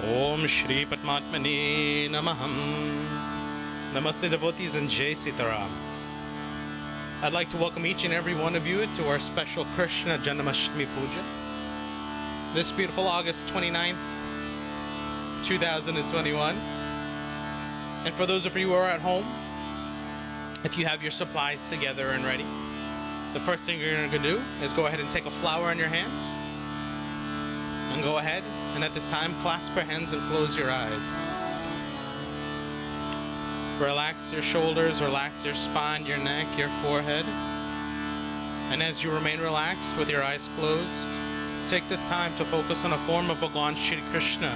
Om Shri Padmatmani Namaham. Namaste devotees and Jai Sita Ram. I'd like to welcome each and every one of you to our special Krishna Janmashtmi Puja. This beautiful August 29th, 2021. And for those of you who are at home, if you have your supplies together and ready, the first thing you're going to do is go ahead and take a flower in your hands. And go ahead and at this time clasp your hands and close your eyes. Relax your shoulders, relax your spine, your neck, your forehead. And as you remain relaxed with your eyes closed, take this time to focus on a form of Bhagwan Shri Krishna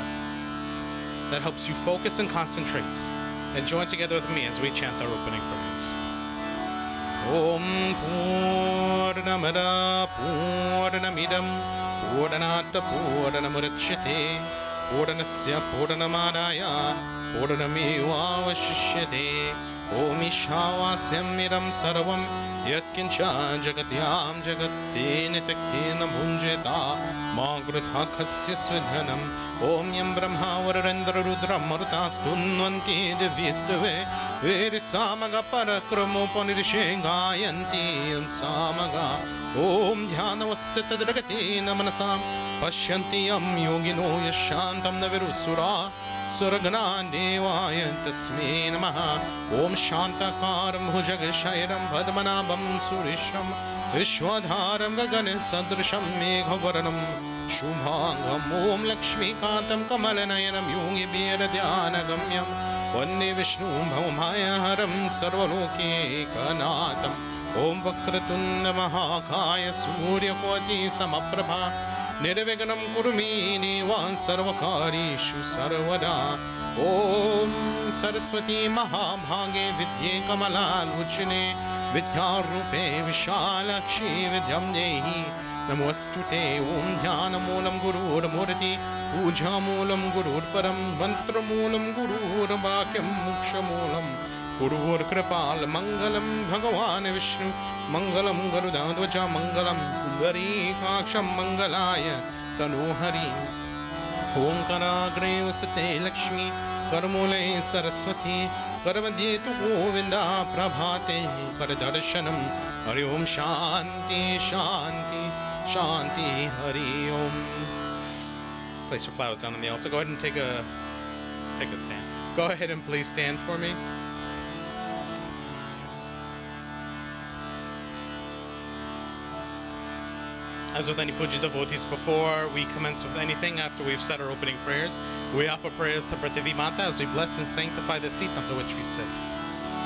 that helps you focus and concentrate. And join together with me as we chant our opening prayers. Om Purnamada Purnamidam Purnata Purnamurachyate Purnasya Purnamadaya Purnameva Vashishyate Om Ishavasyam Miram Sarvam Yatkincha Jagatyam Jagate Nitakena Bhunjeta Magritha Khasya Svidhanam Om Yam Brahma Varendra Rudra Maruta Stunvanti Devistave Verisamaga Parakramo Ponirishengayanti Samaga Om Dhyanavastita Dragati Namanasam Pashyanti Yam Yogino Yashantam Navirusura Suragana Devaya Tasme Namaha Om Shantakaram Bhujagashairam Padmanabam Surisham Vishwadharam Gaganin Sadrisham Meghavaranam Shubhangam Om Lakshmi Kantam Kamalanayanam Yogi Biradhyana Gamyam Vanni Vishnu Bhavamaya Haram Sarvaloki Kanatam Om Vakratunda Mahakaya Surya Koti Samaprabha Nirviganam Kurumini Van Sarvakarishu Sarvada Om Saraswati Mahabhage Vidye Kamala Luchine Vidyarupe Vishalakshi Vidyam Dehi Namostute Om Dhyana Moolam Gurur Murti Puja Moolam Gurur Param Mantra Moolam Gurur Bhakyam Muksha Moolam Gurur Kripal Mangalam Bhagavan Vishnu Mangalam Garudadvaja Mangalam Gari Kaksham Mangalaya Tanuhari Om Karagre Vasate Lakshmi Karmule Saraswati Karavadyetu Govinda Prabhate Karadarshanam Hari Om Shanti Shanti Shanti Hari Om. Place your flowers down on the altar. Go ahead and take a stand. Go ahead and please stand for me. As with any Puja devotees, before we commence with anything, after we've said our opening prayers, we offer prayers to Prativi Mata as we bless and sanctify the seat onto which we sit.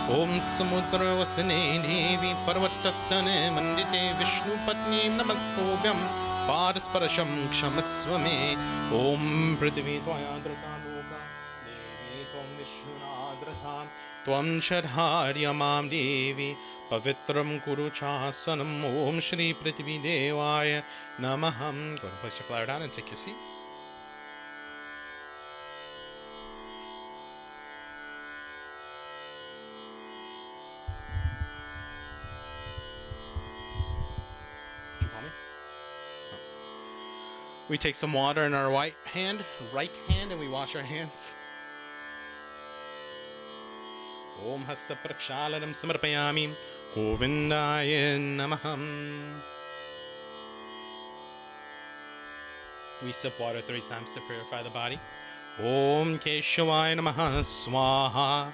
Om Samudra Vasane Devi Parvatastane Mandite Vishnu Patni Namastobhyam Parasparasham Kshamaswame Om Prativi Tvayadratanuka Devi Tvam Vishnunadrata Tvam Shadharya Mam Devi Pavitram Kuru Chasanam Om Shri Prativi Devaya Namaham. Go ahead and place your flower down and take your seat. Did you call me? No. We take some water in our right hand, and we wash our hands. Om Hasta Prakshalanam Samarpayami Govindaya Namaham. We sip water 3 times to purify the body. Om Keshavaya Namaha Swaha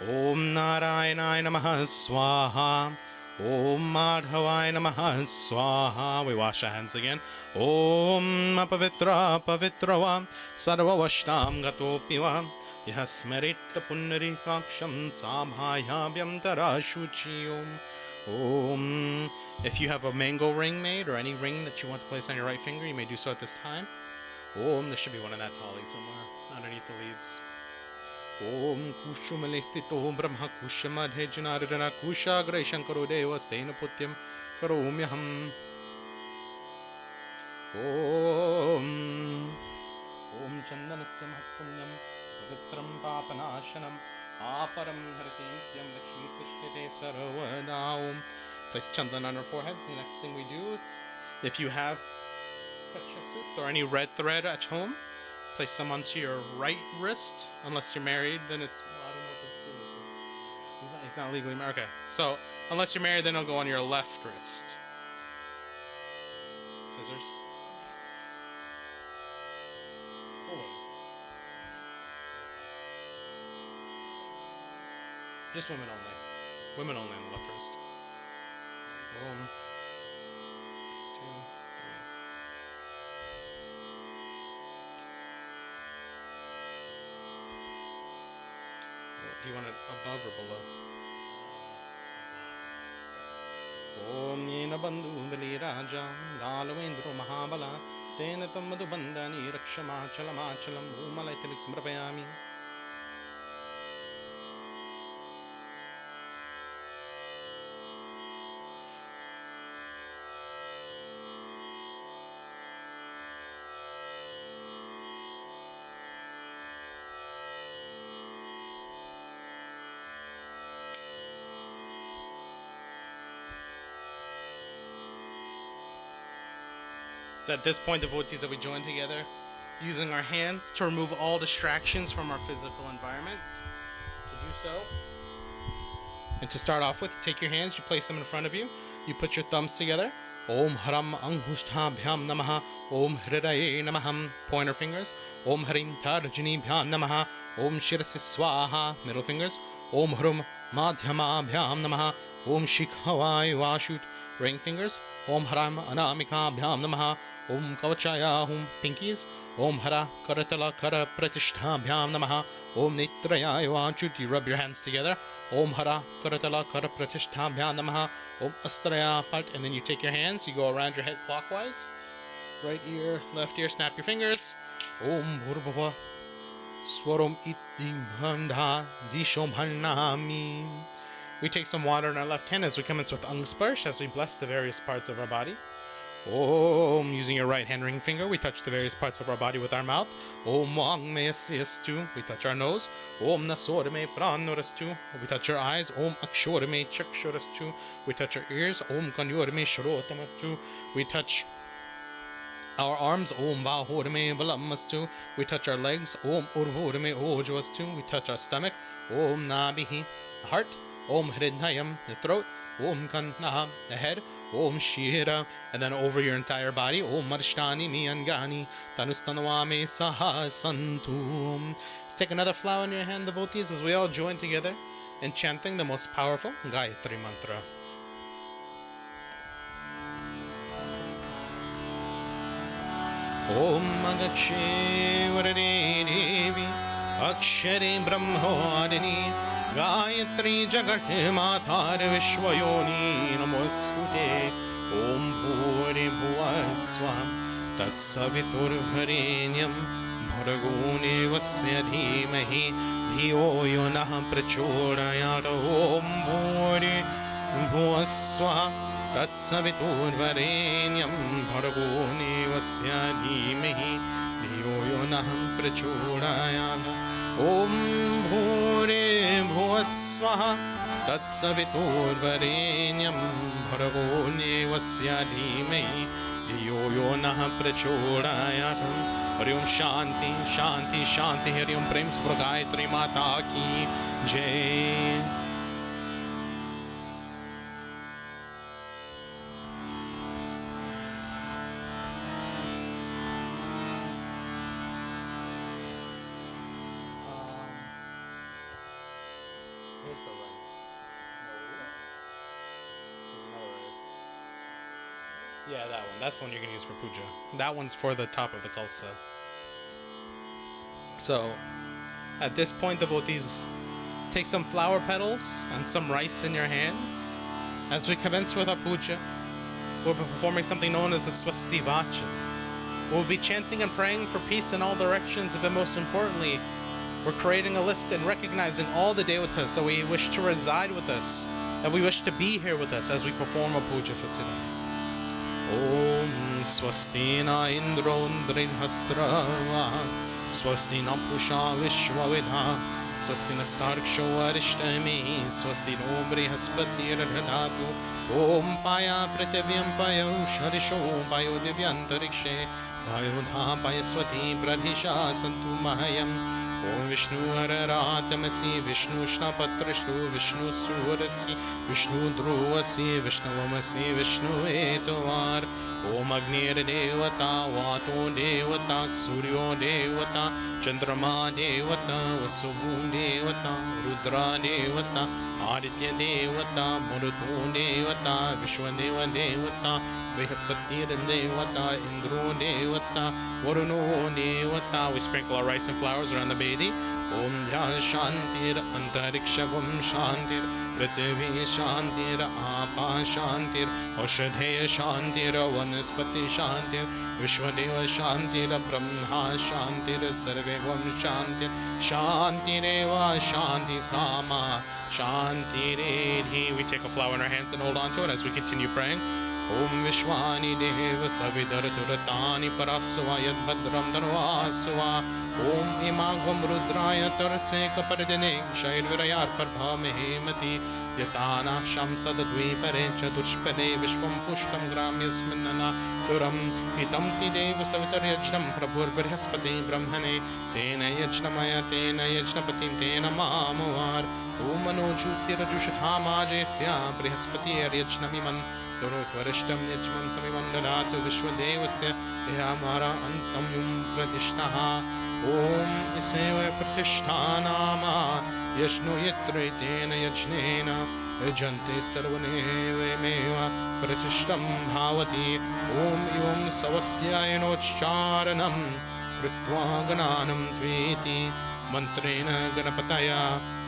Om Narayanaya Namaha Swaha Om Madhavaya Namaha Swaha. We wash our hands again. Om Apavitra Pavitrava Sarva Vashtam Gatopiva Yaha Smerita Punari Kaksham Sabhayabhyam Tarashuchi Om. If you have a mango ring made or any ring that you want to place on your right finger, you may do so at this time. Om. There should be one in that tali somewhere underneath the leaves. Om Kushumalestito Brahma Kushamadhe Janaradana Kushagra Shankaro Deva Stena Putyam Karomyaham. Om Chandanasya Mahapunyam Pavitram Papanashanam Aparam Haratityam Lakshmi Sishtite Sarvada. Place chandan on our foreheads. The next thing we do, if you have kachya suit or any red thread at home, Place some onto your right wrist. Unless you're married, then it's... Well, I don't know if it's legal. He's not legally married. Okay, so unless you're married, then it'll go on your left wrist. Scissors. Oh. Just women only. Women only on the left wrist. 1, 2, 3. Do you want it above or below? Om Yena Bandhu Bali Raja Dalavendro Mahabala Tena Tamadu Bandani Rakshama Chalamachalam Umalaitilix Mrapayami. So at this point, devotees, that we join together using our hands to remove all distractions from our physical environment. To do so, and to start off with, you take your hands, you place them in front of you, you put your thumbs together. Om Haram Angushtabhyam Namaha. Om Hridaye Namaham. Pointer fingers. Om Harim Tarjanibhyam Namaha. Om Shirasi Swaha. Middle fingers. Om Hrum Madhyamabhyam Namaha. Om Shikhavai Vashut. Ring fingers. Om Haram Anamikabhyam Namaha. Om Kavachaya Hum. Pinkies. Om Hara Karatala Kara Pratishthabhyam Namaha. Om Nitraya Vachut. You rub your hands together. Om Hara Karatala Kara Pratishthabhyam Namaha. Om Astraya Part. And then you take your hands, you go around your head clockwise. Right ear, left ear, snap your fingers. Om Bhurbhava Swaram Iti Bhanda Dishom Bhanami. We take some water in our left hand as we commence with Angsparsh, as we bless the various parts of our body. Om, using your right hand ring finger, we touch the various parts of our body with our mouth. Om Wang Me Asiastu, we touch our nose. Om Nasor Me Pranorastu, we touch our eyes. Om Akshor Me Chakshurastu, we touch our ears. Om Kanyor Me Shrotamastu, we touch our arms. Om Bahor Me Balamastu, we touch our legs. Om Urhor Me Ojwastu, we touch our stomach. Om Nabihi, the heart. Om Hridayam, the throat. Om Kantna, the head. Om Shira, and then over your entire body. Om Marshtani Miyangani, Tanustanawame Saha Santum. Take another flower in your hand, devotees, as we all join together in chanting the most powerful Gayatri mantra. Om Magakshe Varade Devi Akshare Brahmadini Gayatri Jagat Matar Vishwayoni Namostute. Om Bhuri Bhuvaswam Tat Savitur Bharenyam Bhargone Vasya Dhimahi Dhiyo Yonah Prachodayat. Om Bhuri Bhuvaswam Tat Savitur Bharenyam Bhargone Vasya Dhimahi Dhiyo Yonah Prachodayat. Om Bhuri Bhuvaswaha Tat Savitur Varenyam Bhargone Vasya Dhimahi Dhiyo Yonah Prachodayat. Hari Om Shanti Shanti Shanti. Hari Om Prem Gayatri Mata Ki Jai. Yeah, that one. That's the one you're going to use for puja. That one's for the top of the Khalsa. So, at this point, devotees, take some flower petals and some rice in your hands. As we commence with our puja, we'll be performing something known as the Swasti Vachan. We'll be chanting and praying for peace in all directions, but most importantly, we're creating a list and recognizing all the devotas that we wish to reside with us, that we wish to be here with us as we perform a puja for today. Om Swastina Indro Indrihastra Swastina Pusha Vishwavidha स्वस्ति नस्तार्क्ष्यो अरिष्टनेमि स्वस्ति no बृहस्पतिर्दधातु ॐ पाया पृथिव्यं पायो शरिषो पायो दिव्यान्तरिक्षे वायुधा पायस्वती प्रधिशा सन्तु मह्यम् ॐ विष्णुहररातमसि विष्णुष्णपत्रष्टु विष्णुसूरसि विष्णुध्रुवसि विष्णुवमसि विष्णुवेतवार ॐ अग्निर्देवता वातो देवता सूर्यो देवता चन्द्रमा देवता वसुः देवता रुद्रा देवता आदित्य देवता मरुतो देवता विश्वदेव देवता बृहस्पतिर्देवता इंद्रो देवता वरुणो देवता. We sprinkle our rice and flowers around the Bedi. Om Dhya Shantir Antarikshagam Shantir Prativi Shantir Apa Shantir Aushadheya Shantir Vanaspati Shantir Vishwadeva Shantir Brahma Shantir Sarvegam Shantir Shantireva Shanti Sama Shantiredhi. We take a flower in our hands and hold on to it as we continue praying. Om Vishwani Deva Savidar Turatani Parasva Yadbhadram Dhanvasva Om Imagvam Rudraya Taraseka Paradine Shairvirayar Parbhamehemati Yatana Shamsadadvipare Chaturshpade Vishwam Pushtam Gramyasminana Turam Itamti Deva Savitar Yajnam Prabhur Brihaspati Brahmane Tena Yajnamaya Tena Yajnapatim Tena Mamuvar Om Mano Jyotirajushathama Jesya Brihaspati Yajnamiman Torotvarishtam Yajmam Samivandanato Vishwadevasya Yahamara Antam Yum Pratishnaha Om Iseva Pratishthanama Yashnu Yatre Tena Yajnena Yajante Sarvanevemeva Pratishtam Bhavati Om Ivam Savatyayanocharanam Kritva Gananam Tveti Mantrena Ganapataya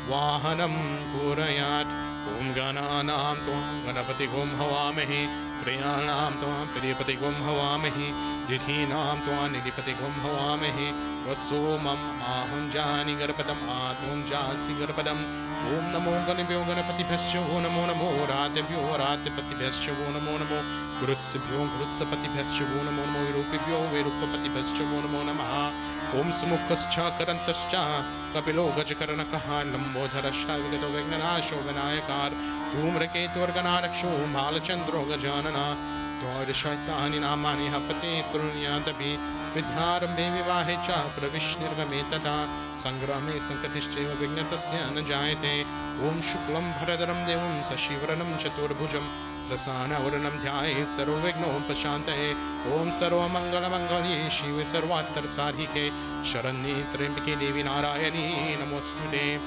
Vahanam Kurayat Om Gananam Tvam Ganapati Gom Havamahi Priyanam Tvam Priyapati Gom Havamahi Didhinam Tvam Nidipati Gom Havamahi Vasomam Aham Jani Garpadam Atum Jasi Garpadam Om Namo Ganibhyo Ganapati Bhasya Namo Namo Ratebhyo Ratepati Bhasya Namo Namo Gurutsabhyo Gurutsapati Bhasya Namo Namo Virupibhyo Virupapati Bhasya Namo Namaha Om Sumukhascha Karantascha Kapilo Gajakaranakaha Lambodharashta Vigato Vignanasho Vinayakar Dhumraketu Arganaraksho Bhalachandro Gajanana Dvarishaitani Namani Hapati Trunyadabi Vidharambe Vivahecha Pravishnirgametata Sangrame Sankatishcheva Vignatasya Najayate Om Shuklam Bharadaram Devam Sashivranam Chaturbhujam Prasana Varanam Dhyayet Sarvavigno Pashantaye Om Sarva Mangala Mangali Shiva Sarvatar Sarhike Sharanye Trembike Devi Narayani Namostute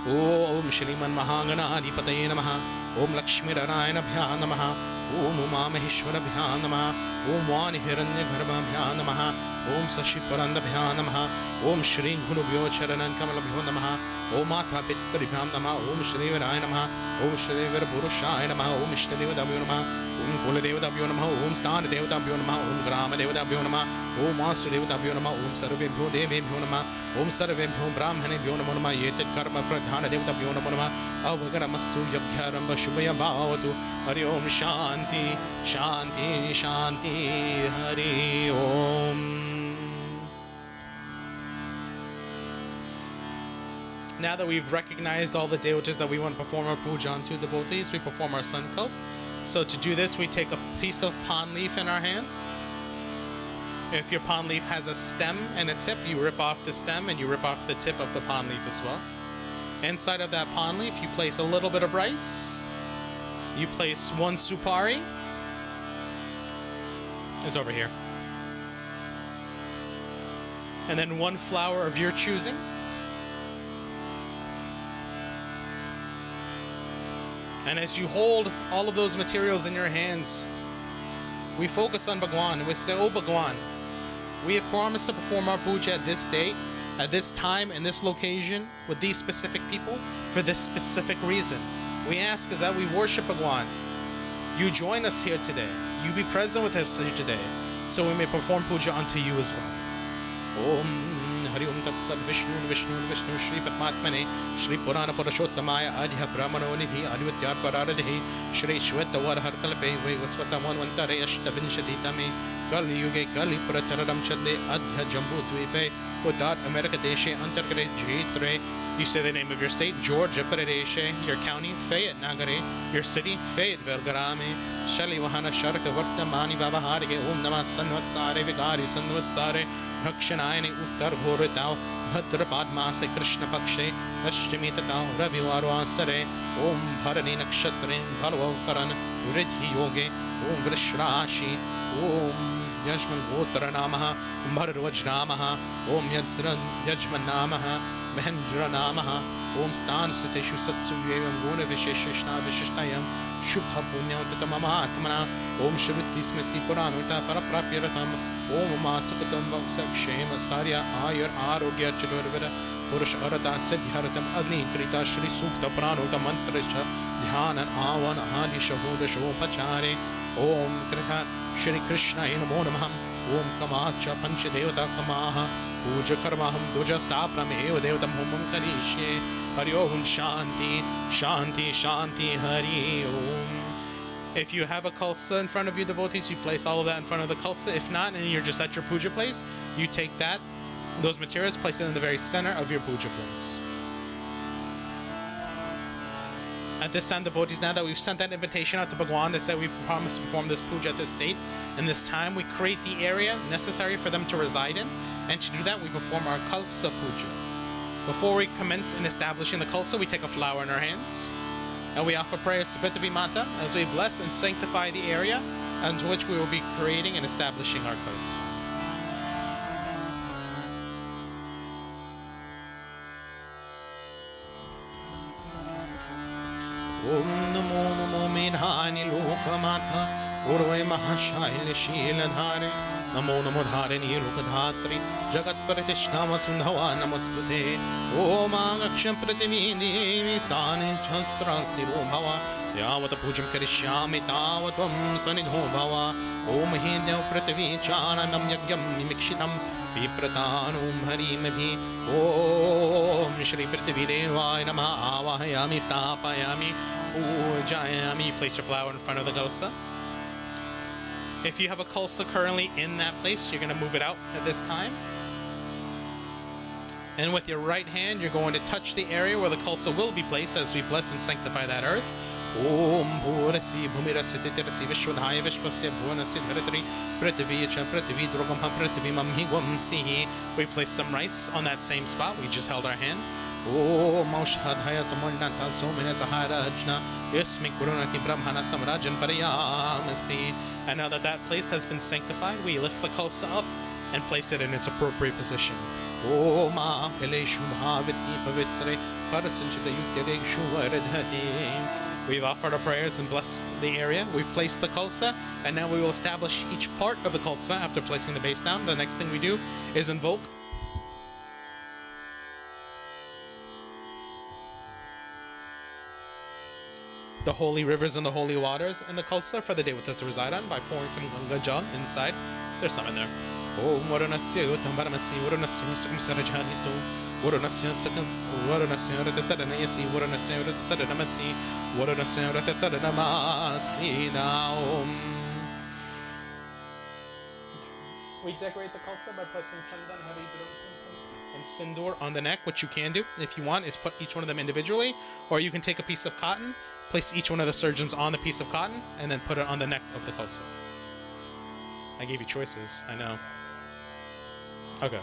Om Shriman Mahaganadipataye Namaha Om Lakshmi Narayana Namaha Om Uma Maheshwarabhya Namaha Om Vani Hiranyagarbhabhya Namaha Om Sashiparandabhya Namaha Om Shri Gurubhyo Charanan Kamalabhyo Namaha Om Mata Pitribhyam Namaha Om Shri Viraya Namaha Om Shri Virapurushaya Namaha Om Ishtadevadabhyo Namaha Om Kuladevadabhyo Namaha Om Sthana Devadabhyo Namaha Om Grama Devadabhyo Namaha Om Vasudevadabhyo Namaha Om Sarvebhyo Devebhyo Namaha Om Sarvebhyo Brahmanebhyo Namaha Yetat Karma Pradhana Devadabhyo Namaha Avagamastu Yabhyaramba Shubhaya Bhavatu Hari Om Shanti Shanti Shanti Hari Om. Now that we've recognized all the devotees that we want to perform our puja onto, devotees, we perform our sankalp. So to do this, we take a piece of palm leaf in our hands. If your palm leaf has a stem and a tip, you rip off the stem and you rip off the tip of the palm leaf as well. Inside of that palm leaf, you place a little bit of rice. You place one supari. It's over here. And then one flower of your choosing. And as you hold all of those materials in your hands, we focus on Bhagwan. We say, oh Bhagwan, we have promised to perform our puja at this date, at this time, in this location, with these specific people, for this specific reason. We ask is that we worship Bhagwan. You join us here today. You be present with us here today, so we may perform puja unto you as well. Om Hari Om Tat Sat Vishnu Vishnu Vishnu Shri Patmatmane Shri Purana Purashottamaya Adhya Brahmano Nidhi Advityar Pararadhi Shri Shweta Varhar Kalpe Vaswata Manvantare Ashtavinshati Tame Kali Yuge Kali Prataram Chade Adha Jambu Dwepe Udat America Deshe Antargare Jitre. You say the name of your state, Georgia Pradesh, your county, Fayette Nagare, your city, Fayetteville Garame, Shali Wahana Sharka Vartamani Babaharige, Om Nama Sanvatsare, Vigari Sanvatsare, Nakshanayani Uttar Horitao, Bhadra Padmase, Krishna Pakshe, Ashtimitao, Ravivaru Ansare, Om Bharani Nakshatrin, Balo Karan, Vridhi Yoge, Om Vrishrashi, Om Yajman Gotra Namaha, Bharadwaj Namaha, Om Yadran Yajman Namaha, Mahendra Namaha, Om Stan Sateshu Satsuyevam Guna Visheshna Vishishtayam, Shubha Punyam Tatamama Atmana, Om Shruti Smiti Puranuta Faraprapiratam, Om Masukatam Vaksaksham Astaria Ayur Arogya Chidurvira, Purush Arata Siddharatam Agni Krita Shri Sukta Pranuta Mantrisha, Dhyanan Avan Adi Shahuda Shopachare, Om Krita Shri Krishna Namo Om Kamacha Panchadevata Kamaha, Puja Karmaham Duja Stapram Eva Devatam Homam Karishe, Hari Om Shanti, Shanti, Shanti, Hari Om. If you have a Khalsa in front of you, devotees, you place all of that in front of the Khalsa. If not, and you're just at your puja place, you take those materials, place it in the very center of your puja place. At this time, devotees, now that we've sent that invitation out to Bhagwan to say we promised to perform this puja at this date and this time, we create the area necessary for them to reside in, and to do that, we perform our Khalsa puja. Before we commence in establishing the Khalsa, we take a flower in our hands, and we offer prayers to Prativi Mata as we bless and sanctify the area into which we will be creating and establishing our Khalsa. Om Namo Namo Medhani Lokamata Urvai Mahashail Shiladhare Namo Namo Dharani Lokadhatri Jagat Pratishtama Sundhava Namastute Om Agaksham Prativi Devi Stane Chatrastiro Bhava Yavata Pujam Karishyami Tavatvam Sanidho Bhava Om Hindev Prativi Charanam Yagyam Nimikshitam Vipratanum Harimabhi Om Shri Prativi Devaya Namah Avahayami Stapayami Pujayami. Place your flower in front of the Khalsa. If you have a Khalsa currently in that place, you're going to move it out at this time. And with your right hand, you're going to touch the area where the Khalsa will be placed as we bless and sanctify that earth. Om Bhurasi Bhumirasi Titirasi Vishwadhaya Vishwasya Bhuvanasi Dharatri Prativi Cha Prativi Drogamha Prativi Mamhigwam Sihi. We place some rice on that same spot. We just held our hand. Om Aushadhaya Samandanta Somina Saharajna Yasmi Kurunati Brahmana Samrajan Parayamasi. And now that that place has been sanctified, we lift the Khalsa up and place it in its appropriate position. Om Akhileshudhaviti Pavitre Parasanchita Yuktirekshu Varadhati. We've offered our prayers and blessed the area. We've placed the Khalsa, and now we will establish each part of the Khalsa after placing the base down. The next thing we do is invoke the holy rivers and the holy waters in the Khalsa for the devotees to reside on by pouring some Ganga Jal inside. There's some in there. Om Varanasya Uttam Varamasi Varanasya Sakam Sarajhanistu Varanasya Sakam Varanasya Ratasadanayasi Varanasya Ratasadanamasi Varanasya Ratasadanamasi. Now we decorate the Khalsa by placing Chandan, Hari, and Sindoor on the neck. What you can do, if you want, is put each one of them individually, or you can take a piece of cotton, place each one of the surgeons on the piece of cotton, and then put it on the neck of the Khalsa. I gave you choices, I know. Okay.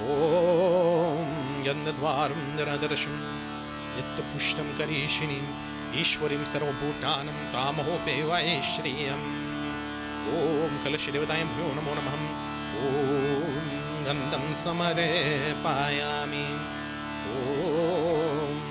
Om Yandadvaram Daradarasham Nittapushtam Karishinim Ishwarim Sarvabhutanam Tamahope Vaishriyam Om Kalashidevadayam Bhyo Namo Namaham Om Gandham Samare Payami Om.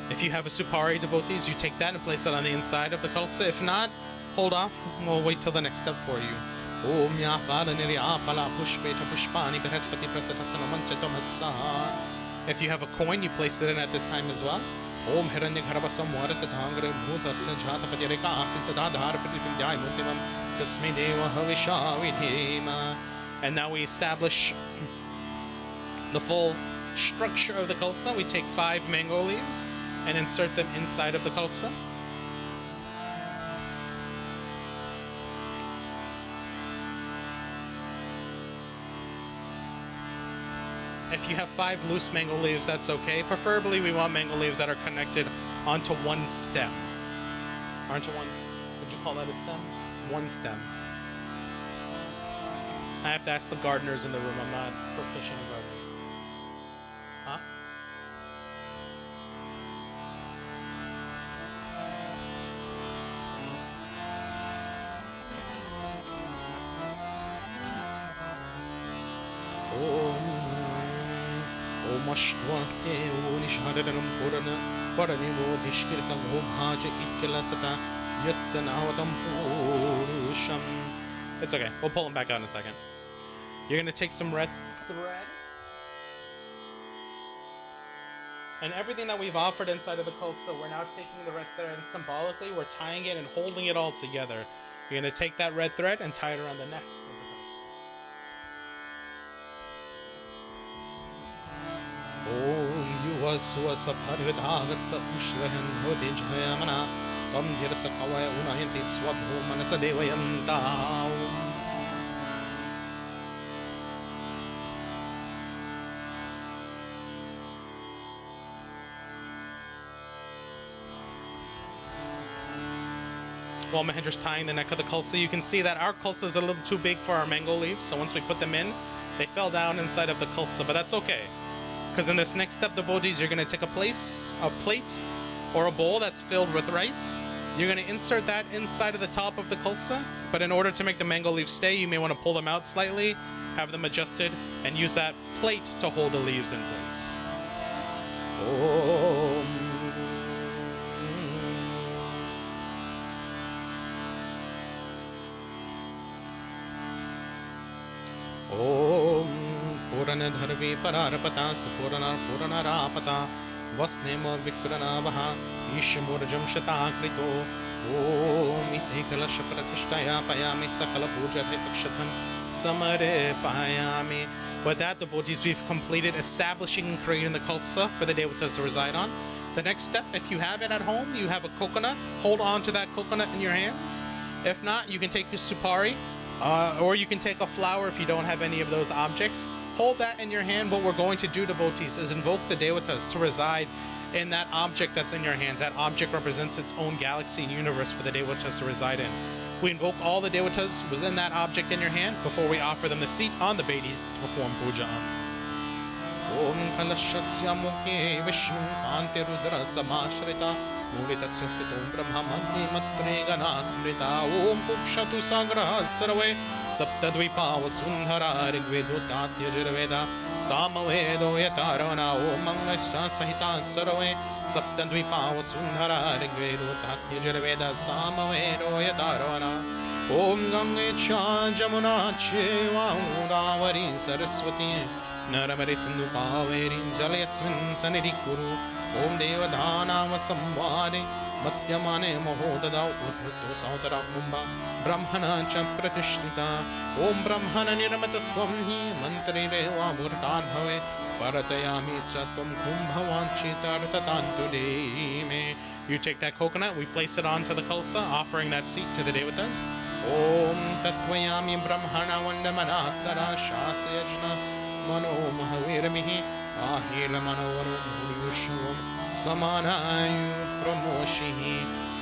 If you have a Supari devotees, you take that and place it on the inside of the Khalsa. If not, hold off. We'll wait till the next step for you. Om Yafala Niriyapala Pushpeta Pushpani Bharaspati Prasatasana Manchatamasa. If you have a coin, you place it in at this time as well. Om Hiranya Gharabasam Varata Dhangre Bhuta Sanjata Patirika Asisadadhar Pratipindyai Muntimam Kasmi Deva Havisha Vidhema. And now we establish the full structure of the Khalsa, we take 5 mango leaves and insert them inside of the Khalsa. If you have 5 loose mango leaves, that's okay. Preferably, we want mango leaves that are connected onto one stem. Onto one, would you call that a stem? One stem. I have to ask the gardeners in the room. I'm not proficient in gardening. Huh? Om Ashtvate Onishhadaram Purana Paranimodhishkirtam Om Haja Ikkalasata Yatsanavatam Purusham. It's okay. We'll pull them back out in a second. You're going to take some red thread. And everything that we've offered inside of the Khalsa, we're now taking the red thread and symbolically we're tying it and holding it all together. You're going to take that red thread and tie it around the neck of the Khalsa. Om Yuvaswasa Parvidagatsa Ushrahan Hoti Jayamana Tam Dhirasa Kavaya Unayanti Swadho Manasa Devayanta. While Mahendra's tying the neck of the Khalsa, you can see that our Khalsa is a little too big for our mango leaves, so once we put them in, they fell down inside of the Khalsa, but that's okay. Because in this next step, devotees, you're going to take a plate or a bowl that's filled with rice. You're going to insert that inside of the top of the Khalsa, but in order to make the mango leaves stay, you may want to pull them out slightly, have them adjusted, and use that plate to hold the leaves in place. Om. Om Purana Dharvi Pararapata Supurana Puranarapata Vasnema Vikranavaha Ishamurjam Shata Krito Om Itekalasha Pratishtaya Payami Sakala Puja Akshatan Samare Payami. With that, devotees, we've completed establishing and creating the Khalsa for the devotees to reside on. The next step, if you have it at home, you have a coconut, hold on to that coconut in your hands. If not, you can take your supari. Or you can take a flower if you don't have any of those objects. Hold that in your hand. What we're going to do, devotees, is invoke the devatas to reside in that object that's in your hands. That object represents its own galaxy and universe for the devatas to reside in. We invoke all the devatas within that object in your hand before we offer them the seat on the Bedi to perform puja on. Om Khalashasya Mukhe Vishnu Kante Rudra Samashrita Mulitasya Stitom Brahma Mandi Matre Ganasmrita Om Pukshatu Sagraha Sarve Saptadvipa Vasundhara Rigvedo Tatya Jirveda Samavedo Yatarana Om Mangascha Sahita Sarve Saptadvipa Vasundhara Rigvedo Tatya Jirveda Samavedo Yatarana Om Gangecha Jamuna Cheva Udavari Saraswati Naramari Sindhu Kaveri Jalayasmin Sanidhi Kuru Om Devadana Vasamvare Bhatyamane Mahodada Urhuto Sautara Mumba Brahmana Chapratishtita Om Brahmana Niramatasvamhi Mantri Deva Murtadhave Paratayami Chatum Kumbhavanchita Tatantudeme. You take that coconut, we place it onto the Khalsa, offering that seat to the devatas. Om Tatvayami Brahmana Vandamanastara Shasayajna Mano Mahaviramihi Ahila Manavaro Murushavam Samanayu Pramoshihi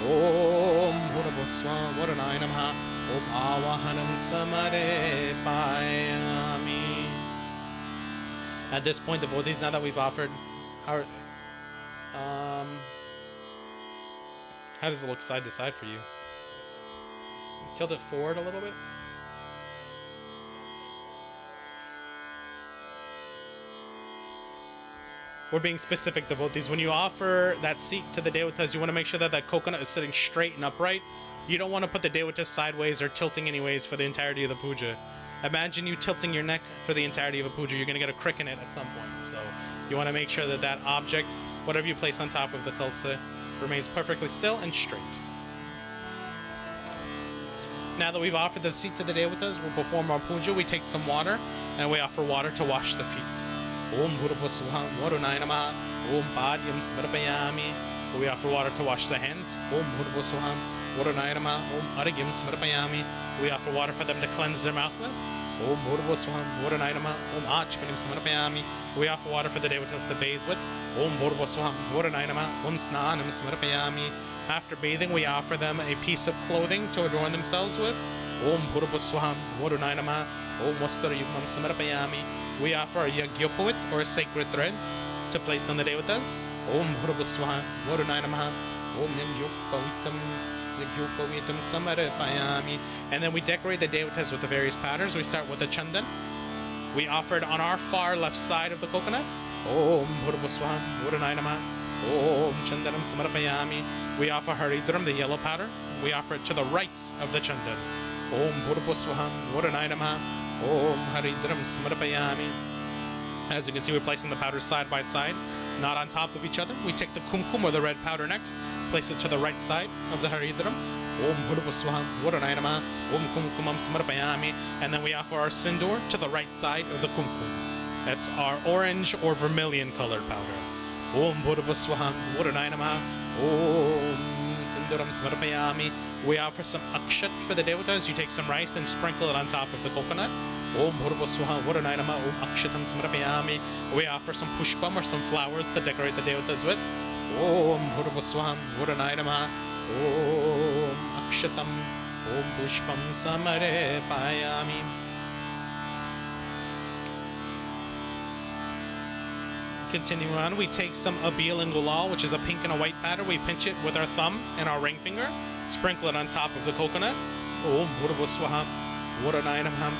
Om Murabhaswa Varanaya Namaha Om Avahanam Samare Payami. At this point, devotees, now that we've offered our how does it look side to side for you? Tilt it forward a little bit. We're being specific, devotees. When you offer that seat to the devatas, you want to make sure that that coconut is sitting straight and upright. You don't want to put the devatas sideways or tilting anyways for the entirety of the puja. Imagine you tilting your neck for the entirety of a puja. You're going to get a crick in it at some point. So you want to make sure that that object, whatever you place on top of the Khalsa, remains perfectly still and straight. Now that we've offered the seat to the devatas, we'll perform our puja. We take some water and we offer water to wash the feet. Om Bhurvasvaha Varunaya Namaha. Om Padyam Samarpayami. We offer water to wash the hands. Om Bhurvasvaha Varunaya Namaha. Om Argyam Samarpayami. We offer water for them to cleanse their mouth with. Om Bhurvasvaha Varunaya Namaha. Om Achmanim Samarpayami. We offer water for the devotees to bathe with. Om Bhurvasvaha Varunaya Namaha. Om Snanam Samarpayami. After bathing, we offer them a piece of clothing to adorn themselves with. Om Bhurvasvaha Varunaya Namaha. Om Vastarayugmam Samarpayami. We offer a Yagyopavit or a sacred thread to place on the devatas. Om Bhurvasvaha Varunaya Namaha. Om Yagyopavitam Samarpayami. And then we decorate the devatas with the various patterns. We start with the chandan. We offered on our far left side of the coconut. Om Bhurvasvaha Varunaya Namaha. Om Chandanam Samarpayami. We offer Haridram, the yellow powder. We offer it to the right of the chandan. Om Bhurvasvaha Varunaya Namaha. Om Haridram Samarpayami. As you can see, we're placing the powders side by side, not on top of each other. We take the kumkum or the red powder next, place it to the right side of the Haridram. Om Bhurvasvaha Varunaya Namaha. Om Kumkumam Samarpayami. And then we offer our sindoor to the right side of the kumkum. That's our orange or vermilion colored powder. Om Bhurvasvaha Varunaya Namaha. Om Sinduram Samarpayami. We offer some akshat for the devatas. You take some rice and sprinkle it on top of the coconut. Om Bhurvasvaha Varunaya Namaha. Om Akshatam Samarpayami. We offer some pushpam or some flowers to decorate the devatas with. Om Bhurvasvaha Varunaya Namaha. Om Akshatam. Om Pushpam Samarpayami. Continuing on, we take some abil and gulal, which is a pink and a white powder. We pinch it with our thumb and our ring finger, sprinkle it on top of the coconut. Om Bhurvasvaha Varunaya Namaha.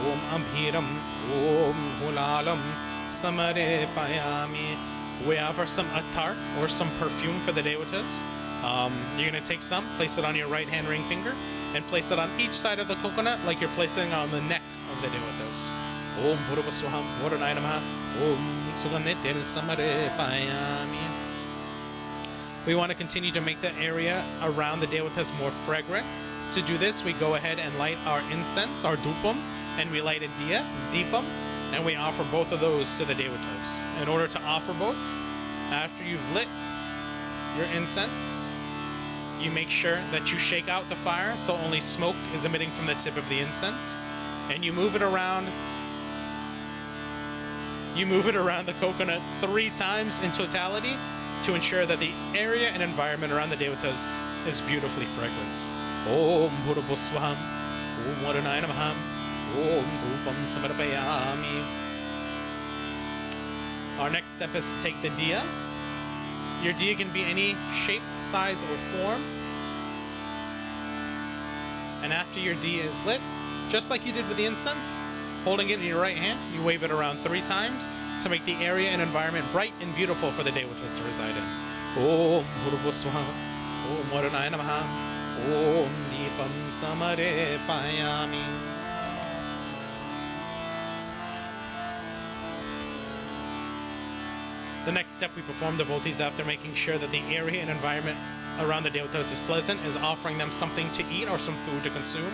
Om Abhiram. Om Gulalam Samarpayami. We offer some attar or some perfume for the devatas. You're going to take some, place it on your right hand ring finger, and place it on each side of the coconut like you're placing on the neck of the devatas. Om Bhurvasvaha Varunaya Namaha. Om Sugandhitir Samarpayami. We want to continue to make the area around the devatas more fragrant. To do this, we go ahead and light our incense, our dhupam, and we light a diya, deepam, and we offer both of those to the devatas. In order to offer both, after you've lit your incense, you make sure that you shake out the fire so only smoke is emitting from the tip of the incense, and you move it around. You move it around the coconut 3 times in totality to ensure that the area and environment around the devatas is beautifully fragrant. Om Bhurvasvaha Om Varunaya Namaha. Om Dhupam Samarpayami. Our next step is to take the diya. Your diya can be any shape, size, or form. And after your diya is lit, just like you did with the incense, holding it in your right hand, you wave it around 3 times to make the area and environment bright and beautiful for the devatas to reside in. Om Bhurvasvaha Om Varunaya Namaha. Om Deepam Samarpayami. The next step we perform devotees after making sure that the area and environment around the devatas is pleasant is offering them something to eat or some food to consume.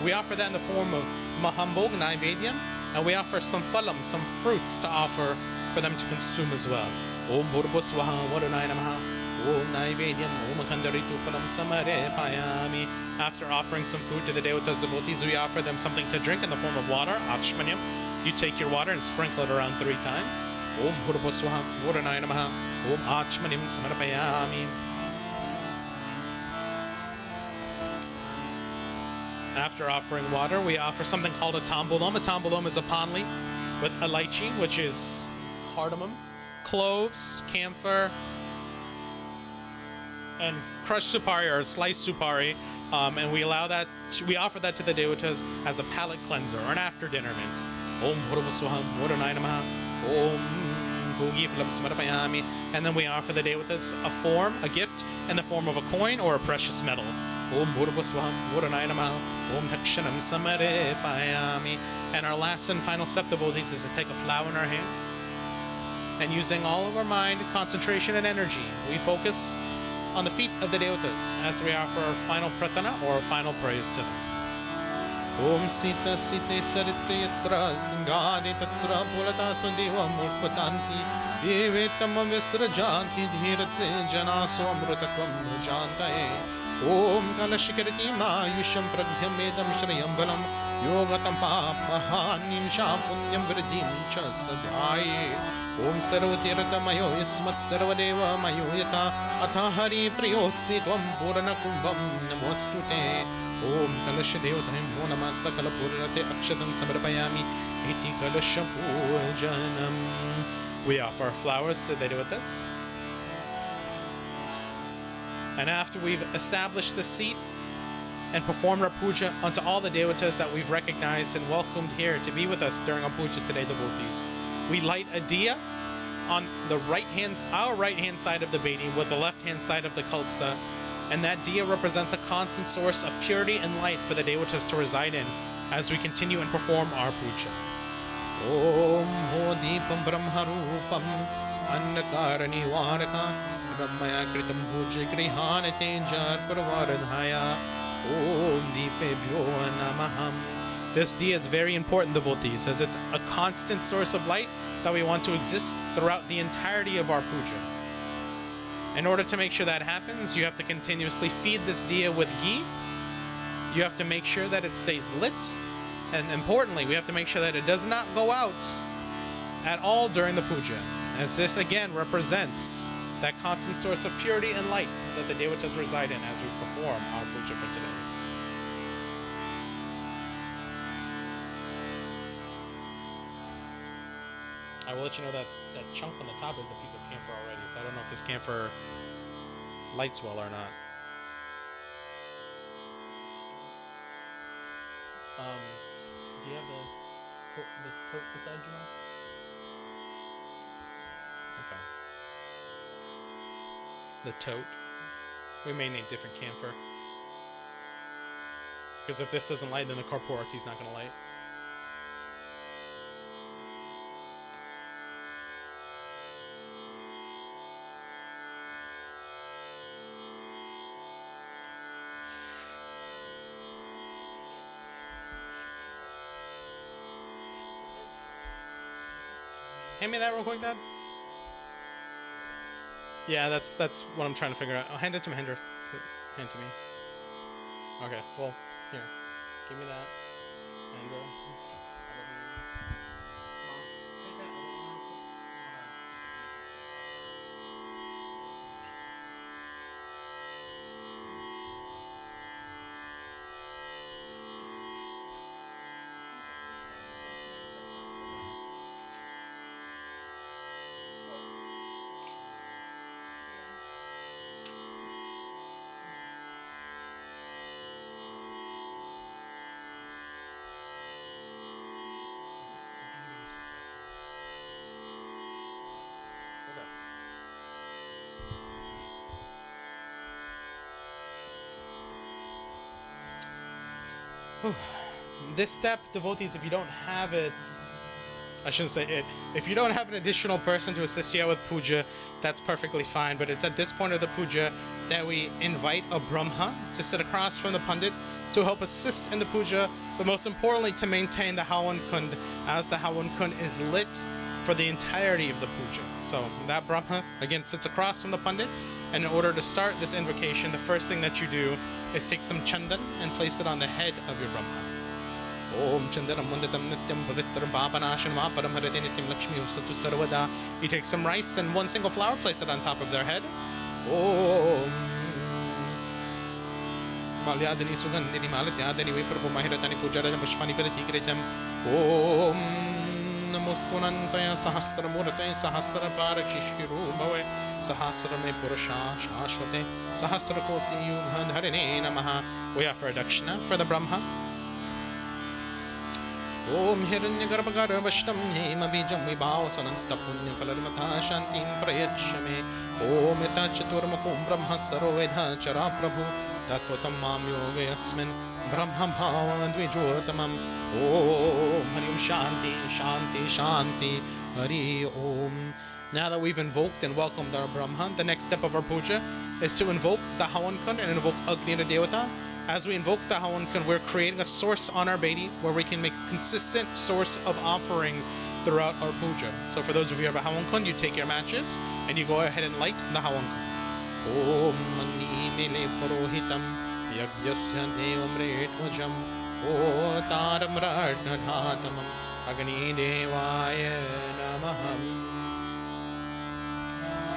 We offer that in the form of Mahambog, Naivedyam, and we offer some phalam, some fruits to offer for them to consume as well. Om Bhurvasvaha Varunaya Namaha. Om Naivedyam. Om Khandaritu Phalam Samarpayami. After offering some food to the devatas devotees, we offer them something to drink in the form of water, Achmanyam. You take your water and sprinkle it around 3 times. Om Bhurvasvaha Varunaya Namaha. Om Achmanyam Samarpayami. After offering water, we offer something called a tambulam. A tambulam is a palm leaf with elaichi, which is cardamom, cloves, camphor, and crushed supari or sliced supari, and we offer that to the devatas as a palate cleanser or an after dinner mint. Om Bhurvasvaha Varunaya Namaha. Om Bhugi Phalam Samarpayami. And then we offer the devatas a gift in the form of a coin or a precious metal. Om Bhurvasvaha Varunaya Namaha. Om Dakshanam Samarpayami. And our last and final step, devotees, is to take a flower in our hands, and using all of our mind, concentration, and energy, we focus on the feet of the devatas as we offer our final pratana or our final praise to them. Om Sita Sita Sarite Yatra Singade Tatra Pulata Sundeva Murpatanti Evetama Visrajanti Dhirate Janaso Amrutatvam Jantae Om Kalashikirati Mayusham Prabhyamedam Shriyambalam Yogatam Papahanim Shapunyam Vridim Chasadhaye Om Sarvatirtamayo Ismat Sarvadeva Mayoyata Atahari Priyosi Tvam Purana Kumbam Namostute Om Kalasha Devatayam Monama Sakala Purate Akshatam Samarapayami Iti Kalasha Pujanam. We offer flowers to the devotees. And after we've established the seat and performed our puja unto all the devotees that we've recognized and welcomed here to be with us during our puja today, devotees, we light a diya on the our right hand side of the Bedi with the left hand side of the Khalsa. And that diya represents a constant source of purity and light for the devotees to reside in as we continue and perform our puja. Om Ho Deepam Brahmarupam Annakarani Varaka Brahmaya Kritam Puja Grihanate Jar Parvaradhaya Om Deepebhyo Namaham. This diya is very important, devotees, as it's a constant source of light that we want to exist throughout the entirety of our puja. In order to make sure that happens, you have to continuously feed this diya with ghee. You have to make sure that it stays lit. And importantly, we have to make sure that it does not go out at all during the puja, as this again represents that constant source of purity and light that the devotees reside in as we perform our puja for today. I will let you know that that chunk on the top is a piece of camphor already, so I don't know if this camphor lights well or not. Do you have the tote beside you now? Okay. The tote. We may need different camphor. Because if this doesn't light, then the corpority is not going to light. Hand me that real quick, Dad. Yeah, that's what I'm trying to figure out. I'll hand it to Mahendra. Hand to me. Okay, well, here. Give me that. Mahendra. This step, devotees, if you don't have it, I shouldn't say it, if you don't have an additional person to assist you out with puja, that's perfectly fine, but it's at this point of the puja that we invite a Brahma to sit across from the Pandit to help assist in the puja, but most importantly to maintain the Hawan Kund, as the Hawan Kund is lit for the entirety of the puja. So that Brahma, again, sits across from the Pandit, and in order to start this invocation, the first thing that you do is take some chandan and place it on the head of your Brahma. Om Chandanam Mundatam Nityam Pavitram Papanashanam Paramharate Nityam Lakshmi Usatu Sarvada. You take some rice and one single flower, place it on top of their head. Om Malyadani Sugandhini Malatyadani Viprabhu Mahiratani Pujarajam Pushpani Paratikritam. Om Namustunantaya Sahastra Murate Sahastra Parakshishkiru Bhave Sahasra Me Purusha Shashvate Sahasra Koti Yughandharine Namaha. We offer a dakshina for the Brahma. Om Hiranyagarbhagarvashtam Hema Bijam Vibhav Sananta Punya Falarmata Shantim Prayachame. Om Eta Chaturmakum Brahma Sarovedha Chara Prabhu Tatvatam Mam Yoga Yasmin Brahma Bhava Dvijotamam. Om Harim Shanti Shanti Shanti Hari Om. Now that we've invoked and welcomed our Brahma, the next step of our puja is to invoke the Hawan Kund and invoke Agni the Devata As we invoke the Hawan Kun, we're creating a source on our Bedi where we can make a consistent source of offerings throughout our puja. So for those of you who have a Hawan Kun, you take your matches and you go ahead and light the Hawan Kun. Om Agni Nile Purohitam Yagyasya Devamretwajam O Taram Rajnadhatamam Agni Devaya Namaham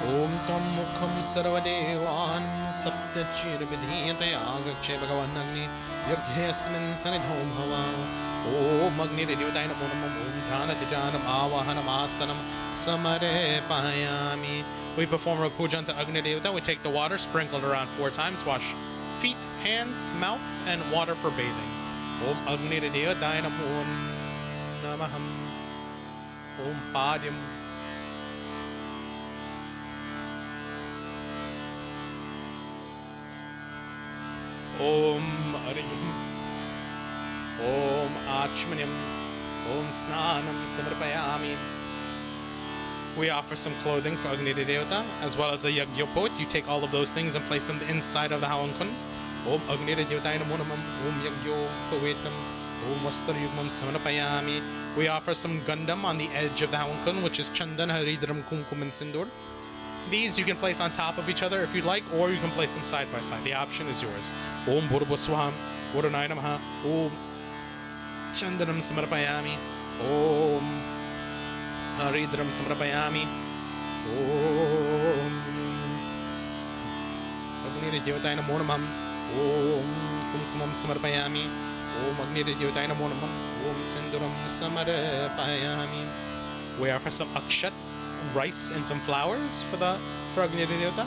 Om Tam Mukham Sarvadevan Saptachir Vidhiyate Agakshe Bhagavan Agni Yagyasmin Sanidhom Bhava Om Agni Devataye Namo Namah Om Dhyana Avahanam Asanam Samare Payami. We perform a puja to Agni Devata. We take the water, sprinkle it around 4 times, wash feet, hands, mouth, and water for bathing. Om Agni Devataye Namo Namaham Om Padyam Om Ariyam Om Achmanyam Om Snanam Samarpayami. We offer some clothing for Agni Devata as well as a Yagyopot. You take all of those things and place them inside of the Hawan Kun. Om Agni Devataye Namo Namah Om Yagyo Pavetam Om Vastaryugmam Samarpayami. We offer some Gandham on the edge of the Hawan Kun, which is Chandan, Haridram, Kumkum, and Sindur. These you can place on top of each other if you'd like, or you can place them side by side. The option is yours. Om Bhurvaswaham, Bhuranaya Namaha, Om Chandanam Samarpayami, Om Haridram Samarpayami, Om Agni Devataye Namo Namah, Om Kumkumam Samarpayami, Om Agni Devataye Namo Namah, Om Sinduram Samarpayami. We offer some akshat, rice and some flowers for Agni Devata.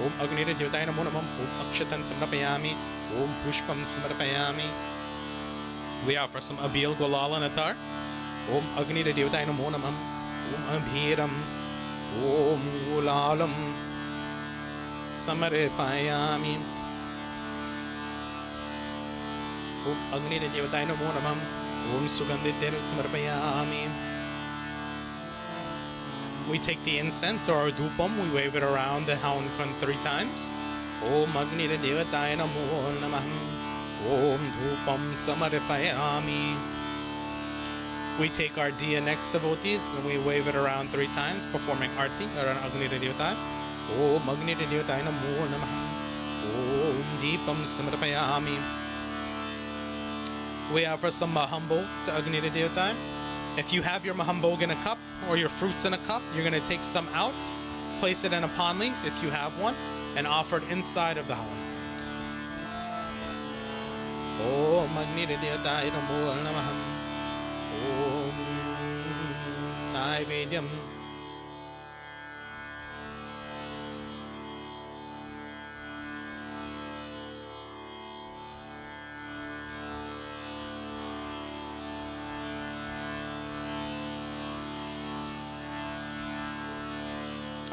Om Agni Devataye Namo Namah, Om Akshatan Samarpayami, Om Pushpam Samarpayami. We offer some abil, gulal, and atar. Om Agni Devataye Namo Namah, Om Abhiram, Om Gulalam Samarpayami. Om Agni Devataye Namo Namah, Om Sugandhitir Samarpayami. We take the incense or our dhupam, we wave it around the Hawan Kun 3 times. Om Agni Devataye Namo Namah, Om Dhupam Samarpayami. We take our diya next devotees and we wave it around 3 times, performing arti around Agni Devataye. Om Agni Devataye Namo Namah, Om Deepam Samarpayami. We offer some mahambog to Agni Devataye. If you have your mahambog in a cup or your fruits in a cup, you're going to take some out, place it in a palm leaf if you have one, and offer it inside of the Hawan Kun. Om Agni Devataye Namo Namah, Om Naivedyam.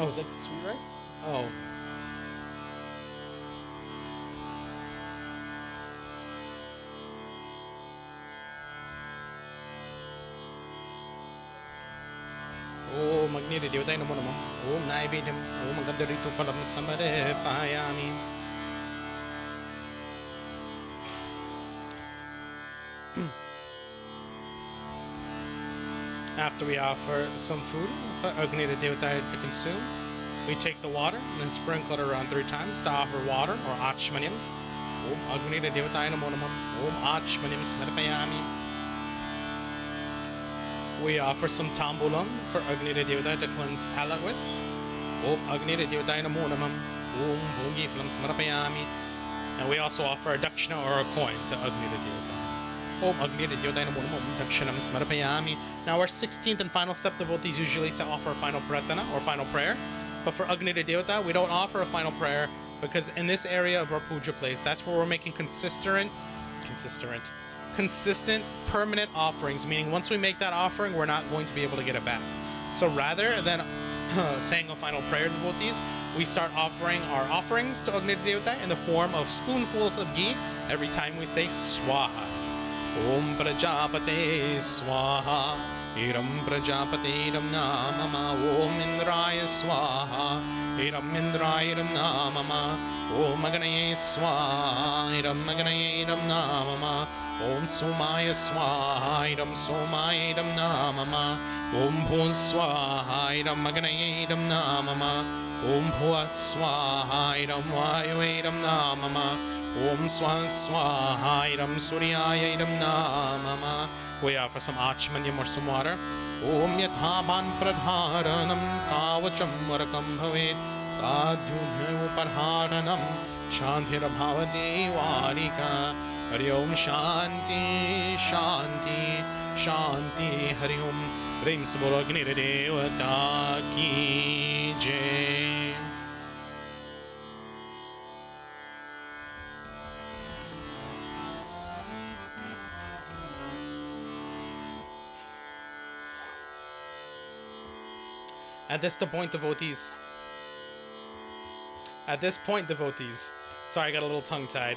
Oh, is that sweet rice? Oh. Om Agni Devataye Namo Namah, Om Naivedyam, Om Gandharitu Phalam Samarpayami. After we offer some food for Agni Devataye to consume, we take the water and sprinkle it around 3 times to offer water or achmanyam. Om Agni Devataye Namo Namah, Om Achmanyam Samarpayami. We offer some tambulam for Agni Devataye to cleanse palate with. Om Agni Devataye Namo Namah, Om Bhogi Phalam Samarpayami. And we also offer a dakshina or a coin to Agni Devataye. Om Agni Devataye Namo Namah, Om Dakshinam Samarpayami. Now our 16th and final step devotees usually to offer a final pratana or final prayer. But for Agni Devata, we don't offer a final prayer because in this area of our puja place, that's where we're making consistent, permanent offerings, meaning once we make that offering, we're not going to be able to get it back. So rather than saying a final prayer, devotees, we start offering our offerings to Agni Devata in the form of spoonfuls of ghee every time we say Swaha. Om Prajapate Swaha Iram Prajapatiram Namama. Om Indraya Swaha. Iram Indrayiram Namama. Om Aganaye Swaha. Iram Aganayiram Namama. Om Somaya Swaha. Iram Somayiram Namama. Om Bhu Swaha. Iram Aganayiram Namama. Om Bhuva Swaha. Iram Vayuyiram Namama. Om Swaha. Iram Suryayiram Namama. We offer some Achmanyam or some water. Om Yathaban Pradharanam Kavacham Varakam Bhavet Tadyudhe Uparharanam Shanthira Bhavati Varika. Hari Om Shanti Shanti Shanti. Hari Om. Prem se Bolo Agni Devata ki Jai. At this point, devotees. Sorry, I got a little tongue-tied.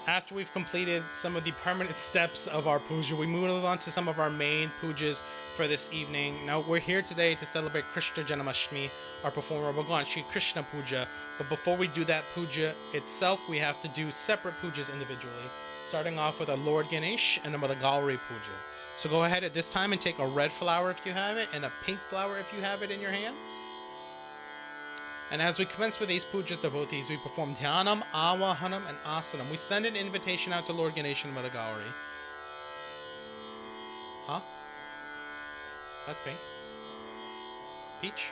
After we've completed some of the permanent steps of our puja, we move on to some of our main pujas for this evening. Now, we're here today to celebrate Krishna Janmashtmi, or perform our Bhagwan Shri Krishna Puja. But before we do that puja itself, we have to do separate pujas individually, starting off with a Lord Ganesh and then with a Gauri Puja. So go ahead at this time and take a red flower if you have it, and a pink flower if you have it in your hands. And as we commence with these pujas, devotees, we perform Dhyanam, Avahanam, and Asanam. We send an invitation out to Lord Ganesh and Mother Gauri. Huh? That's pink. Peach?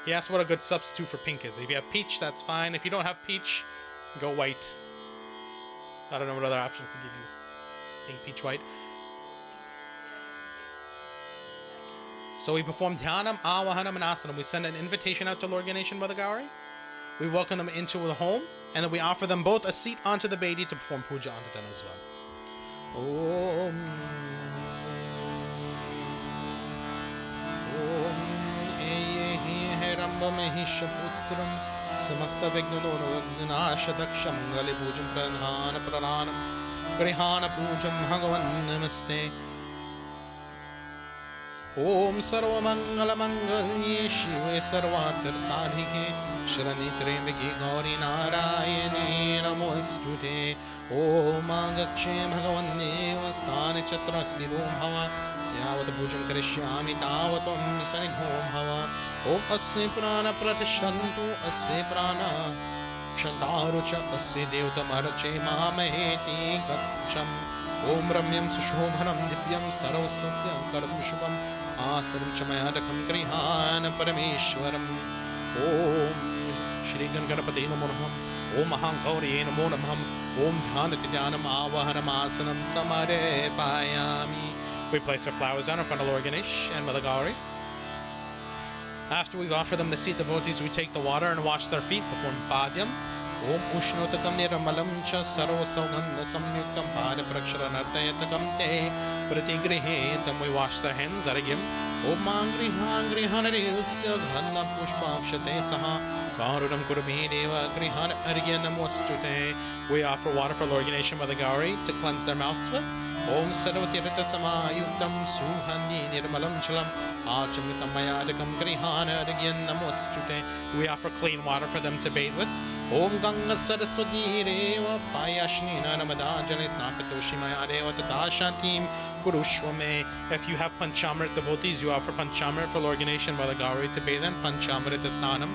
He asked what a good substitute for pink is. If you have peach, that's fine. If you don't have peach, go white. I don't know what other options to give you. Pink, peach, white. So we perform Dhyanam, Avahanam, and Asanam. We send an invitation out to Lord Ganesh and Mother Gauri. We welcome them into the home, and then we offer them both a seat onto the Bedi to perform puja onto them as well. Om. Om. Eyehi heramba mahishaputram. Samasta vignono vignashadaksham gali pujam pradhana prananam. Grihana pujam bhagavan namaste. Om Sarva Mangala Mangalye Shive Sarvatar Sadhike Shrani Trembake Gauri Narayane Namostute. Om Agakshe Bhagavane Vastane Chatrasti Bhava Yavata Pujam Karishyami Tavatam Sanidhom Bhava. Om Asya Prana Pratishtantu Asya Prana Kshantarucha Asya Devtam Arache Mamaheti Katcham. Om Ramyam Sushobhanam Divyam Sarvasavyam Karam Shubham Asaram Chamayadakam Grihana Parameshwaram. Om Shri Ganganapati Namo Namah. Om Mahangauri Namo Namah. Om Dhanati Dhyanam Avahanam Asanam Samarepayami. We place our flowers down in front of Lord Ganesh and Mother Gauri. After we've offered them the seat, devotees, we take the water and wash their feet, perform Padyam. Om Ushnotakam Niramalam Cha Sarva Saugandha Samyuktam Pada Praksharanartayatakam Te Pratigrihetam. We wash their hands, Arigim. Om Mangrihan Grihanariusya Ghanna Pushpakshate Saha Karunam Kurabhi Deva Grihan Arigyanam Wastute. We offer water for Lord Ganesh and Mother Gauri to cleanse their mouths with. Om Sarvatirata Samayuktam Suhandi Nirmalam Chalam Achamitam Mayadakam Grihana Arigyanam Wastute. We offer clean water for them to bathe with. Om Ganga Saraswati Reva Payashni Namada Jalis Napatoshi Maya Reva Tata Shantim Kurushwame. If you have Panchamrit devotees, you offer Panchamrit for Lord Ganesh and Mother Gauri to bathe in. Panchamrit Snanam.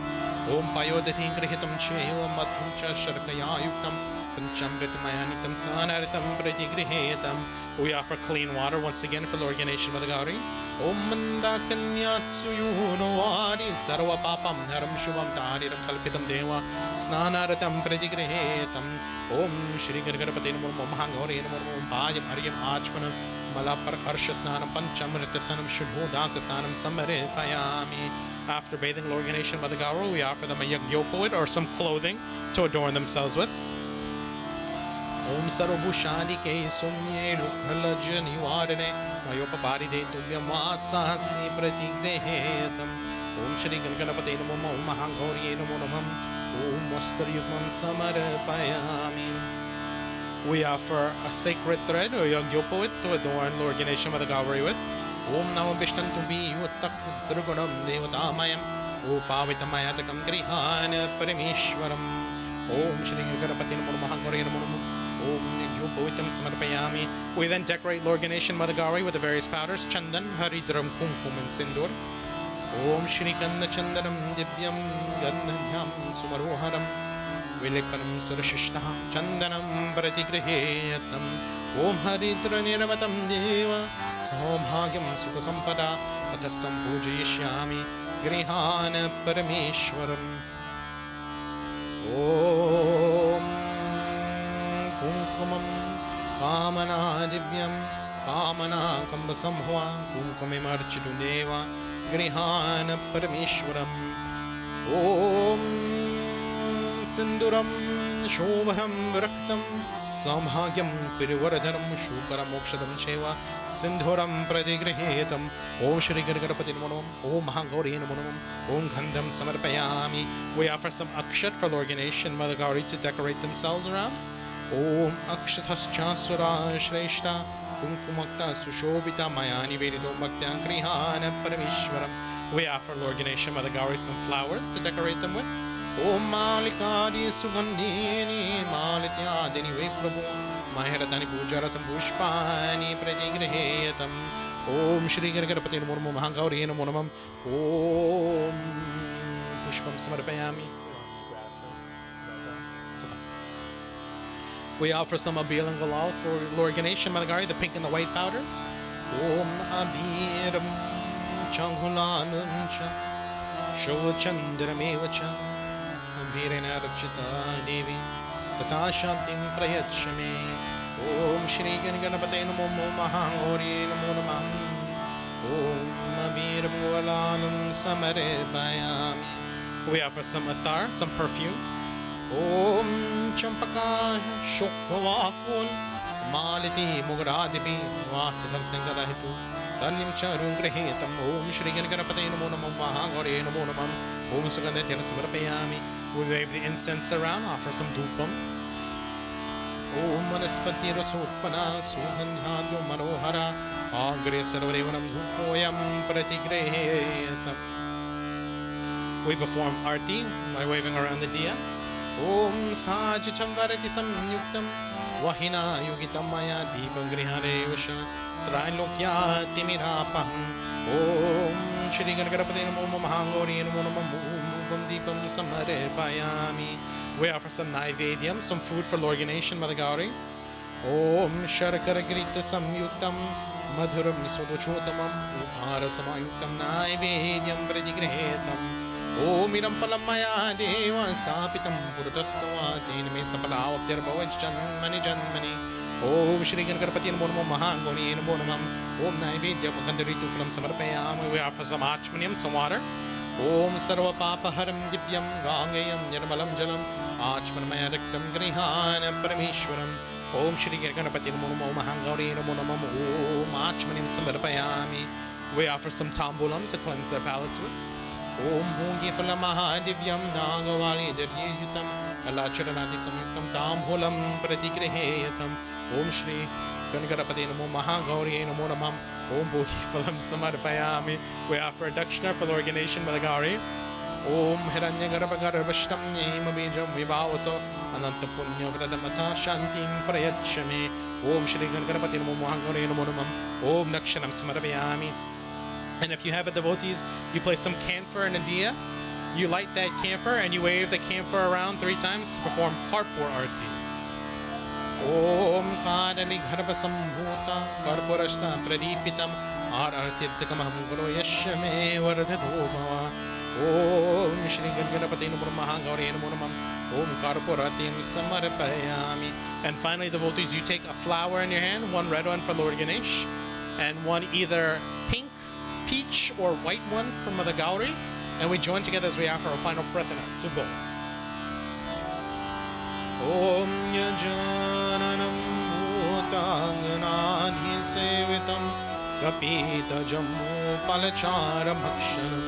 Om Payodati Grihitam Sheva Matucha Sharkaya Yuktam Panchamrit Mayanitam Snanaritam Pratigrihetam. We offer clean water once again for Lord Ganesh and Mother Gauri. Om Mandakanyatsu Yunovari Sarva Papam Naram Shubham Tariram Kalpitam Deva Snanaratam Pratigrihetam. Om Shri Ganganapati Namo Mahangauri Namo Bhajam Aryam Achmanam Malapar Arshasnanam Panchamritasanam Shudhodaka Snanam Samarepayami. After bathing Lord Ganesh and Mother Gauri, we offer them a yagyopoid or some clothing to adorn themselves with. Om Sarvabhushani Ke Somye Lukhalaj Nivarane Mayopapari De Tuvyamasa Pratigrehetam. Om Shri Ganganapati Namo Om Mahangauri Namo Namam. Om Vastaryukmam Samarapayami. We offer a sacred thread or yogyopoit to adorn Lord Ganesha Mother Gauri with. Om Namo Vishtantumbi Uttak Drugunam Devatamayam Upavitamayadakam Grihana Parameshwaram. Om Shri Garapati Namo Mahagauri Namo. Om Yogyopoitam Samarpayami. We then decorate Lord Ganesha and Mother Gauri with the various powders Chandan, Haridram, Kumkum, and Sindur. Om Shri Kanna Chandanam Divyam Gandham Sumaroharam. Vilipanam Surashishta Chandanam Pratigrihetam. Om Haridra Niravatam Deva Saubhagyam Sukhasampada Atastam Pujayishyami Grihana Parameshwaram. Om Kumkumam Kamana Divyam Kamana Kambasamhva Kumkumimarchitu Deva Grihana Parameshwaram. Om Sinduram Shobharam Raktam Samhagyam Pirivardhanam Shukaram Mokshadam Sheva Sindhuram Pradigrihetam. Om Shri Gargapati Namo. Om Mahagauri Namo. Om Gandham Samarpayami. We offer some akshat for Lord Ganesha and Mother Gauri to decorate themselves around. Om Akshatas Chasura Shreshta Kumkumakta Sushobita Mayani Vedito Bhaktyan Grihana Parameshwaram. We offer Lord Ganesha and Mother Gauri some flowers to decorate them with. Om Malikadi Sugandhini Malityadini Veprabhu Maharatani Pujaratam Pushpani Pratigriheyatam. Om Shri Gargapati Namo Mahagauri Namo Namam. Om Pushpam Samarpayami. We offer some Abil and Galal for Lord Ganesha and Mother Gauri, the pink and the white powders. Om Abiram Changulanam Cha Shochandaramevacha Virena Rakshita Devi Tata Shantim Prayachame. Om Shri Ganapate Namo Mahagauri Namo Namam. Om Abiram Galanam Samare Bayami. We offer some attar, some perfume. Om Champaka Shokvakul Maliti Mugaradibi Vasalam Sangadahitu Talim Charun Grahetam. Om Shri Ganapate Namo Mahagauri Namo Namam. Om Sugandhatyana Samarpayami. We wave the incense around, offer some dhupam. Om Vanaspati Rasutpana Sugandhadyo Manohara Agre Sarvarevanam Dhupoyam Pratigrehetam. We perform arti by waving around the diya. Om Sajacham Varati Samyuktam Vahina Yugitam Maya Deepam Grihare Vasha Trailokya Timirapaham. Om Shri Ganapati Namo Mahagauri Namo Namam. Deepam Samare Payami. We offer some Naivedyam, some food for Lord Ganesha and Mother Gauri. Om Sharakara Grita Samyuktam Madhuram Sodochotamam Upara Samayuktam Naivedyam Pradigrehetam. Om Irampalamaya Deva Stapitam Puratastavati Name Sapala Uptirabhavach Janmani Janmani. Om Shri Ganapati Namo Mahagauri Namo Namam. Om Naivedyam Gandharitu Phalam Samarpayami. We offer some Achmaniam, some water. Om Sarva Papa Haram Divyam Gangayam Nirmalam Jalam Achmanamaya Raktam Grihana Parameshwaram. Om Shri Ganapati Namo Mahagauri Namo Namam. Om Achmanim Samarpayami. We offer some tambulam to cleanse their palates with. Om Bhungi Phalamaha Divyam Dagavali Divyutam Alacharanati Samyuktam Tambulam Pratigreheyatam. Om Shri Ganapati Namo Mahagauri Namo Namam. Om Bhuhi Phalam Samarpayami. We offer a dakshina for Lord Ganesha and Mother Gauri. Om Hiranya Garabhagarabhashtam Nemabijam Vivavaso Ananta Punya Vradamata Shantim Prayachame. Om Shri Ganapati Namo Mahagauri Namo Namam. Om Dakshinam Samarpayami. And if you have a devotees, you place some camphor in a diya. You light that camphor and you wave the camphor around 3 times to perform Karpur Arti. Om Kadali Garbhasambhuta Karpurashta Pradipitam Arartirtikamaham Guru Yashame Vardhato Bhava. Om Shri Ganapati Namo Mahagauri Namo Namam. Om Karpuratim Samarpayami. And finally, devotees, you take a flower in your hand, one red one for Lord Ganesh, and one either pink, peach, or white one for Mother Gauri, and we join together as we offer a final pratana to both. Om Yajananam Bhutanganadhi Sevitam Kapita Jammu Palachara Bhakshanam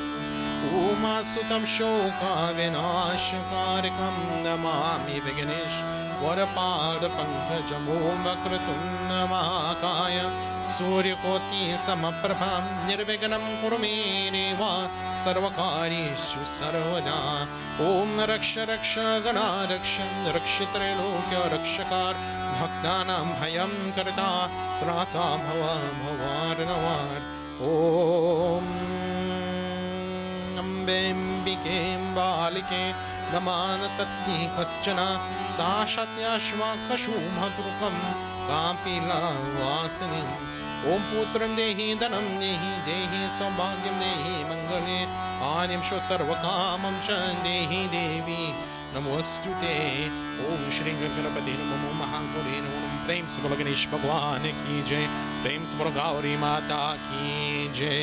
Uma Sutam Shoka Vinashakarikam Namami Viganesh वरपादपङ्कजम् ॐ वक्रतुण्डमहाकाय सूर्यकोटिसमप्रभा निर्विघ्नं कुरु मे देव सर्वकार्येषु सर्वदा ॐ रक्ष रक्ष गणारक्ष रक्षत्रैलोक्य रक्षकार भक्तानां भयं कर्ता त्राता भव भवार्णवार ॐ अम्बेऽम्बिके बालिके नमानतत्ति कश्चन सा शत्याश्वाकशुभतुकं कापिलावासिनी ॐ पुत्रं देहि धनं देहि देहि सौभाग्यं देहि मङ्गले आर्यं सर्वकामं च देहि देवी नमोऽस्तुते ॐ श्री गणपति नमो महागौरी नमो प्रेम से बोलो गणेश भगवान की जय प्रेम से बोलो गौरी माता की जय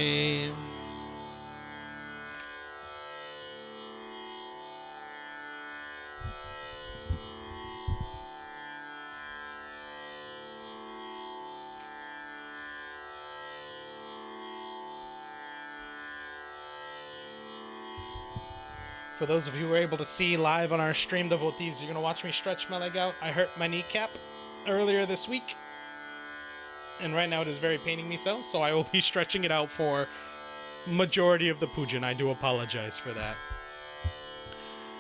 For those of you who are able to see live on our stream, devotees, you're going to watch me stretch my leg out. I hurt my kneecap earlier this week, and right now it is very paining me so I will be stretching it out for majority of the puja, and I do apologize for that.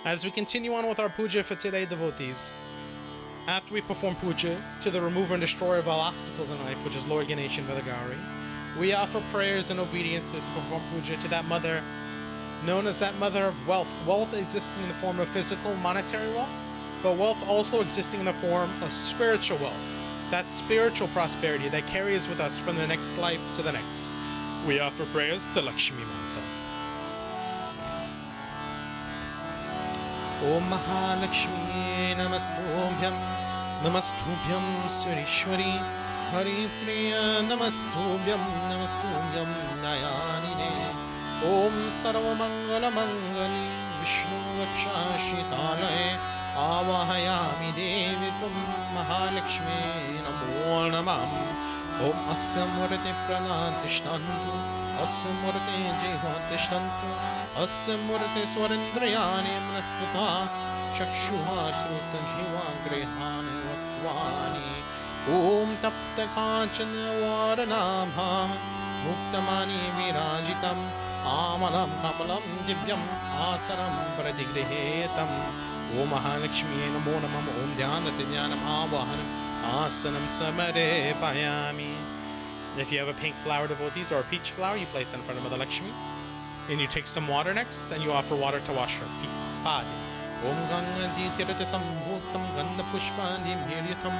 As we continue on with our puja for today, devotees, after we perform puja to the remover and destroyer of all obstacles in life, which is Lord Ganesh and Mother Gauri, we offer prayers and obediences to perform puja to that mother known as that mother of wealth. Wealth existing in the form of physical, monetary wealth, but wealth also existing in the form of spiritual wealth. That spiritual prosperity that carries with us from the next life to the next. We offer prayers to Lakshmi Mata. Om Mahalakshmi Namastubhyam Namastubhyam Surishwari Hari Priya Namastubhyam Namastubhyam Nayanine Om Sarvamangala Mangali Vishnu Vakshashitalaye Avahayami Devi Tum Mahalakshmi Namo Namam Om Asya Murti Pranatishtantu Asya Murti Jivatishtantu Asya Murti Swarendrayani Mnastuta Chakshuha Sruta Jiva Grihani Vatvani Om Tapta Kachana Varanabham Muktamani Virajitam Amalam Kamalam Divyam Asaram Pratigrihetam Om Mahalakshmi Namo Namam Om Dhyanati Dhyanam Avahanam Asanam Samare Payami. If you have a pink flower, devotees, or a peach flower, you place it in front of Mother Lakshmi. And you take some water next, and you offer water to wash her feet. Spadi. Om Gangadi Tirata Sambhutam Ganda Pushpandi Miryatam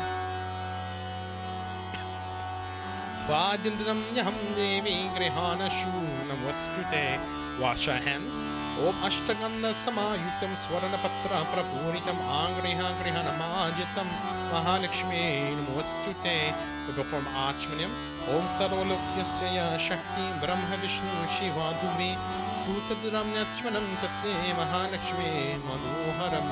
Padindram Yaham Devi Grihana Shunam Vastute. Wash our hands. Om Ashtaganda Samayutam Swarana Patra Prapuritam Angriha Grihana Madyatam Mahalakshmi Namostute. We perform Achmaniam. Om Sarolokyasyaya Shakti Brahma Vishnu Shiva Dhumi Stutadram Nyachmanam Tasye Mahalakshmi Manuharam.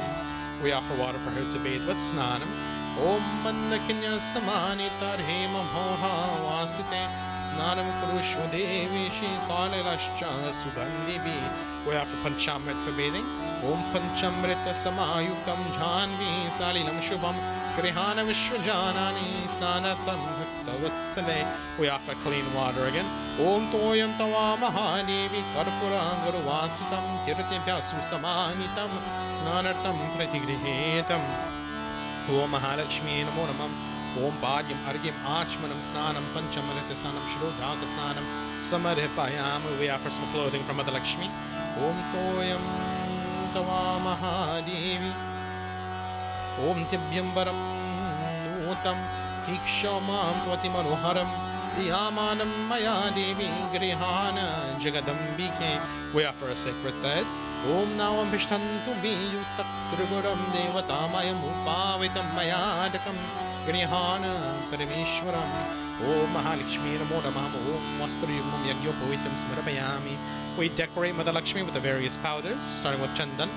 We offer water for her to bathe with Snanam. Om Mandakinya Samani Tarhema Bhoha Vasite Snanam Kurushva Devi Shi Salilascha Sugandhibi. We offer Panchamrit for bathing. Om Panchamrita Samayuktam Janvi Salinam Shubham Grihana Vishwajanani Snanatam Bhaktavatsale. We offer clean water again. Om Toyam Tava Mahadevi Karpura Guru Vasitam Tiratibhya Susamanitam Snanartam Pratigrihetam. Om Mahalakshmi Namo Namam Om Bhagyam Argyam Achmanam Snanam Panchamalita Snanam Shrodhaka Snanam Samaripayam. We offer some clothing from Mother Lakshmi. Om Toyam Tava Mahadevi Om Tibhyambaram Nutam Hikshamam Tvati Manoharam Diyamanam Maya Devi Grihana Jagadambike. We offer a sacred thread. Om Navam Vishtantu Biyutak Triguram Devatamayam Upavitam Mayadakam Grihana Parameshwaram. Om Mahalakshmi Namo Namah Om Vastruyumam Yagyopavitam Smarapayami. We decorate Mother Lakshmi with the various powders, starting with Chandan.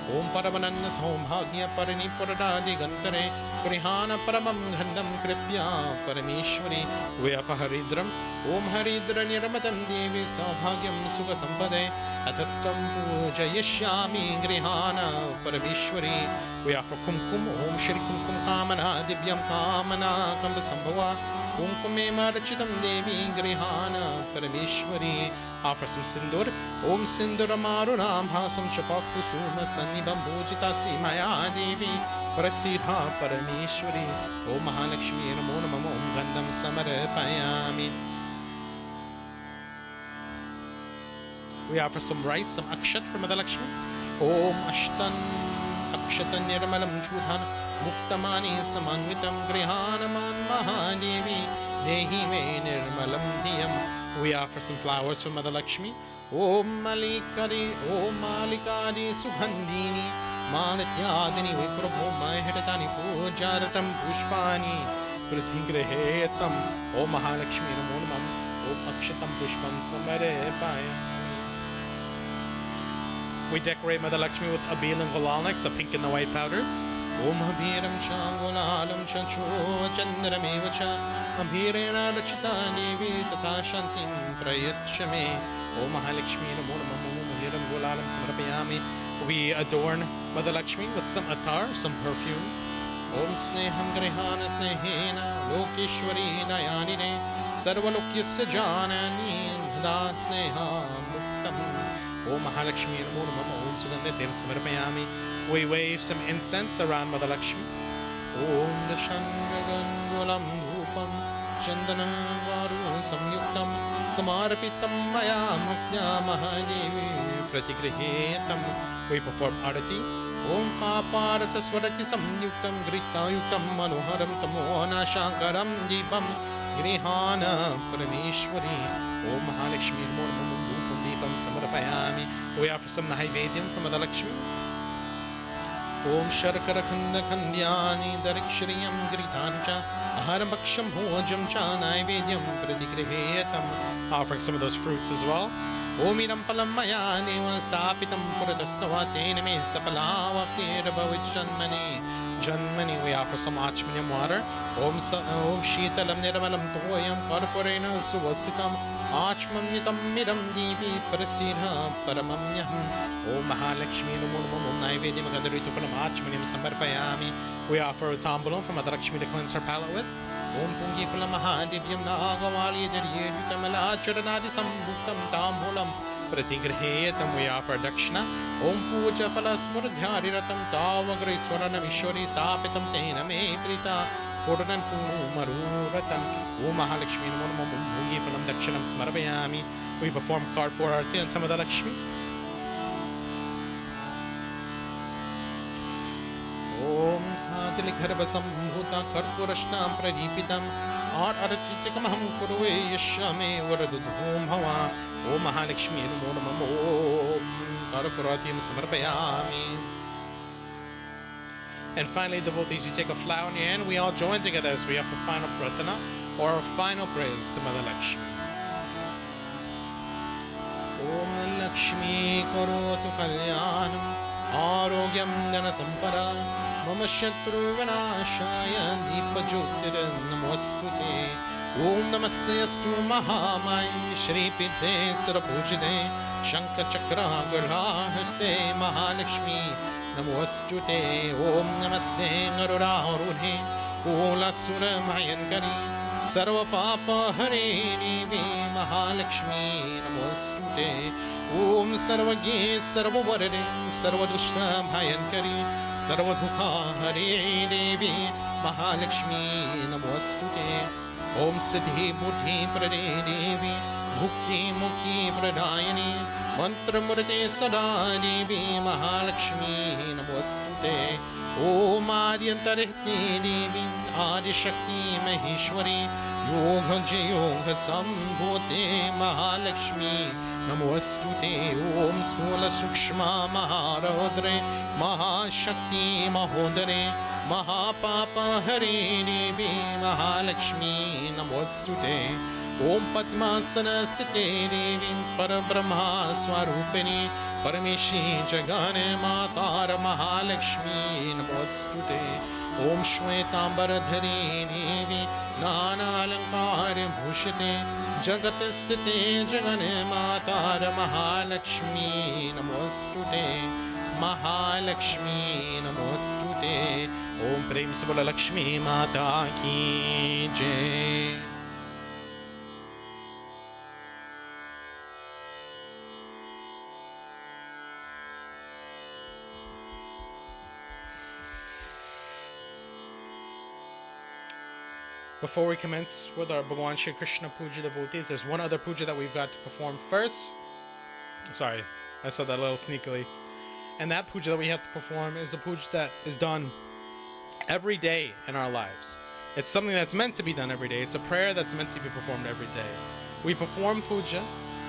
Om Paramananda Saumhagya Parinipurada Gantare Grihana Paramam Gandam Kripya Parameshwari Vyafa Haridram Om Haridra Niramatam Devi Saubhagyam Sukha Sampade Athastam Pujayashyami Grihana Parameshwari Vyafa Kumkum Om Shri Kumkum Kamana Dibyam Kamana Kamba Sambhava Kumkume Marachitam Devi Grihana Parameshwari. Offer some Sindur. Om Sindura Marunam Hasam Chapaku Suma Sanibam Bhujita Simaya Devi Prasidha Parameshwari. Om Mahalakshmi Namo Namah Om Gandham Samarapayami. We offer some rice, some akshat from Mother Lakshmi. Om Ashtan Akshatan Nirmalam Chudhan Muktamani Samanvitam Grihanaman Mahadevi Dehi Me Nirmalam Dhyam. We offer some flowers from Mother Lakshmi. Om Malikari, Om Malikari Sugandhini Malatyadini Viprabhoma Hidatani Pujaratam Pushpani Pratigrehetam Om Mahalakshmi Namo Namah Om Akshatam Pushpam Samarepaya. We decorate Mother Lakshmi with Abil and Golalniks, the pink and the white powders. Om Habiram Cha Golalam Cha Chu Chandrameva Cha Abhirena Rachita Devi Tata Shantim Prayachame. Om Mahalakshmi Namo Namah Habiram Golalam Samarapayami. We adorn Mother Lakshmi with some attar, some perfume. Om Sneham Grihana Snehena Lokeshwari Nayanine Sarvalokyasya Janani Dhat Sneha Muktam. Om Mahalakshmi Namo Namah Om Sugandhe Samarapayami. We wave some incense around Mother Lakshmi. Om Dashangagangulam Rupam Chandanam Varu Samyuktam Samarapitam Maya Mukya Mahadevi Pratigrihetam. We perform Arati. Om Kaparatsa Swarati Samyuktam Gritayuktam Manoharam Tamona Shankaram Deepam Grihana Parameshwari. Om Mahalakshmi Namo Namah Deepam Samarapayami. We offer some Naivedyam from Mother Lakshmi. Om Sharkara Khanda Khandyani Darikshiriyam Gritancha Aharam Bhaksham Bhojam Cha Naivedyam Pratigrihetam. Offering some of those fruits as well. Om Idam Palam Maya Neva Stapitam Puratastava Tename Sapalava Kirabhavich Janmani. We offer some Achmanyam water. Om Shitalam Nirmalam Toyam Karpurena Suvasitam Achmanitam Midam Devi Parasira Paramamyam. Om Mahalakshmi Namo Namah Om Naivedyam Gadarita Phalam Achmanyam Sambarpayami. We offer a tambalam from Mother Lakshmi to cleanse her palate with. Om Pungi Phalam Mahadivyam Nagavali Daryedvitamala Charanadi Sambhutam Tambulam Pratigrihetam. We offer dakshina. Om Puja Phala Smurdhyariratam Tavagri Swaranam Ishwari Stapitam Tena Me Prita Kodanan Maruratam. Om Mahalakshmi Namo Namah Om Pungi Phalam Dakshinam Smarapayami. We perform Karpur Arati on some of the Lakshmi. Om Hatilikharvasam Bhuta Karpurashnam Pradipitam Ar Aratikamaham Kurve Yashame Varadudhom Hava. Om Mahalakshmi Namo Namah Om Karpuratim Samarpayami. And finally, devotees, you take a flower in your hand. We all join together as we offer final pratana or final praise to Mother Lakshmi. Om Lakshmi Karotu Kalyanam Arogyam Dana Sampara Mama Shatru Vinashaya Deepa Jyotir Namostute. Om Namaste Astu Mahamai Shri Pite Sarapujite Shankar Chakra Garhaste Mahalakshmi Namostute. Om Namaste Narurarune Kola Sura Mayankari Sarva Papa Hare Devi Mahalakshmi Namostute. Om Sarvagye Sarvavarade Sarvadushta Bhayankari Sarvadhuka Hare Devi Mahalakshmi Namostute. Om Siddhi Buddhi Prade Devi Bhukti Mukti Pradayani Mantra Murte Sada Devi Mahalakshmi Namostute. Om Adyantarihti Devi Adi Shakti Maheshwari Yoga Jayoga Sambhote Mahalakshmi Namostute. Om Stula Sukshma Maharodre Mahashakti Mahodare Mahapapa Hare Devi Mahalakshmi Namostute. Om Padmasanaste Devi Parabrahma Swarupini Parameshi Jagane Matara Mahalakshmi Namostute Om Shwetambaradhari Devi Nana Alankara Bhushate Jagatastite Jagane Matara Mahalakshmi Namostute Mahalakshmi Namostute Om Prem se bola Lakshmi Mata ki Jai. Before we commence with our Bhagwan Shri Krishna Puja devotees, there's one other puja that we've got to perform first. Sorry, I said that a little sneakily. And that puja that we have to perform is a puja that is done every day in our lives. It's something that's meant to be done every day. It's a prayer that's meant to be performed every day. We perform puja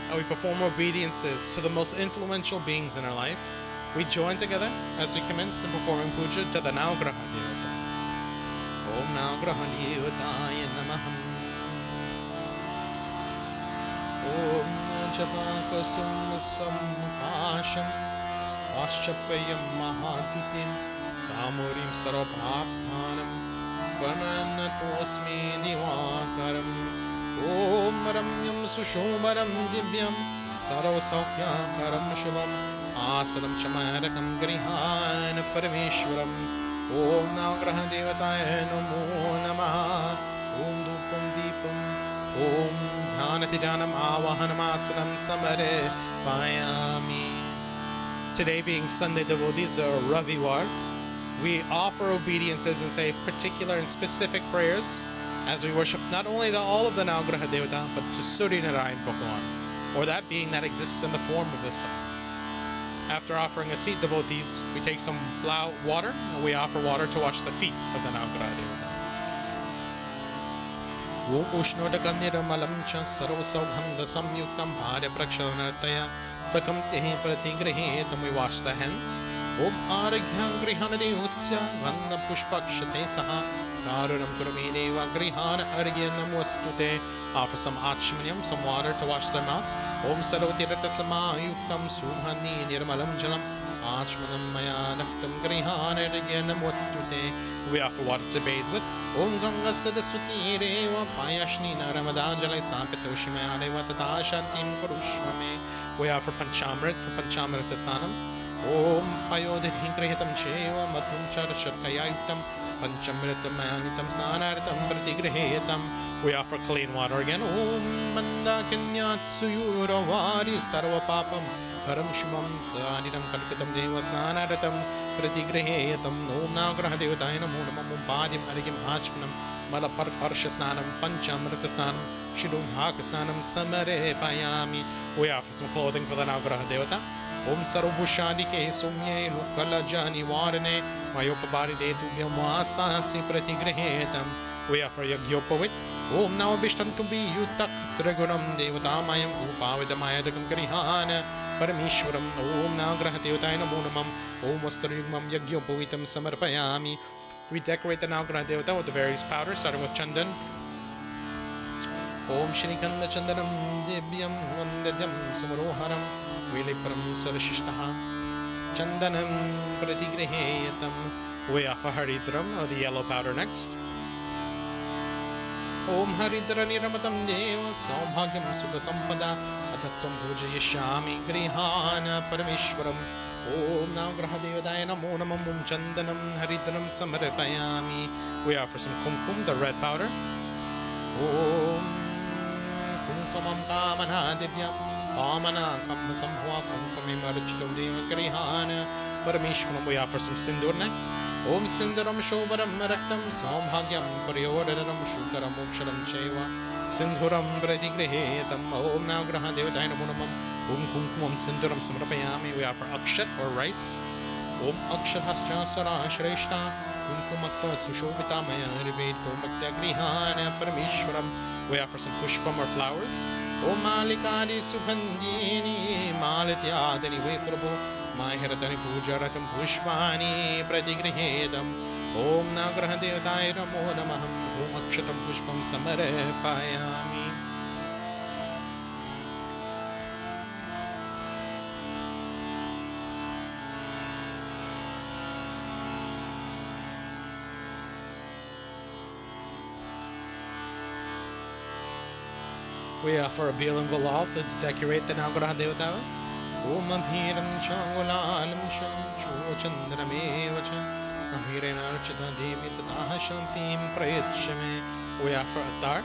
and we perform obediences to the most influential beings in our life. We join together as we commence in performing puja to the Navgraha Devata. Om Navgraha Devataya Namaham. Om Japakasum Samukasham Aschapayam Mahatitim Tamurim Sarabhaphanam Prananatosmi Divakaram Om Ramyam Sushomaram Divyam Sarvasaukhyakaram Shubham Asadam Chamarakam Grihan Parameshwaram Om Navgraha Devataya Namo Namaha Om Dupam Deepam Om Dhanatijanam Avahanam Asadam Samare Payami. Today being Sunday devotees or Ravivar, we offer obediences and say particular and specific prayers as we worship not only all of the Navgraha Devata but to Surya Narayan Bhagwan, or that being that exists in the form of the sun. After offering a seat devotees, we take some water and we offer water to wash the feet of the Navgraha Devata. Om Ushnodakam Niramalam Cha Sarvasaugham Dasamyuktam Bharya Praksharanartaya Takam Tehi Pratigrihetam. We wash the hands. Om Aragyam Grihanadevusya Vanda Pushpakshate Saha Karunam Kuramedeva Grihana Argyanam Vastute. Offer some Achmanyam, some water to wash their mouth. Om Sarvatirata Samayuktam Subhani Nirmalam Jalam Achmanam Maya Naktam Grihana Argyanam Vastute. We offer water to bathe with. Om Ganga Sadaswati Reva Payashni Naramadajala Snapitoshimaya Reva Tata Shantim Kurushmame. We offer Panchamrit for Panchamrita Snanam. Om Payodhi Grihitam Cheva Matum Charasharkayaitam Panchamritam Mayanitam Snanartam Pratigrihetam. We offer clean water again. Om Manda Kanyatsuyuravari Sarva Papam Param Shumam Kanidam Kalpitam Deva Snanaratam Pratigrihetam. Om Navgraha Devataya Namo Namam Badim Arigim Achmanam Malapar Arshasnanam Panchamrita Snanam Shidunhaka Snanam Samare Payami. We offer some clothing for the Navgraha Devata. Om Sarvushanike Sumye Lukalajani Varane Mayopabari Detubhyam Vasasi Pratigrihetam. We offer Yagyopavit. Om Navabishtantumbi Yutak Dragunam Devatamayam Upavidamayadagam Grihana Paramishwaram. Om Navgraha Devataya Namo Namam Om Vaskaryugmam Yagyopavitam Samarpayami. We decorate the Navgraha Devata with the various powders, starting with Chandan. Om Shrikhanda Chandanam Devyam Vandadyam Samaroharam Vileparam Sarashishtaha Chandanam Pratigriheyatam. We offer Haridram, or the yellow powder, next. Om Haridra Niramatam Deva Saubhagyam Sukha Sampada Atasam Puja Yashami Grihana Parameshwaram. Om Navgraha Devadaya Namo Namam Om Chandanam Haridram Samarapayami. We offer some Kumkum, the red powder. Om Kumkumam Kamana Divyam Pamana Kamna Sambhava Kumkumim Architam Deva Grihana Parameshwaram. We offer some Sindur next. Om Sindaram Shobaram Maraktam Saubhagyam Paryodaram Shukaram Moksharam Cheva Sindhuram Pratigrihetam. Om Navgraha Devadaya Namo Namam Om Kumkumam Sindaram Samarapayami. We offer Akshat or rice. Om Akshat Hascha Sara Shreshta Kumkumakta Sushobita Maya Riveto Bhakta Grihana Parameshwaram. We offer some Pushpam or flowers. Om Malikadi Sukhandini Malityadani Veprabhu Mahiratani Pujaratam Pushpani Pratigrihetam. Om Navgraha Devataya Namo Namaham Om Akshatam Pushpam Samarapayami. We offer a Bilang Gulal to decorate the Navgraha Devatas. Om Abhiram Changulalam Shanchu Chandramevacha Abhirenarchita Devi Tataha Shantim Prayachame. We offer Atar.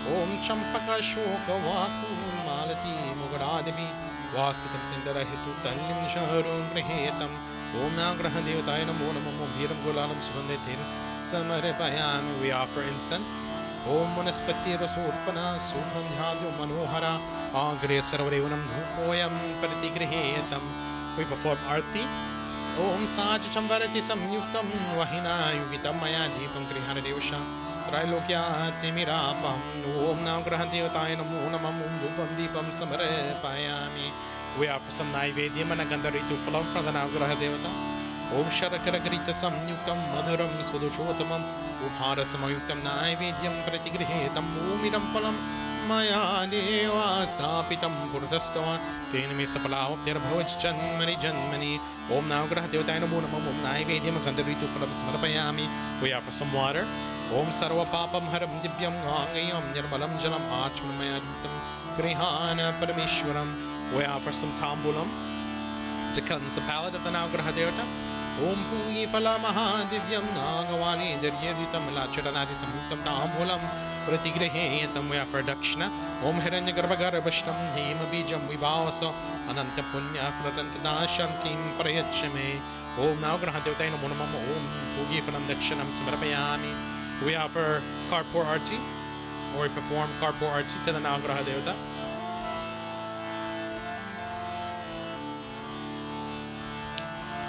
Om Champaka Shoka Vaku Malati Mugaradibi Vastitam Sindara Hitu Talim Shaharum Grihetam. Om Navgraha Devataya Namo Namo Bhiram Gulalam Subandetin Samaripayami. We offer incense. Om Vanaspati Rasurpana Sugandhadyo Manohara Agre Sarvarevanam Dhupoyam Pratigrihetam. We perform Arti. Om Saj Chambarati Samyuktam Vahina Yugitam Maya Deepam Grihana Devasha Trilokya Timirapam. Om Navgraha Devataya Namo Namam Dupam Deepam Samaripayami. We offer some Naivedyam and Gandharitu Phalam from the Navgraha Devata. Om Sharakaragrita Samyuktam Madhuram Swaduchotamam Upara Samayuktam Naivedyam Pratigrihetam Umiram Palam Maya Deva Stapitam Purtastavan Penami Sapalav Terabhavach Janmani Janmani Om Navgraha Devataya Namo Namam Om Naivedyam Gandharitu Phalam Samarapayami. We offer some water. Om Sarva Papam Haram Dibyam Gangayam Nirmalam Jalam Achmamayatam Grihana Paramishwaram. We offer some tambulam to cleanse the palate of the Navgraha Devata. Om Pugi Phala Mahadivyam Nagavani Daryeditam Lacharanadi Samyuktam Tambulam Pratigrihetam. We offer Dakshina. Om Hiranya Garbhagarabhashtam Hema Bijam Vibhavasa Ananta Punya Fratantada Shantim Prayachame. Om Navgraha Devata Namo Namam Om Pugi Phalam Dakshinam Samarapayami. We offer Karpur Arti, or we perform Karpur Arti to the Navgraha Devata.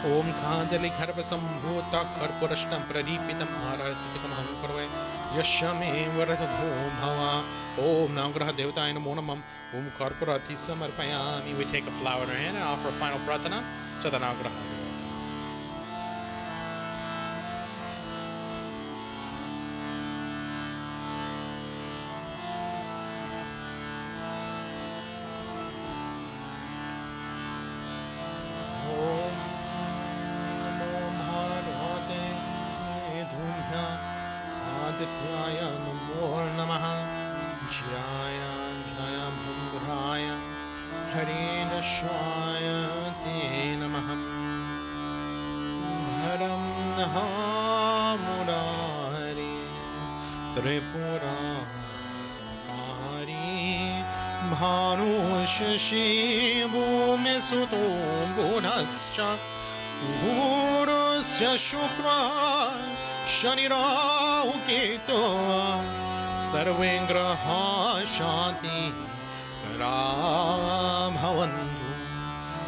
Om Khandali Karbasam Bhuta Karpurashtam Pradipitam Aratitikam Hankarve Yashame Varadho Bhava. Om Navgraha Devata Namo Namam Om Karpurati Samarpayami. We take a flower in our hand and offer a final pratana to the Navgraha Devata. Shivu Mesutum Bunascha Gurusya Shukra Shanira Ukito Sarvengraha Shanti Karabhavantu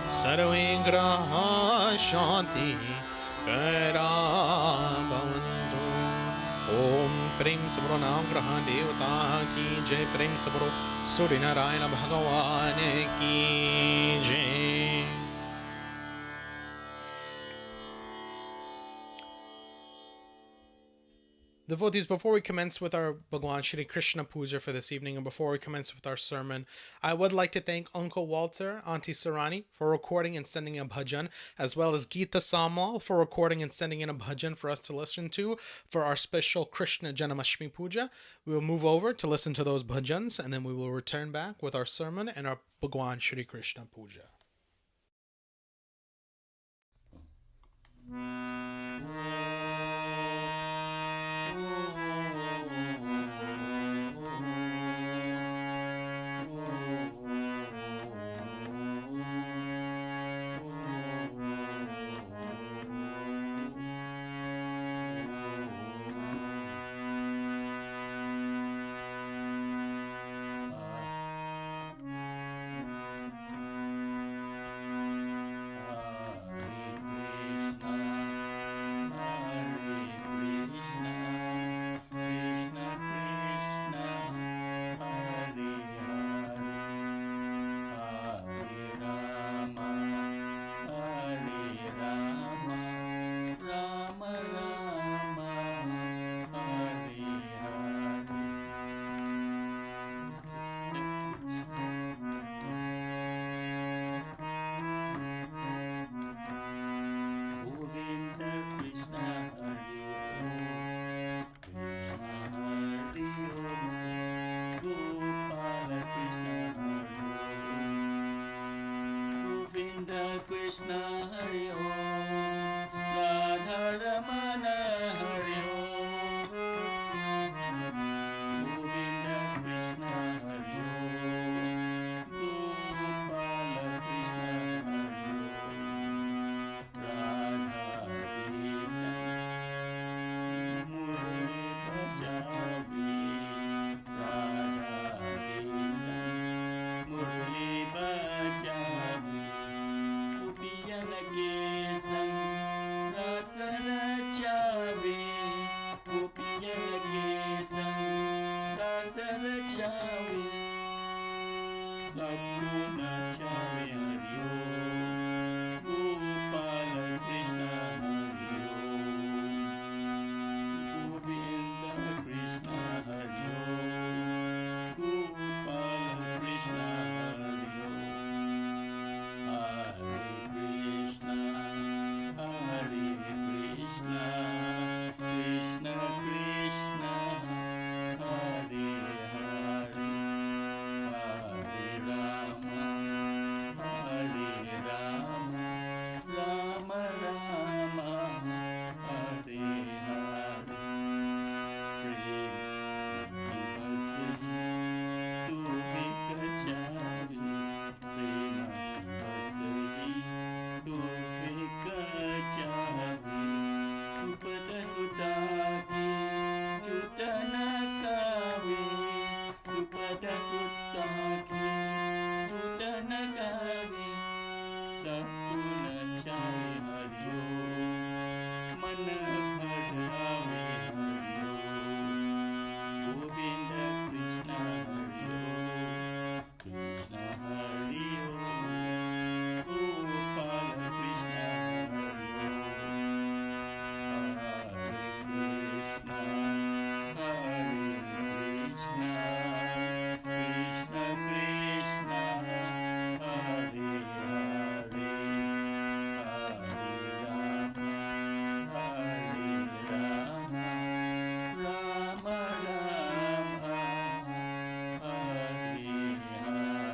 Sarvengraha Shanti Karabhavantu. Om Prem Sabro Navgraha Devata Ki Jai. Prem Sabro Surya Narayana Bhagavan Ki Jai. Devotees, before we commence with our Bhagwan Shri Krishna Puja for this evening, and before we commence with our sermon, I would like to thank Uncle Walter, Auntie Sarani for recording and sending a bhajan, as well as Geeta Samal for recording and sending in a bhajan for us to listen to for our special Krishna Janmashtmi Puja. We will move over to listen to those bhajans, and then we will return back with our sermon and our Bhagwan Shri Krishna Puja. Krishna Hari Om, Radha Ramana Hari Om, Govinda Krishna Hari Om, Gopala Krishna Hari Om, Radha Krishna Murli Bajavi, Radha Krishna Murli Bajavi, Gopiyan ke sang rasa rachavi, Gopiyan ke sang rasa rachavi, Sadhu nachavi Hari Om, Gopala Krishna Hari Om, Govinda Krishna Hari Om, Gopala Krishna Hari Om, Hare Krishna, Hare Krishna, Krishna Krishna, Hare Hare, Hare Rama, Hare Rama, Rama Rama, Hare Hare, Prem tu vikachari, Prem tu vikachari, Upata Sutaki, Chutana Kavi, Upata Sutaki, Chutana Kavi, Sapuna Chavi Hari Om, Mana Bhadavi Hari Om, Govinda Krishna Hari Om, Krishna Hari Om, Gopala Krishna Hari Om, Hare Krishna, Hare Krishna, Krishna Krishna, Hare Hare, Hare Rama, Hare Rama, Rama Rama, Hare Hare.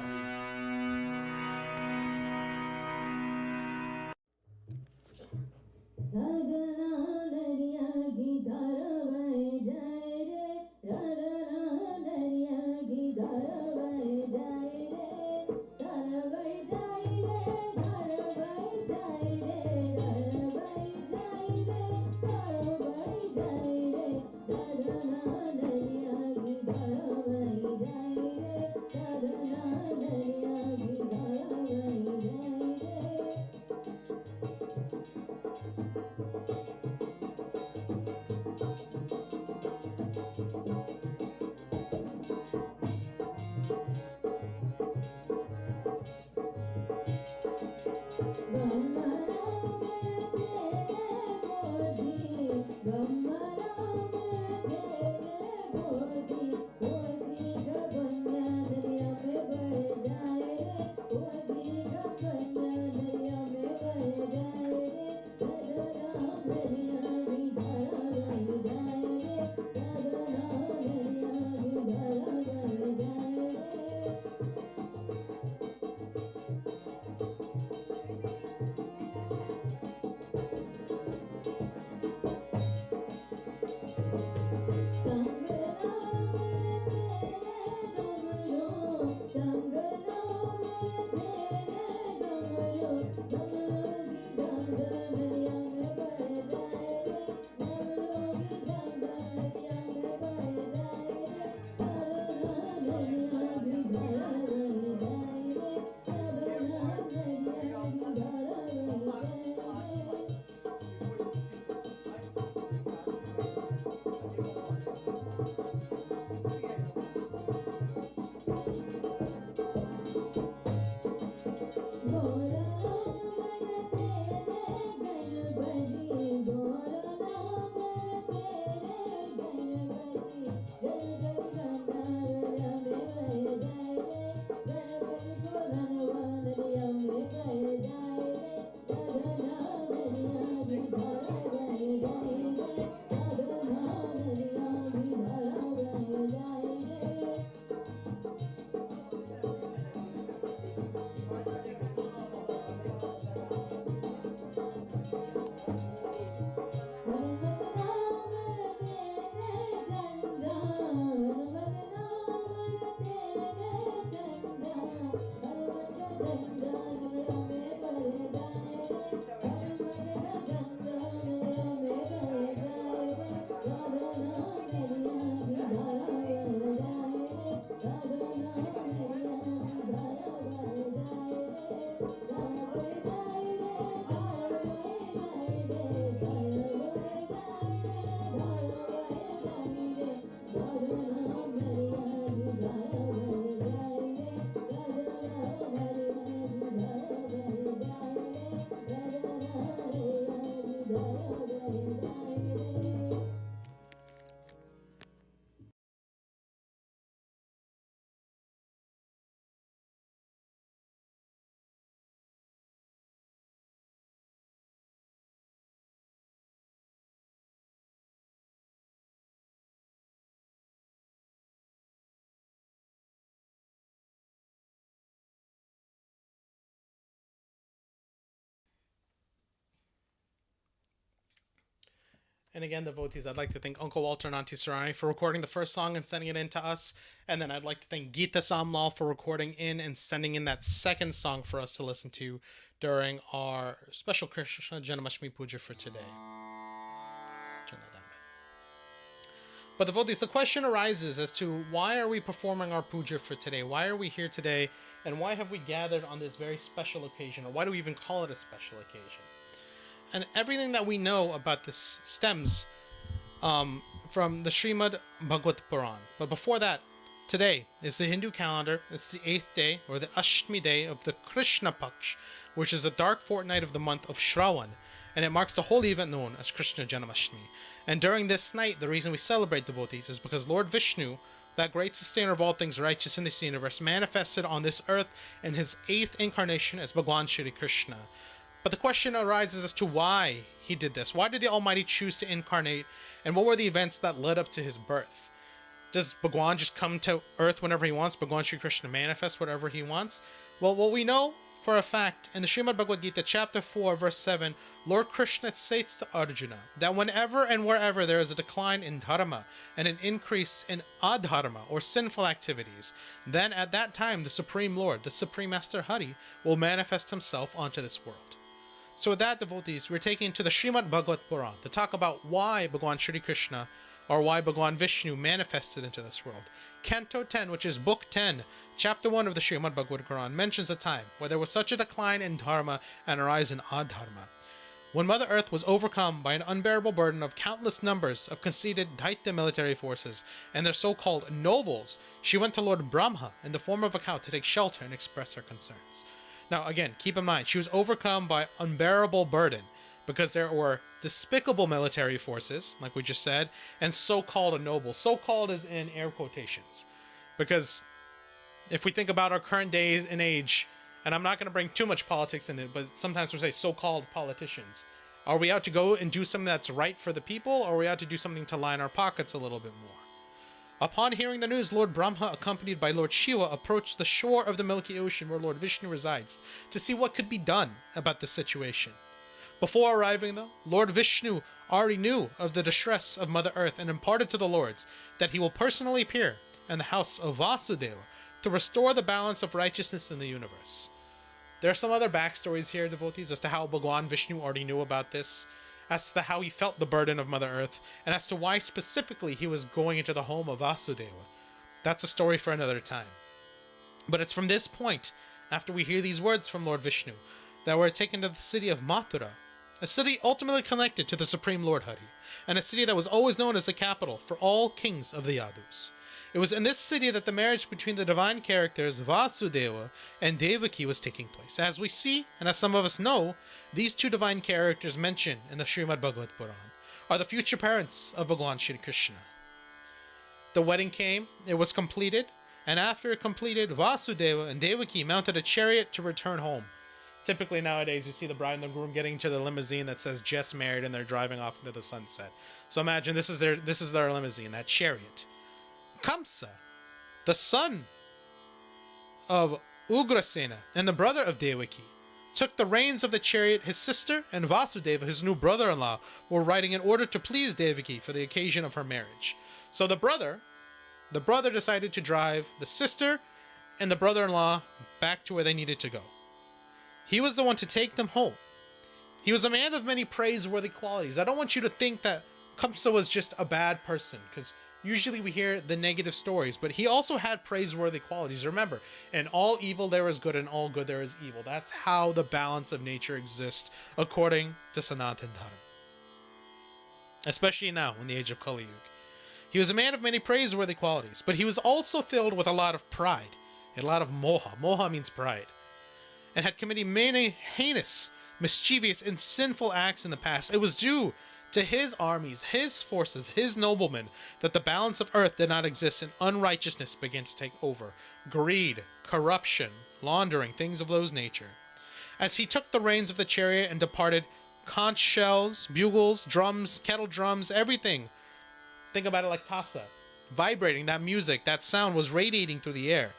And again, devotees, I'd like to thank Uncle Walter and Auntie Sarani for recording the first song and sending it in to us. And then I'd like to thank Geeta Samlal for recording in and sending in that second song for us to listen to during our special Krishna Janmashtmi Puja for today. But devotees, the question arises as to why are we performing our puja for today? Why are we here today? And why have we gathered on this very special occasion? Or why do we even call it a special occasion? And everything that we know about this stems from the Srimad Bhagavad Puran. But before that, today is the Hindu calendar. It's the 8th day, or the Ashtami day of the Krishna Paksh, which is the dark fortnight of the month of Shravan. And it marks a holy event known as Krishna Janmashtmi. And during this night, the reason we celebrate devotees is because Lord Vishnu, that great sustainer of all things righteous in this universe, manifested on this earth in his 8th incarnation as Bhagwan Shri Krishna. But the question arises as to why he did this. Why did the Almighty choose to incarnate, and what were the events that led up to his birth? Does Bhagwan just come to earth whenever he wants? Bhagwan Shri Krishna manifest whatever he wants? Well, what we know for a fact, in the Srimad Bhagavad Gita, chapter 4, verse 7, Lord Krishna states to Arjuna that whenever and wherever there is a decline in dharma and an increase in adharma, or sinful activities, then at that time the Supreme Lord, the Supreme Master Hari, will manifest himself onto this world. So with that, devotees, we're taking to the Srimad Bhagavad Puran to talk about why Bhagwan Shri Krishna, or why Bhagwan Vishnu manifested into this world. Canto 10, which is Book 10, Chapter 1 of the Srimad Bhagavad Puran, mentions a time where there was such a decline in dharma and a rise in adharma. When Mother Earth was overcome by an unbearable burden of countless numbers of conceited Daitya military forces and their so-called nobles, she went to Lord Brahma in the form of a cow to take shelter and express her concerns. Now, again, keep in mind, she was overcome by unbearable burden because there were despicable military forces, like we just said, and so-called nobles. So-called is in air quotations. Because if we think about our current days and age, and I'm not going to bring too much politics in it, but sometimes we say so-called politicians. Are we out to go and do something that's right for the people, or are we out to do something to line our pockets a little bit more? Upon hearing the news, Lord Brahma, accompanied by Lord Shiva, approached the shore of the Milky Ocean where Lord Vishnu resides to see what could be done about the situation. Before arriving, though, Lord Vishnu already knew of the distress of Mother Earth and imparted to the lords that he will personally appear in the house of Vasudeva to restore the balance of righteousness in the universe. There are some other backstories here, devotees, as to how Bhagwan Vishnu already knew about this, as to how he felt the burden of Mother Earth, and as to why specifically he was going into the home of Vasudeva. That's a story for another time. But it's from this point, after we hear these words from Lord Vishnu, that we're taken to the city of Mathura, a city ultimately connected to the Supreme Lord Hari, and a city that was always known as the capital for all kings of the Yadus. It was in this city that the marriage between the divine characters Vasudeva and Devaki was taking place. As we see, and as some of us know, these two divine characters mentioned in the Srimad Bhagavad Puran are the future parents of Bhagwan Shri Krishna. The wedding came, it was completed, and after it completed, Vasudeva and Devaki mounted a chariot to return home. Typically nowadays, you see the bride and the groom getting into the limousine that says just married, and they're driving off into the sunset. So imagine this is their limousine, that chariot. Khalsa, the son of Ugrasena and the brother of Devaki, took the reins of the chariot. His sister and Vasudeva, his new brother-in-law, were riding in order to please Devaki for the occasion of her marriage. So the brother decided to drive the sister and the brother-in-law back to where they needed to go. He was the one to take them home. He was a man of many praiseworthy qualities. I don't want you to think that Khalsa was just a bad person, because usually we hear the negative stories, but he also had praiseworthy qualities. Remember, in all evil there is good, and all good there is evil. That's how the balance of nature exists according to Sanatana Dharma. Especially now, in the age of Kali Yuga. He was a man of many praiseworthy qualities, but he was also filled with a lot of pride, a lot of moha. Moha means pride. And had committed many heinous, mischievous, and sinful acts in the past. It was due to his armies, his forces, his noblemen, that the balance of earth did not exist and unrighteousness began to take over. Greed, corruption, laundering, things of those nature. As he took the reins of the chariot and departed, conch shells, bugles, drums, kettle drums, everything. Think about it like tasa. Vibrating, that music, that sound was radiating through the air.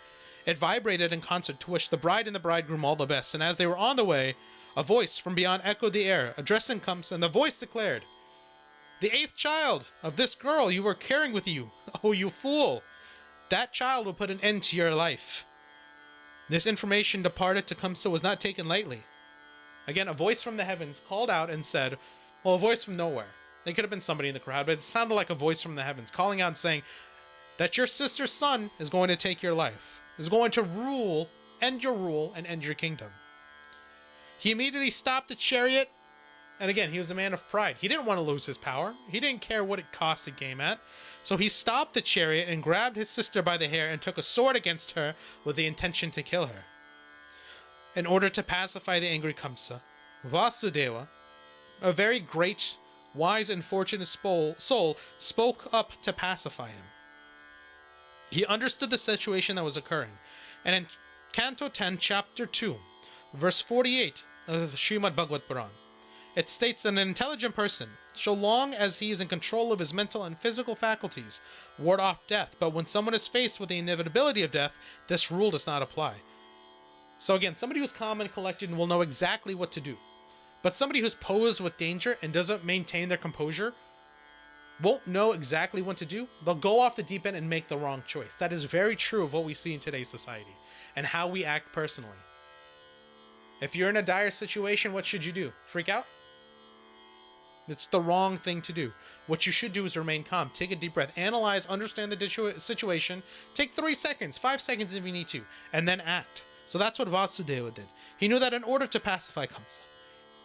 It vibrated in concert to wish the bride and the bridegroom all the best, and as they were on the way, a voice from beyond echoed the air, addressing Khalsa, and the voice declared, The 8th child of this girl you were carrying with you. Oh, you fool. That child will put an end to your life. This information departed Tecumseh was not taken lightly. Again, a voice from the heavens called out and said, well, a voice from nowhere. It could have been somebody in the crowd, but it sounded like a voice from the heavens calling out and saying that your sister's son is going to take your life, is going to end your rule, and end your kingdom. He immediately stopped the chariot, and again, he was a man of pride. He didn't want to lose his power. He didn't care what it cost to game at. So he stopped the chariot and grabbed his sister by the hair and took a sword against her with the intention to kill her. In order to pacify the angry Kamsa, Vasudeva, a very great, wise, and fortunate soul, spoke up to pacify him. He understood the situation that was occurring. And in Canto 10, Chapter 2, verse 48 of the Srimad Bhagavad Puran, it states that an intelligent person, so long as he is in control of his mental and physical faculties, ward off death. But when someone is faced with the inevitability of death, this rule does not apply. So again, somebody who's calm and collected will know exactly what to do. But somebody who's posed with danger and doesn't maintain their composure won't know exactly what to do. They'll go off the deep end and make the wrong choice. That is very true of what we see in today's society and how we act personally. If you're in a dire situation, what should you do? Freak out? It's the wrong thing to do. What you should do is remain calm. Take a deep breath. Analyze, understand the situation. Take 3 seconds, 5 seconds if you need to, and then act. So that's what Vasudeva did. He knew that in order to pacify Kamsa,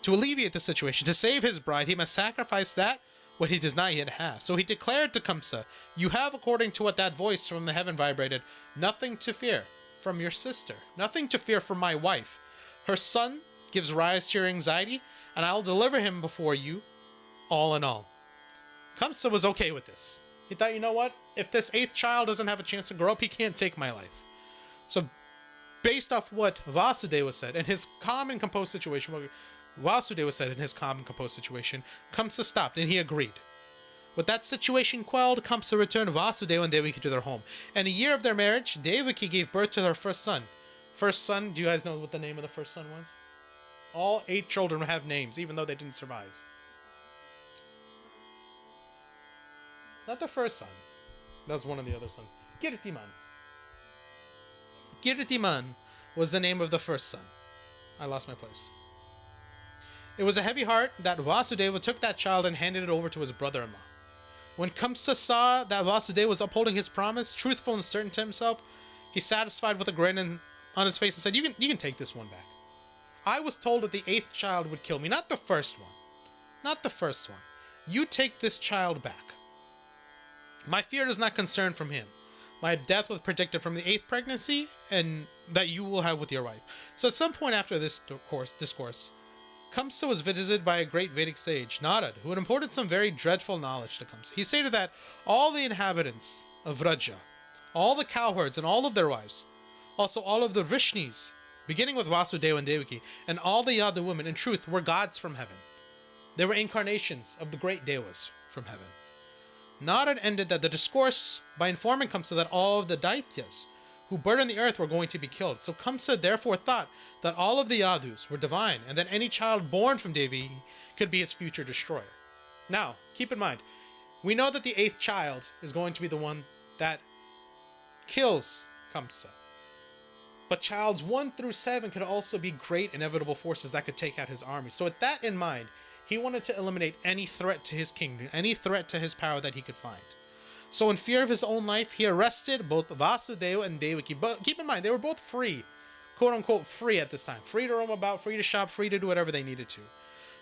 to alleviate the situation, to save his bride, he must sacrifice that what he does not yet have. So he declared to Kamsa, you have, according to what that voice from the heaven vibrated, nothing to fear from your sister. Nothing to fear from my wife. Her son gives rise to your anxiety, and I'll deliver him before you, all in all. Kamsa was okay with this. He thought, you know what? If this 8th child doesn't have a chance to grow up, he can't take my life. So based off what Vasudeva said in his calm and composed situation, Kamsa stopped and he agreed. With that situation quelled, Kamsa returned Vasudeva and Devaki to their home. And a year of their marriage, Devaki gave birth to their first son. First son, do you guys know what the name of the first son was? All 8 children have names, even though they didn't survive. Not the first son. That was one of the other sons. Kirtiman. Kirtiman was the name of the first son. I lost my place. It was a heavy heart that Vasudeva took that child and handed it over to his brother-in-law. When Kamsa saw that Vasudeva was upholding his promise, truthful and certain to himself, he satisfied with a grin on his face and said, you can take this one back. I was told that the 8th child would kill me, not the first one. Not the first one. You take this child back. My fear does not concern from him. My death was predicted from the 8th pregnancy and that you will have with your wife. So at some point after this discourse, Kamsa was visited by a great Vedic sage, Narad, who had imparted some very dreadful knowledge to Kamsa. He stated that all the inhabitants of Vraja, all the cowherds and all of their wives, also all of the Vrishnis, beginning with Vasudeva and Devaki, and all the other women, in truth, were gods from heaven. They were incarnations of the great Devas from heaven. Narad ended that the discourse by informing Kamsa that all of the Daityas who burdened the earth were going to be killed. So Kamsa therefore thought that all of the Yadus were divine and that any child born from Devi could be his future destroyer. Now, keep in mind, we know that the 8th child is going to be the one that kills Kamsa. But childs 1 through 7 could also be great inevitable forces that could take out his army. So with that in mind, he wanted to eliminate any threat to his kingdom, any threat to his power that he could find. So in fear of his own life, he arrested both Vasudeva and Devaki. But keep in mind, they were both free, quote-unquote free at this time. Free to roam about, free to shop, free to do whatever they needed to.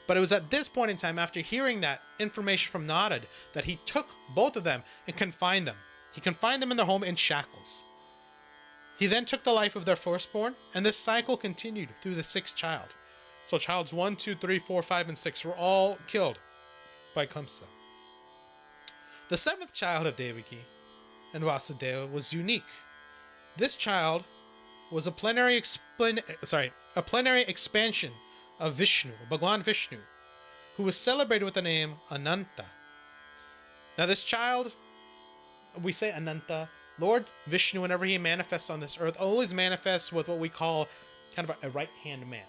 But it was at this point in time, after hearing that information from Narad, that he took both of them and confined them. He confined them in their home in shackles. He then took the life of their firstborn, and this cycle continued through the 6th child. So childs 1, 2, 3, 4, 5, and 6 were all killed by Kamsa. The 7th child of Devaki and Vasudeva was unique. This child was a plenary expansion of Vishnu, Bhagwan Vishnu, who was celebrated with the name Ananta. Now this child, we say Ananta, Lord Vishnu, whenever he manifests on this earth, always manifests with what we call kind of a right-hand man.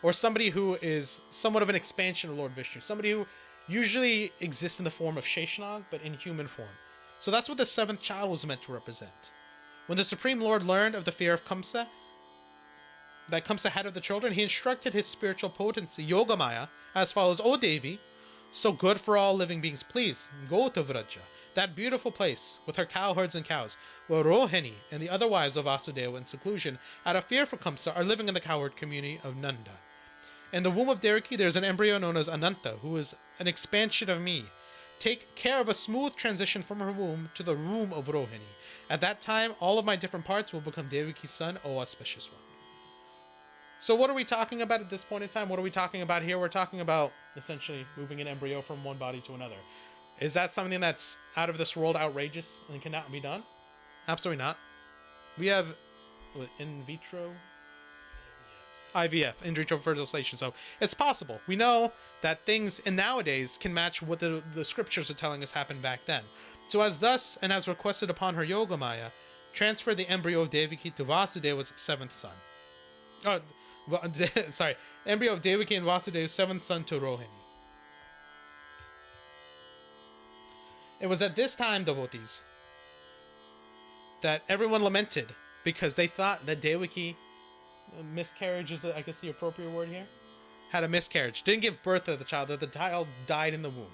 Or somebody who is somewhat of an expansion of Lord Vishnu. Somebody who usually exists in the form of Sheshanag, but in human form. So that's what the seventh child was meant to represent. When the Supreme Lord learned of the fear of Kamsa, that Kamsa had of the children, he instructed his spiritual potency, Yogamaya, as follows: O Devi, so good for all living beings, please go to Vraja, that beautiful place with her cowherds and cows, where Rohini and the other wives of Vasudeva in seclusion, out of fear for Kamsa, are living in the cowherd community of Nanda. In the womb of Devaki, there is an embryo known as Ananta, who is an expansion of me. Take care of a smooth transition from her womb to the womb of Rohini. At that time, all of my different parts will become Devaki's son, O auspicious one. So what are we talking about at this point in time? What are we talking about here? We're talking about essentially moving an embryo from one body to another. Is that something that's out of this world, outrageous, and cannot be done? Absolutely not. We have in vitro IVF, in vitro fertilization, so it's possible. We know that things in nowadays can match what the scriptures are telling us happened back then. So as thus, and as requested upon her Yogamaya, transfer the embryo of Devaki to Vasudeva's seventh son. Oh, sorry, embryo of Devaki and Vasudeva's seventh son to Rohini. It was at this time, devotees, that everyone lamented because they thought that Devaki, miscarriage is, I guess, the appropriate word here, had a miscarriage, didn't give birth to the child, that the child died in the womb.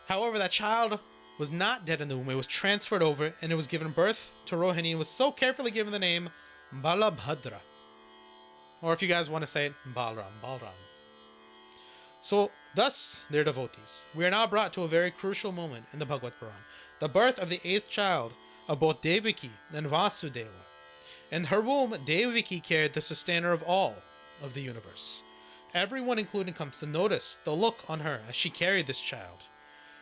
However, that child was not dead in the womb. It was transferred over and it was given birth to Rohini and was so carefully given the name Balabhadra. Or if you guys want to say it, Balram. So, thus, dear devotees, we are now brought to a very crucial moment in the Bhagavad Puran, the birth of the eighth child of both Devaki and Vasudeva. In her womb, Devaki carried the sustainer of all of the universe. Everyone, including Kamsa, noticed the look on her as she carried this child.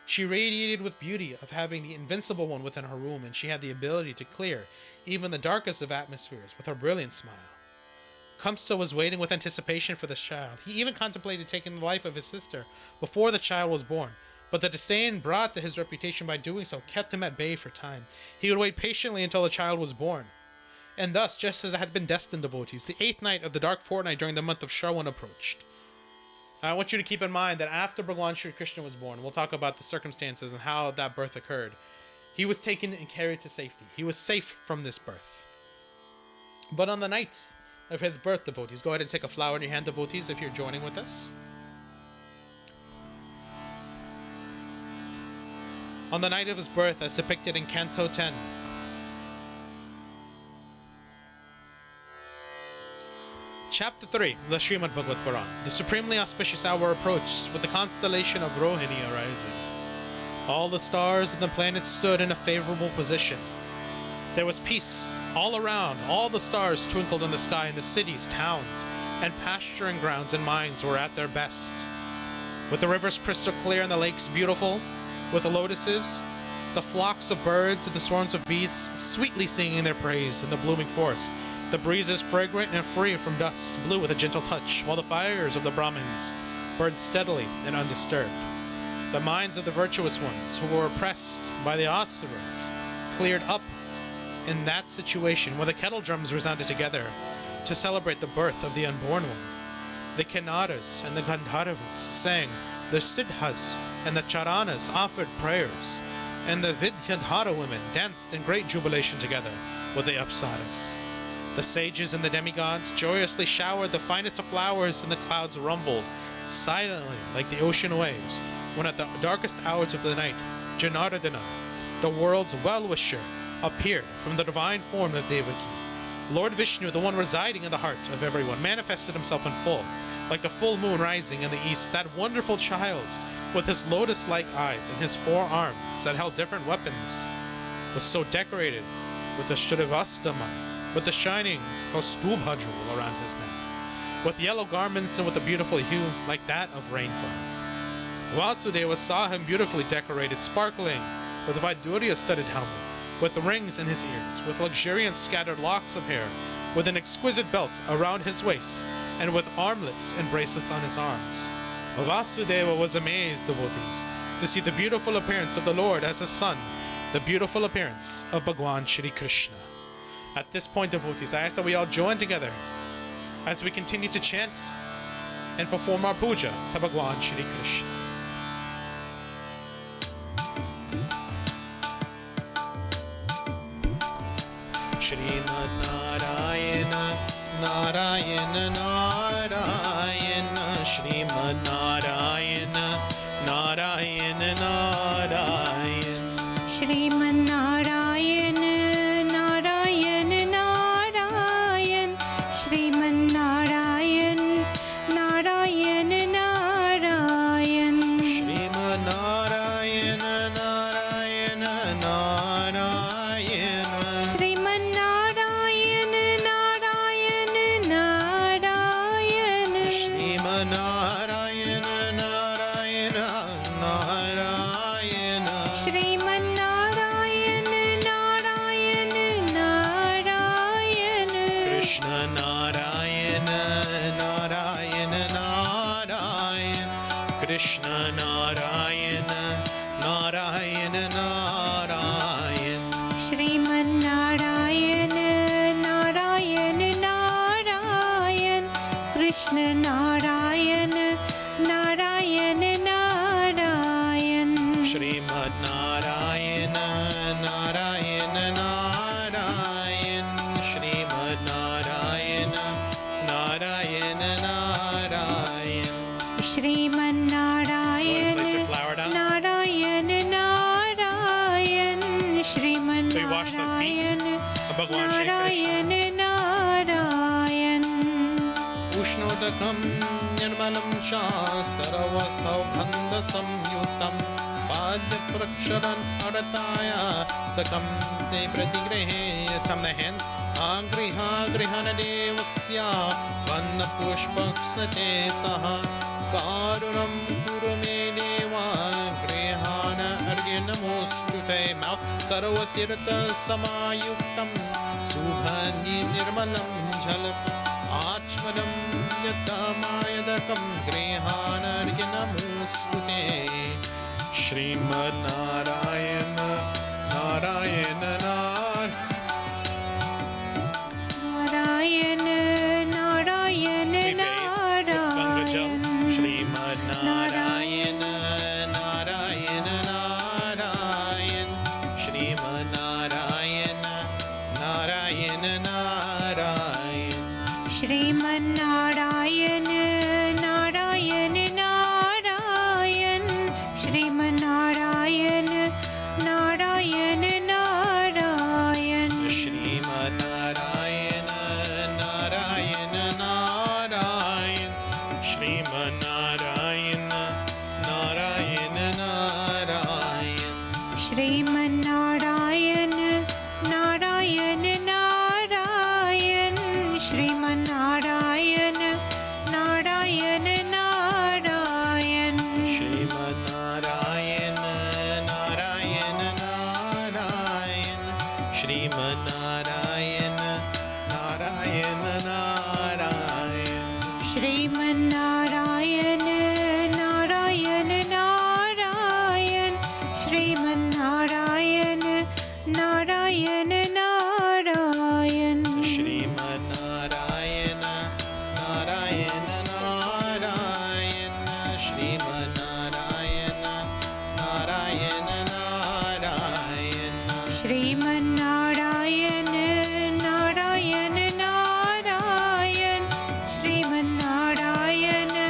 She radiated with beauty of having the invincible one within her womb, and she had the ability to clear even the darkest of atmospheres with her brilliant smile. Kamsa was waiting with anticipation for this child. He even contemplated taking the life of his sister before the child was born, but the disdain brought to his reputation by doing so kept him at bay for time. He would wait patiently until the child was born. And thus, just as it had been destined, devotees, the 8th night of the dark fortnight during the month of Shravan approached. I want you to keep in mind that after Bhagwan Shri Krishna was born, we'll talk about the circumstances and how that birth occurred. He was taken and carried to safety. He was safe from this birth. But on the night of his birth, devotees, go ahead and take a flower in your hand, devotees, if you're joining with us. On the night of his birth, as depicted in Canto 10, Chapter 3, the Srimad Bhagavad Puran. The supremely auspicious hour approached with the constellation of Rohini arising. All the stars and the planets stood in a favorable position. There was peace all around. All the stars twinkled in the sky, and the cities, towns, and pasturing grounds and mines were at their best. With the rivers crystal clear and the lakes beautiful, with the lotuses, the flocks of birds and the swarms of bees sweetly singing their praise in the blooming forest. The breezes fragrant and free from dust blew with a gentle touch, while the fires of the Brahmins burned steadily and undisturbed. The minds of the virtuous ones who were oppressed by the Asuras cleared up in that situation where the kettle drums resounded together to celebrate the birth of the unborn one. The Kinnaras and the Gandharvas sang, the Siddhas and the Charanas offered prayers, and the Vidyadhara women danced in great jubilation together with the Apsaras. The sages and the demigods joyously showered the finest of flowers, and the clouds rumbled silently like the ocean waves, when at the darkest hours of the night, Janardana, the world's well-wisher, appeared from the divine form of Devaki. Lord Vishnu, the one residing in the heart of everyone, manifested himself in full, like the full moon rising in the east. That wonderful child, with his lotus-like eyes and his 4 arms that held different weapons, was so decorated with the Shrivastamai, with the shining Kaustubha jewel around his neck, with yellow garments and with a beautiful hue like that of rain clouds. Vasudeva saw him beautifully decorated, sparkling with a Vaidurya-studded helmet, with the rings in his ears, with luxuriant scattered locks of hair, with an exquisite belt around his waist, and with armlets and bracelets on his arms. Vasudeva was amazed, devotees, to see the beautiful appearance of the Lord as his son, the beautiful appearance of Bhagwan Shri Krishna. At this point, devotees, I ask that we all join together as we continue to chant and perform our puja to Bhagwan Shri Krishna. Srimad Narayana, Narayana, Narayana, Srimad Narayana, Narayana, Narayana, Srimad Narayana, Narayana, Narayana, Srimad Narayana, Narayana, Narayana, Srimad Narayana, Narayana, Narayana, Srimad Narayana, Narayana, Narayana, Srimad Narayana, Narayana, Narayana, Srimad Narayana, Narayana, Narayana, Krishna Narayana, Narayana, Narayana, Krishna Narayana, Narayana, Narayana, Srimad Narayana, Narayana, Narayana, Krishna Narayana, Narayana, Narayana, Srimad Narayana, Narayana, Narayana, Srimad Narayana, Narayana, Narayana. Srimad Go ahead and Narayana, place your flower down. Narayana, Narayana, Srimad So we wash the feet Narayana, of Bhagwan Shri Krishna. Narayana, Narayana. Ushnodakam Nirmalam Cha Sarva Saubhanda Samyutam Padya Praksharan Arataya Takam Te Pratigrehe. Thumb the hands. Agriha Grihana Devasya Vanna Pushpaksate Saha Karunam Kurume Deva Grihana Arjunamostute. Mouth Sarvatirtha Samayuktam Subhani Nirmalam Jalam Achmadam Yatamayadakam Grihanaryanamustute. Srimad Narayana, Narayana, Narayana, Narayana, We bathe with Ganga Jal. Narayana, Srimad Narayana, Narayana, Narayana, Srimad Narayana, Narayana, Narayana. Srimad Narayana, Narayana, Narayana, Srimad Narayana, Narayana, Narayana, Srimad Narayana, Narayana, Narayana, Srimad Narayana, Narayana, Narayana. Srimad Narayana, Narayana, Narayana, Srimad Narayana, Narayana, Narayana, Srimad Narayana, Narayana, Narayana, Srimad Narayana, Narayana, Narayana. Srimad Narayana, Narayana, Narayana, Srimad Narayana, Narayana, Narayana, Srimad Narayana, Narayana, Narayana, Srimad Narayana, Narayana, Narayana. Srimad Narayana, Narayana, Narayana, Srimad Narayana,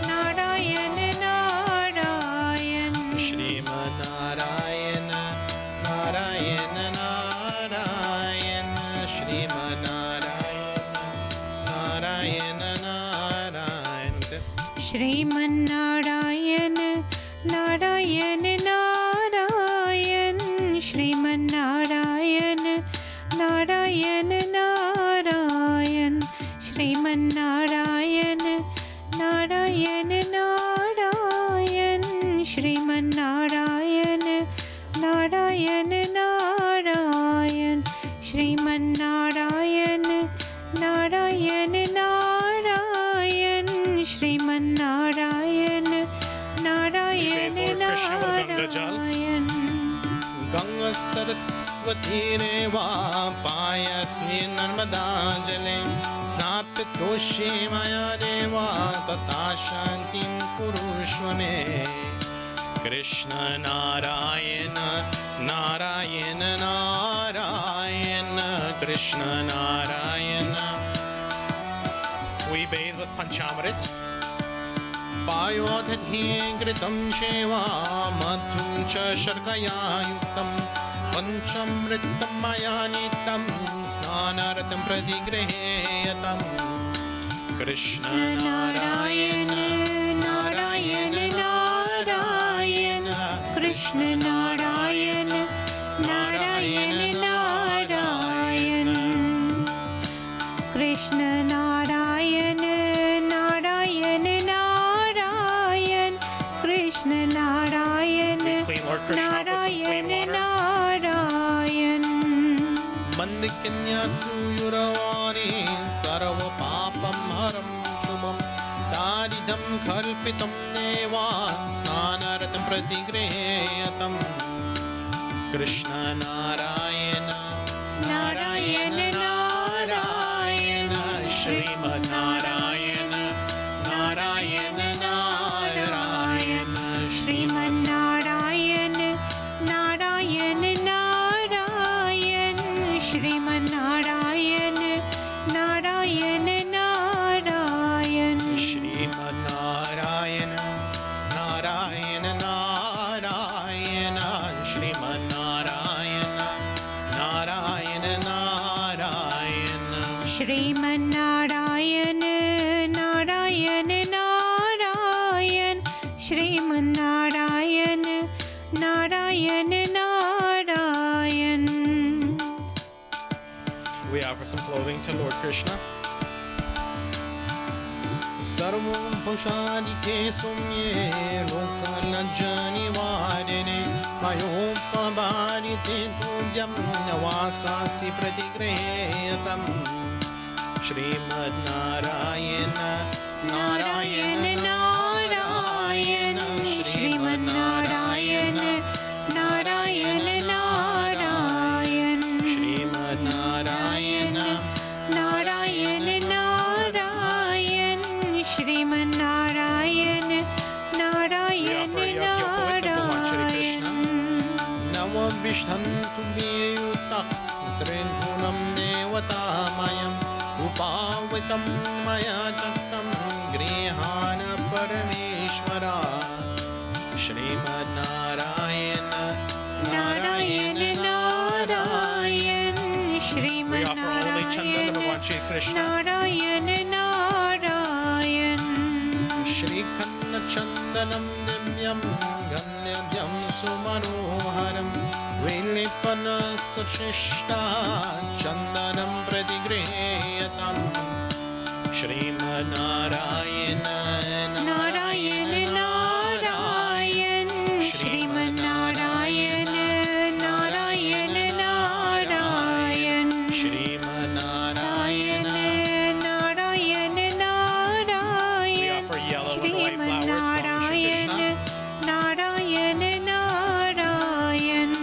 Narayana, Narayana, Srimad Narayana, Narayana, Narayana, Srimad Narayana, Narayana, Narayana. What's it? Srimad Narayana, Narayana, Narayana, Srimad Narayana, Narayana, Narayana, Srimad Narayana, Narayana, Narayana, Srimad Narayana, Narayana, Narayana, Srimad Narayana, Narayana, Narayana, Srimad Narayana, Narayana, Lord Krishna with a Ganga Jal. Narayana. Ganga Saraswati Reva Payasni Narmada Jale Snapta Toshi Maya Deva Tata Shantim Purushvame Krishna Narayana Narayana Narayana Krishna Narayana. We bathe with Panchamrit. Payodhadhi Gritam Sheva Madhum Cha Sharkaya Yuktam Panchamritam Mayanitam Snanaratam Pradigreheyatam Krishna Narayana Narayana Narayana Krishna Narayana Narayana Narayana Krishna Narayana Narayana Narayana Krishna Narayana Narayana Narayana Mandikanyatsu Yuravani Sarva Papam Haram Shubham Daridam Kalpitam Deva Snanaratam Pratigreyatam Krishna Narayana Narayana Narayana Srimad Narayana Narayana Narayana Srimad Narayana Narayana Narayana Srimad Narayana Narayana Narayana Srimad Narayana Narayana Narayana Srimad Narayana Narayana Narayana Srimad Narayana Narayana Narayana Srimad Narayana Narayana Narayana. We offer some clothing to Lord Krishna. Sarvam Pushanike Sumye Lokalajani Vadene Mayopabharite Tubyam Navasasi Pratigreyatam Srimad Narayana Narayana Narayana Srimad Narayana Narayana Narayana Srimad Narayana Narayana Narayana Srimad Narayana Narayana Narayana Nava Vishtantu Viyutak Tringunam Devatamayam Upavitam Maya Chakam Grihana Parameshwara Srimad Narayana Narayana Narayana Srimad We offer only Chandan of Bhagwan Shri Krishna Narayana Narayana Shri Kanna Chandanam Divyam Ganyavyam Sumanoharam Vilipana Sushishta Chandanam Pradigreyatam Srimad Narayana Narayana Narayana Srimad Narayana Narayana Narayana Srimad Narayana Narayana Narayana We offer yellow and white flowers from Shri Krishna Narayana Narayana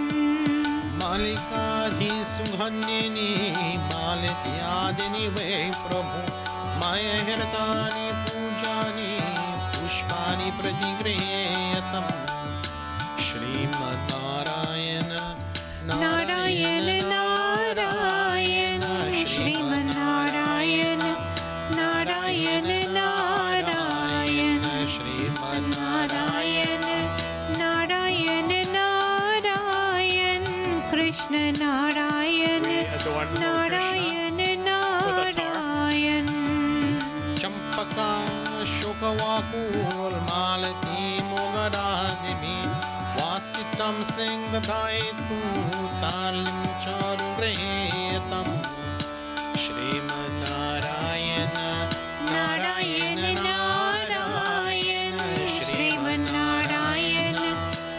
Malikadhi Sunghanini Malityadini Ve Prabhu Maya Hirtani Pujani Pushpani Pratigreyatam Srimad Narayana Narayana Narayana Srimad Narayana Narayana Narayana Srimad Narayana Narayana Narayana Krishna Narayana Narayana Narayana Champaka Shokavakul Malati Mogadadimi Vastitam Snengdadaitu Talim Charugreyatam Srimad Narayana Narayana Narayana Srimad Narayana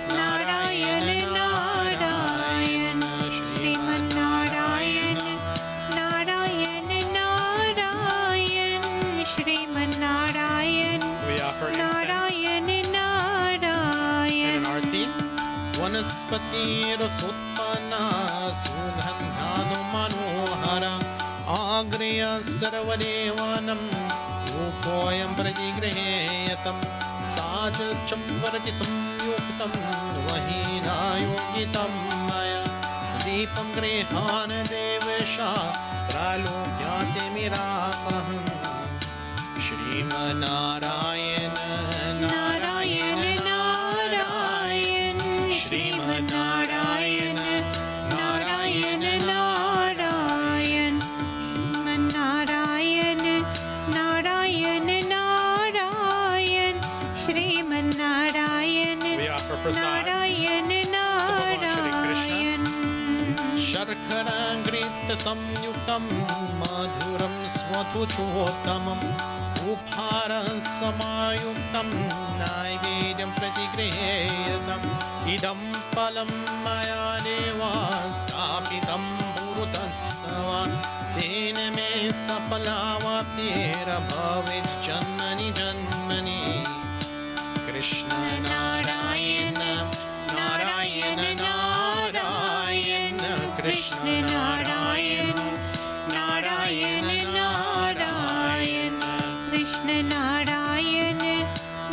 Narayana Narayana Srimad Narayana Narayana Narayana Srimad Narayana We offer incense and an arti. वनस्पतिरसोत्पन्ना सुगन्धानो मनोहर आग्रेय सर्वदेवानं रूपोऽयं प्रतिगृह्यतं साचचं वरति संयुक्तं वहीनायोगितं मया दीपं गृहाण देवेशा प्रालोक्यातिमिरापः Sriman Narayana Narayan Narayan Sriman Narayana Narayan Narayan Sriman Narayana Narayan Narayan Sriman Narayana We offer prasad Narayan to Bhagavan Shri Krishna. Narayan शर्करागृहीतसंयुक्तं मधुरं स्वधुचोत्तमम् उपहारसमायुक्तं नैवेद्यं प्रतिगृह्यतम् इदं फलं मया देव स्थापितं पुरतस्तव तेन मे सफलावाप्तिर्भवेत् जन्मनि जन्मनि Krishna Narayan Narayan Narayan Krishna Narayan Narayan Narayan Krishna Narayan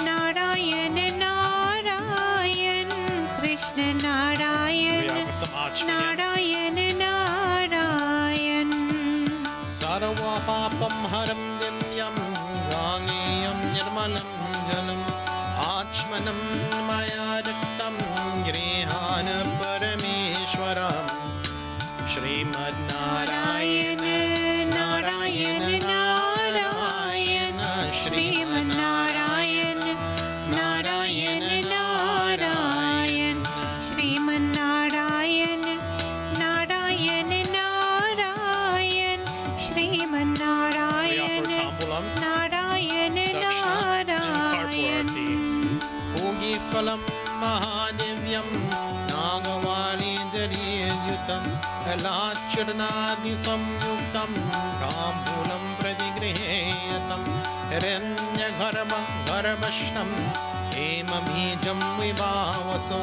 Narayan Narayan Krishna We Narayan offer some Achmanya. Narayan Narayan सर्वपापं हरं दिव्यं गाङ्गेयं निर्मलं जलम् आचमनं मया दत्तं गृहाण परमेश्वरम् Sriman Narayana Narayan Narayan Sriman Narayana Narayan Narayan Sriman Narayana Narayan Narayan We Sriman Narayana offer Tambulam, Narayan Dakshina, and Narayan Karpurarti. Pugiphalam Mahadevyan Nagavalidariyutam Kalachirnadi Samyuktam Tambulam Pradigriheyatam Hiranya Garbhashnam Hemabhijam Vibhavaso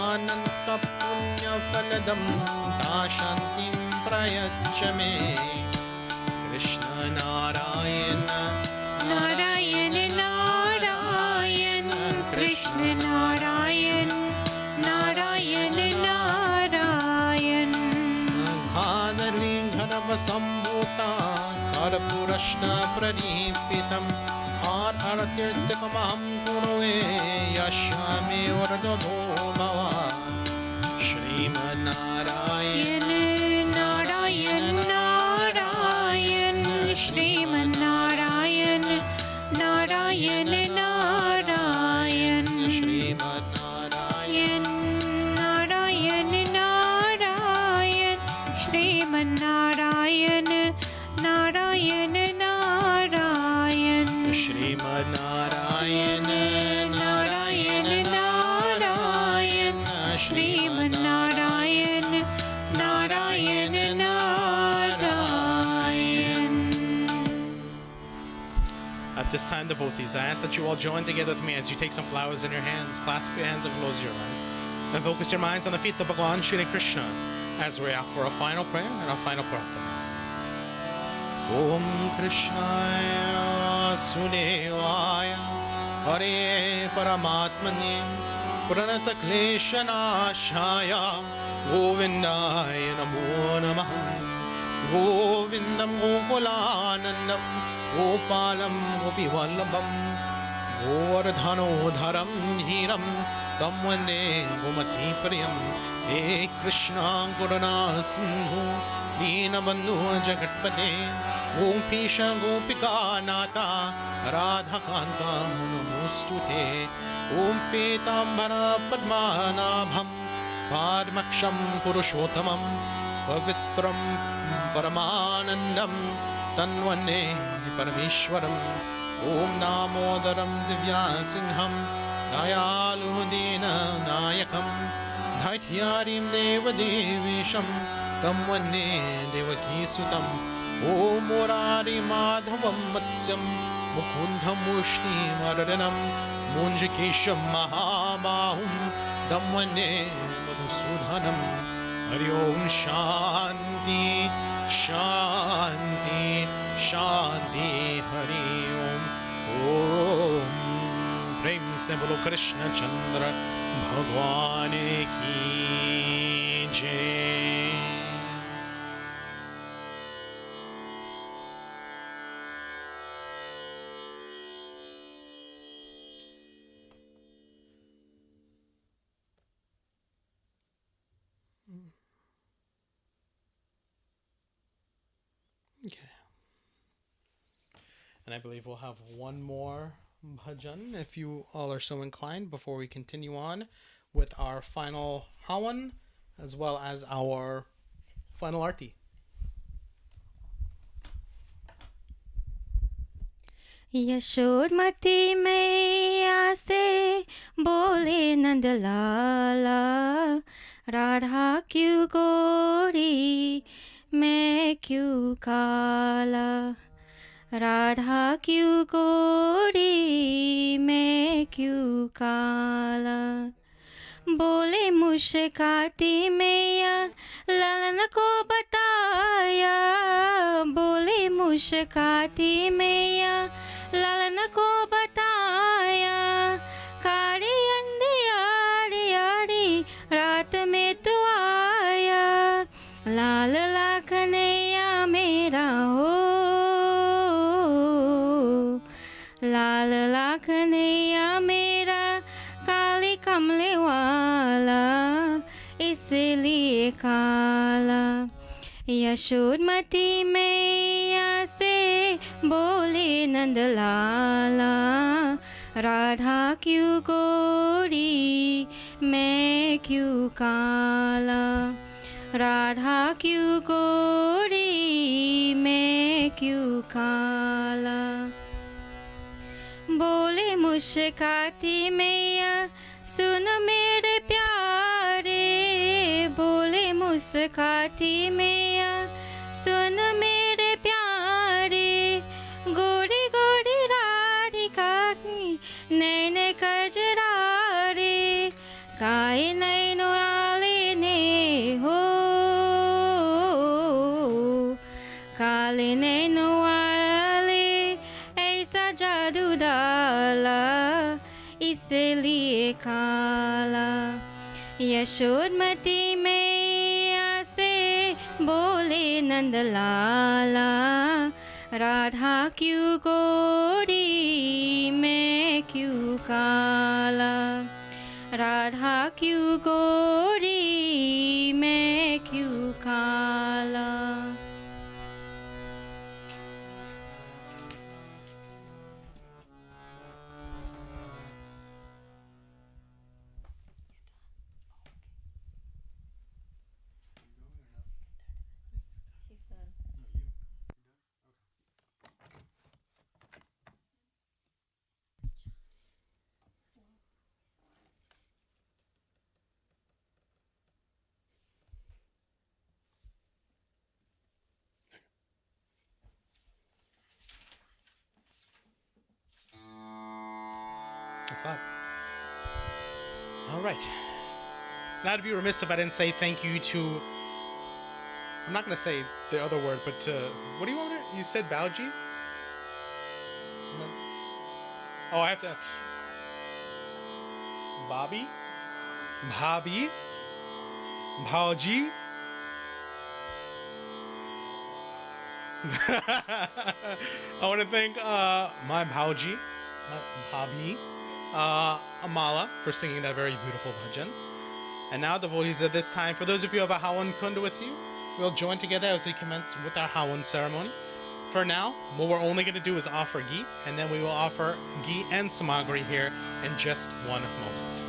Ananta Punya Phaladam Tashantim Prayachame Krishna Narayana Narayan Narayan Krishna Narayan Narayan Narayan घादली घनवसम्भूता कर्पूरश्न प्रदीपितम् आर्हरतीर्थकमहं कुरुवे यस्यामि वरदो भवान् Sriman Narayana Narayan Narayan Sriman Narayana Narayan Narayan Sriman Narayana Narayan Narayan Sriman Narayana Narayan Narayan Sriman Narayana Narayan Narayan Sriman Narayana Narayan Narayan. At this time, devotees, I ask that you all join together with me as you take some flowers in your hands, clasp your hands and close your eyes, and focus your minds on the feet of Bhagavan Shri Krishna as we offer a final prayer and a final prarthana. Om Krishnaya Sunevaya Hare Paramatmane Pranata Kleshanashaya Govindaya Namo Namaha Govindam Gokulanandam Gopalam Gopivallabham Govardhanodharam Dhiram Tam Vande Gomati Priyam He Krishna Karuna Sindhu Deenabandhu Jagatpate Gopisha Gopika Nata Radha Kanta Namostute Om Petambara Padmanabham Padmaksham Purushottamam Pavitram Paramanandam Tanvane Parameshwaram Om Namodaram Divya Singham Dayalu Dina Nayakam Dhaityarim Deva Devisham Tamvane Devaki Sutam Om Murari Madhavam Matsyam Mukundham Mushni Maradanam Munjikesham Mahabahum Dhammane Madhusudanam. Hari Om Shanti, Shanti, Shanti. Hari Om. Om. Prem se bolo Krishna Chandra Bhagwan ki jai. Okay. And I believe we'll have one more bhajan, if you all are so inclined, before we continue on with our final hawan, as well as our final arti. यशोदमती मैया से बोले नंदलाला, राधा क्यों गोरी मैं क्यों काला, राधा क्यों गोरी मैं क्यों काला। बोले मुस्काती मैया लालन को बताया, बोले मुस्काती मैया लालन को बताया, काली अंधियारी यारी रात में तू आया, लाल लाखनैया मेरा हो, लाल लाखनैया मेरा काली कमले वाला इसलिए काला। यशोदमती मैया से बोले नंदलाला, राधा क्यों गोरी मैं क्यों काला, राधा क्यों गोरी मैं क्यों काला। बोले मुस्काती मैया सुन मेरे प्यारे, बोले मुस्काती मैया सुन मेरे प्यारे, गोरी गोरी राधिका की नैन कजरारे, काए नैनो आले ने हो, काले नैनो आले ऐसा जादू डाला इसलिए काला। यशोदमती मैया से बोले नंदलाला, राधा क्यों गोरी मैं क्यों काला, राधा क्यों गोरी मैं क्यों काला। That's that. All right. Now, to be remiss if I didn't say thank you to, I'm not going to say the other word, but to, what do you want to, you said Bauji? No. Oh, I have to, Bobby? Bhabhi? Bauji? I want to thank my Bauji, my Bhabhi, Amala, for singing that very beautiful bhajan. And now, devotees, at this time, for those of you who have a Hawan Kund with you, we'll join together as we commence with our Hawan ceremony. For now, what we're only going to do is offer ghee, and then we will offer ghee and samagri here in just one moment.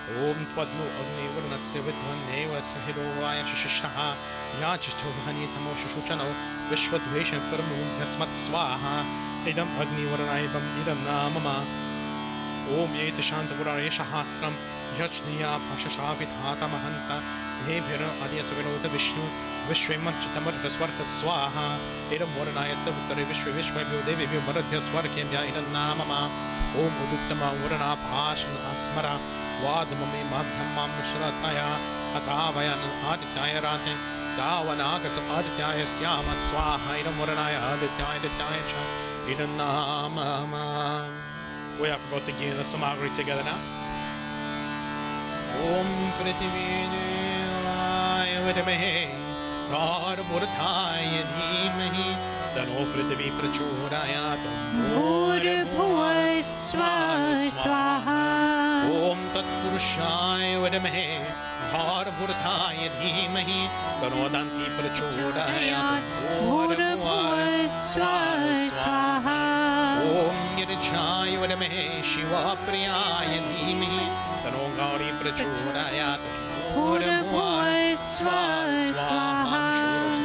Om Twadnu Agni Varnasya Vidvanne Vasahidovaya Shishnaha Yachisto Hanitamo Shushuchano Vishwadveshan Paramum Tasmat Swaha Idam Agni Varanaibam Idam Namama Om Yetashanta Varayashahastram यज्ञया पशशापिताता महन्ता देभिर आदिसविनोद Vishnu विश्वेमच्युतमर्थ स्वर्ग स्वाहा इदं वरणाय सवितरे विश्वेभ्यो देवेभ्यो मरुभ्यो स्वर्गेभ्यः इदं नाममा ओम उदुत्तमा वरणा पाशमस्मरा वादममे माध्यमां श्रद्धया अथावयन आदित्याय राते तावनागच आदित्याय स्याम स्वाहा इदं वरणाय आदित्याय च इदं नाममा. We are about to give the Samagri together now. Om Prativi Vidamahe Dharma Dhimahi Tano Prativi Prachodayat Bhurabhuva Swaha Om Tat Purushaya Vidamahe Dharma Dhimahi Tano Danti Prachodayat Bhurabhuva Swaha Om Yadachaya Vidamahe Shiva Dhimhi Tano Gauri Prachodayat Bhurabhuva Swaha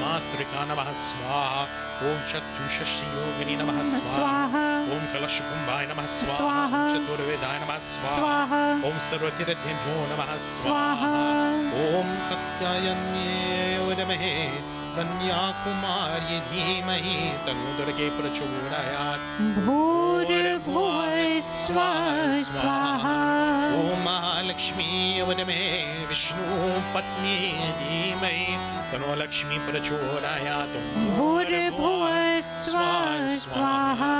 Matrika Namaha Swaha Om Chatushashi Yogini Namaha Swaha Om Kalashkumbhaya Namaha Swaha Om Chaturvedaya Namaha Swaha Om Sarvatirathibhyo Namaha Swaha Om Katyayanye Vidamahe Kanyakumari Dhimahi Tanu Durge Prachodayat Bhurabhuva Swaha Om Lakshmi Vidamahe Vishnu Patni Dhimahi Tanu Lakshmi Prachodayat Bhurabhuva Swaha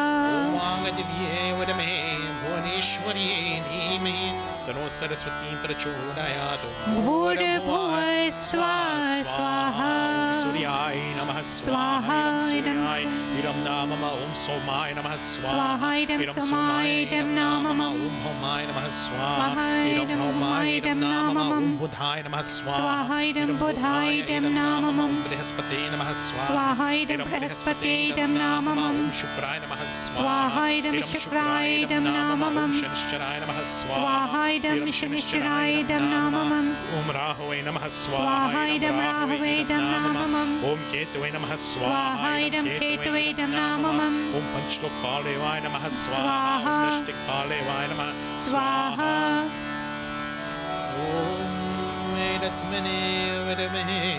Om Angadivye Vidamahe Bhuvaneshwari Dhimahi Tanu Saraswati Prachodayat Bhurabhuva Swaha Suryaya Namaha Swaha Suryaya Idam Namama Om Somaya Namaha Swaha Idam Somaya Idam Namama Om Homaya Namaha Swaha Idam Homaya Idam Namama Om Budhaya Namaha Swaha Idam Budhaya Idam Namama Om Brihaspate Namaha Swaha Idam Brihaspate Idam Namama Om Shukraya Namaha Swaha Idam Shukraya Idam Namama Om Shanishcharaya Namaha Swaha Idam Shanishcharaya Idam Namama Om Rahave Namaha Swaha Idam Rahave Idam Namama Om Ketave Namaha Swaha Idam Ketave Idam Namama Om Panchlokpalevaya Namaha Swaha Om Nashtikpalevaya Namaha Swaha Om Vedatmane Vidamahe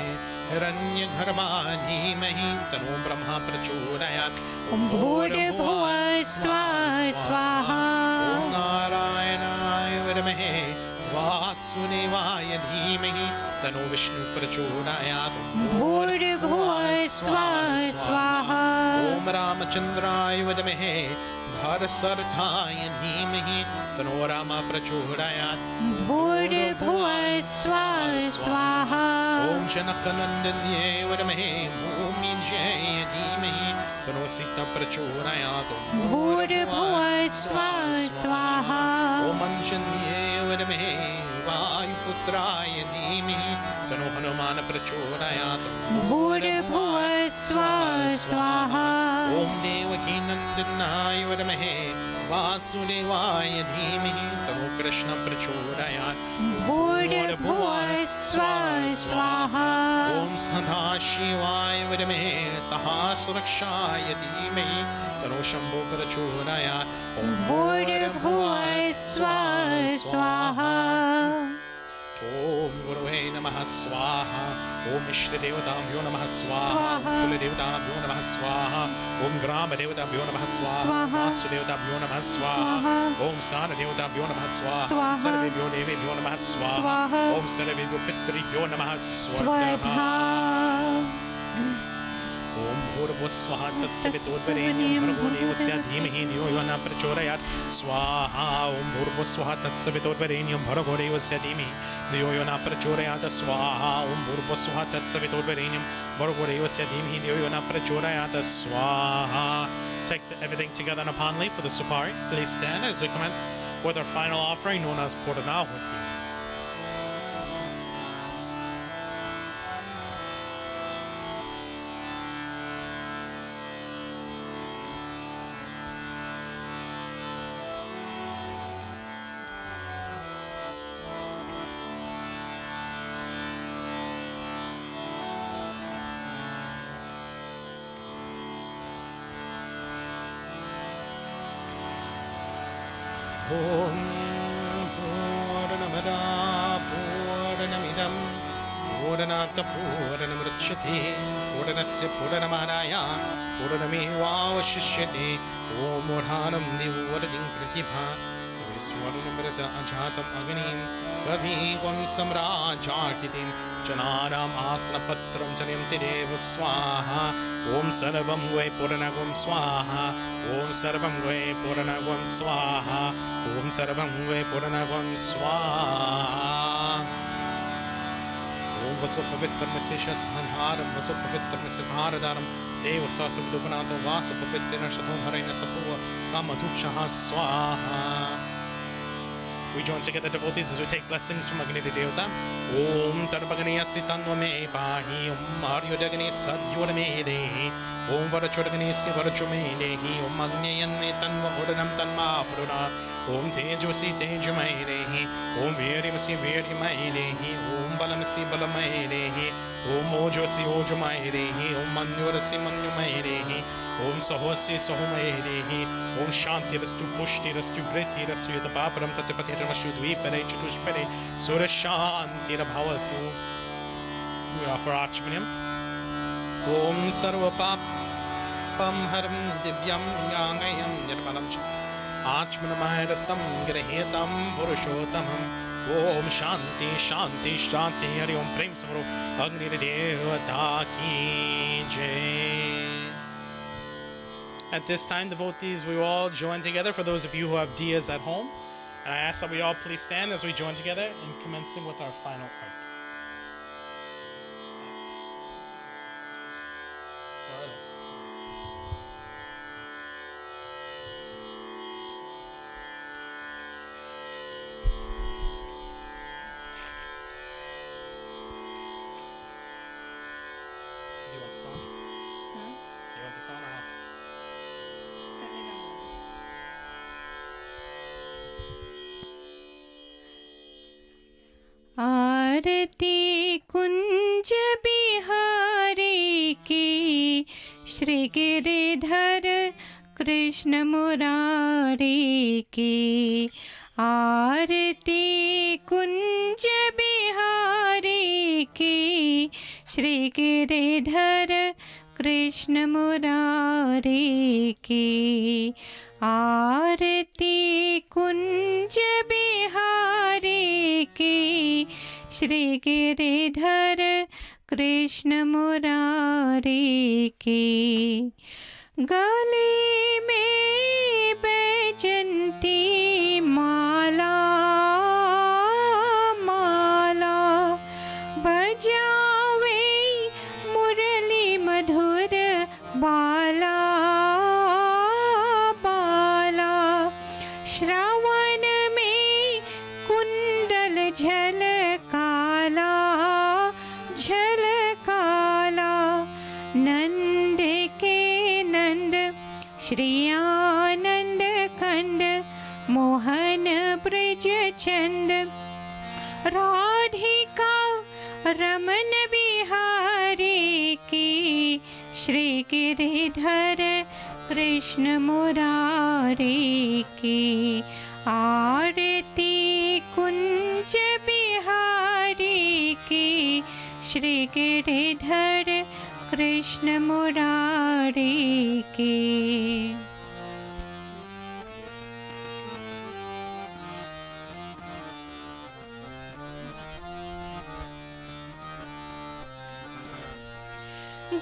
Hiranyagarbha Dhimahi Tano Brahma Prachodayat Om Bhurabhuva Swaha Om Narayanaaya Vidamahe Vasudevaya Dhimahi Tano Vishnu Prachodayat Bhurabhuva Swaha Om Ramachandraya Vidamahe Bharasarthaya Dhimahi Tano Rama Prachodayat Bhurabhuva Swaha Om Janakanandanye Vidamahe Bhumijaya Dhimahi Tano Sita Prachodayat Bhurabhuva Swaha Om Anjanye Vidamahe Vayuputraya Dhimahi Tano Hanumana Prachodayat Bhurabhuva Swaha Om Devaki Nandanaya Vidamahe Vasudevaya Dhimahi Tano Krishna Prachodayat Bhurabhuva Swaha Om Sadashivaya Vidamahe Sahasrakshaya Dhimahi Tano Shambho Prachodayat Bhurabhuva Swaha Om Gurave Namaha Swaha Om Ishta Devatabhyo Namaha Swaha Swaha. Kula Devatabhyo Namaha Swaha Om Grama Devatabhyo Namaha Swaha Swaha. Vasu Devatabhyo Namaha Swaha Swaha. Om Sana Devatabhyo Namaha Swaha Swaha. Sarvebhyo Devebhyo Namaha Swaha Swaha. Om Sarvebhyo Pitribhyo Namaha Swabha Om Bhurabhu Swaha Tatsavitodvarenyam Bhargo Devasya Dhimahi Dhiyo Yo Na Prachodayat Swaha Om Bhurabhu Swaha Tatsavitodvarenyam Bhargo Devasya Dhimahi Dhiyo Yo Na Prachodayat Swaha Om Bhurabhu Swaha Tatsavitodvarenyam Bhargo Devasya Dhimahi Dhiyo Yo Na Prachodayat Swaha. Take everything together in a panli for the supari. Please stand as we commence with our final offering known as Puranahuti. Om Purnamada पूर्णात् पूर्णमुदच्यते पूर्णस्य पूर्णमादाय पूर्णमेवावशिष्यते ॐ मूढानं देववरदिं प्रतिभा स्वर्णमृत अजातम् अग्निं कविं सम्राजाकितिं जनानाम् आसनपत्रं जनयन्ति देव स्वाहा ॐ सर्वं वै पूर्णगुं स्वाहा ॐ सर्वं वै पूर्णगुं स्वाहा ॐ सर्वं वै पूर्णगुं स्वाहा ॐ वसु पवित्रमस्य शतधारं वसु पवित्रमस्य सारदारं देवस्तासुपनाथो वासु पवित्रेण शतोधरेण सपूव कामधुक्षः स्वाहा. We join together, devotees, as we take blessings from Agni Devata. Om Tarpagani Sitanva me pahi, Om Aryo Dagani Sadyoda me dehi, Om Varachodagani Sivaracho me dehi, Om Agniyan me Tanva Udanam Tanma Puruna, Om Tejvasi Tejamai dehi, Om Virimasi Virimai dehi, Om Balamasi Balamai dehi, Om Ojasi Ojamai dehi, Om Manyurasi Manyumai dehi, Om Sahosi Sahumai dehi, Om Shanti Rastu Pushti Rastu Brithi Rastu Yatapaparam Tatipati Rastu Dvipare Chatushpare Sura Shanti Rabhavatu. We offer Achmaniam. Om Sarva Papam Haram Divyam Yangayam Nirmalam Achmanamairatam Grahetam Purushotamam. Om Shanti Shanti Shanti Hari Om Prem Samaro Agni Devata Ki Jai. At this time, devotees, we will all join together for those of you who have diyas at home. And I ask that we all please stand as we join together in commencing with our final part. Do you want the song? Do you want the song or not? आरती कुंज बिहारी की श्री गिरिधर कृष्ण मुरारी की आरती कुंज बिहारी की श्री गिरिधर कृष्ण मुरारी की आरती कुंज बिहारी की श्री गिरिधर कृष्ण मुरारी की गले में बैजंती माला माला बजावे मुरली मधुर बाला बाला श्रावण में कुंडल झलकाला झलकाला नंद के नंद श्री आनंद खंड मोहन ब्रज चंद राधिका रमन बिहारी की श्री गिरिधर कृष्ण मुरारी की आरती कुंज बिहारी की श्री गिरिधर कृष्ण मुरारी की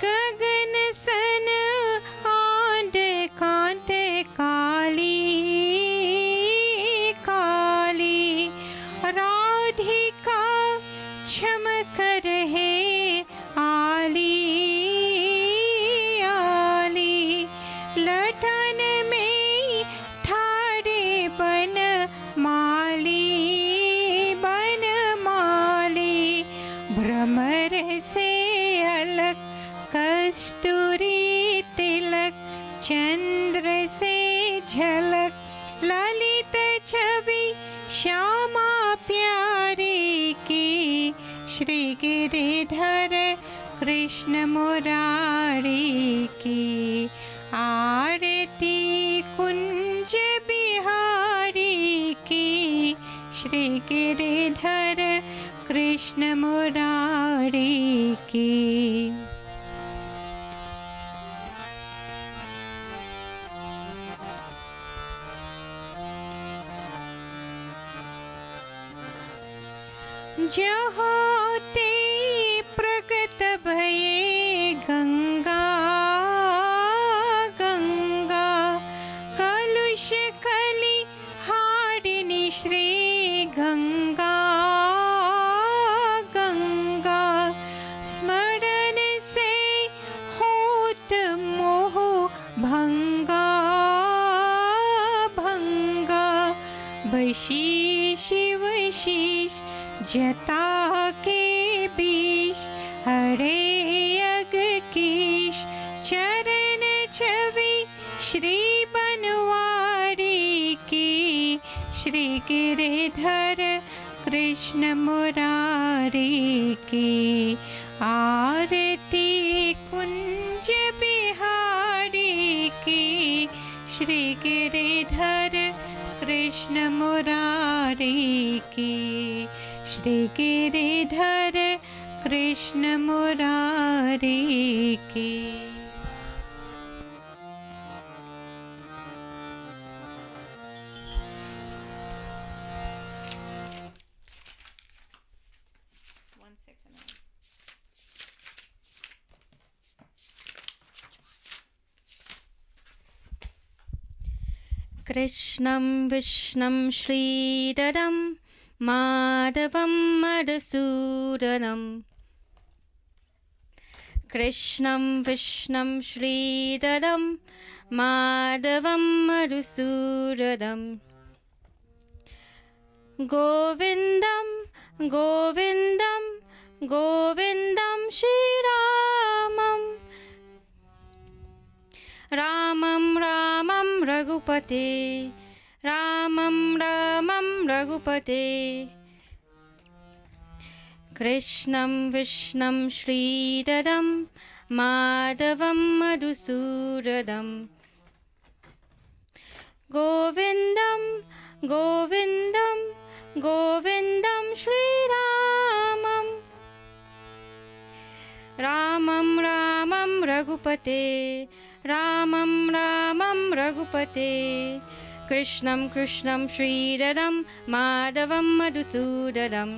गगन सन आंध कांत काली काली राधिका चमक रहे आली आली लटन में थारे बन माली भ्रमर से अलग कस्तूरी तिलक चंद्र से झलक ललित छवि श्यामा प्यारी की श्री गिरिधर कृष्ण मुरारी की आरती कुंज बिहारी की श्री गिरिधर कृष्ण मुरारी की। जहाँ ते प्रकट भये गंगा गंगा, कलुष कली हारिणी श्री गंगा गंगा, स्मरण से होत मोह भंगा भंगा, बशी शिव शीश जटा के बीच, हरे यज्ञ कीश चरण छवि श्री बनवारी की। श्री गिरिधर कृष्ण मुरारी की, आरती कुंज बिहारी की। श्री गिरिधर कृष्ण मुरारी की, श्री गिरिधर कृष्ण मुरारी की। कृष्णं विष्णुं श्रीधरं माधवं मधुसूदनं। कृष्णं विष्णुं श्रीधरं माधवं मधुसूदनं। गोविन्दं गोविन्दं गोविन्दं श्रीरामं, रामं रामं रघुपते, रामं रामं रघुपते। कृष्णं विष्णुं श्रीधरं माधवं मधुसूदनं। गोविन्दं गोविन्दं गोविन्दं श्रीरामं, रामं रामं रघुपते, रामं रामं रघुपते। कृष्णं कृष्णं श्रीधरं माधवं मधुसूदनं।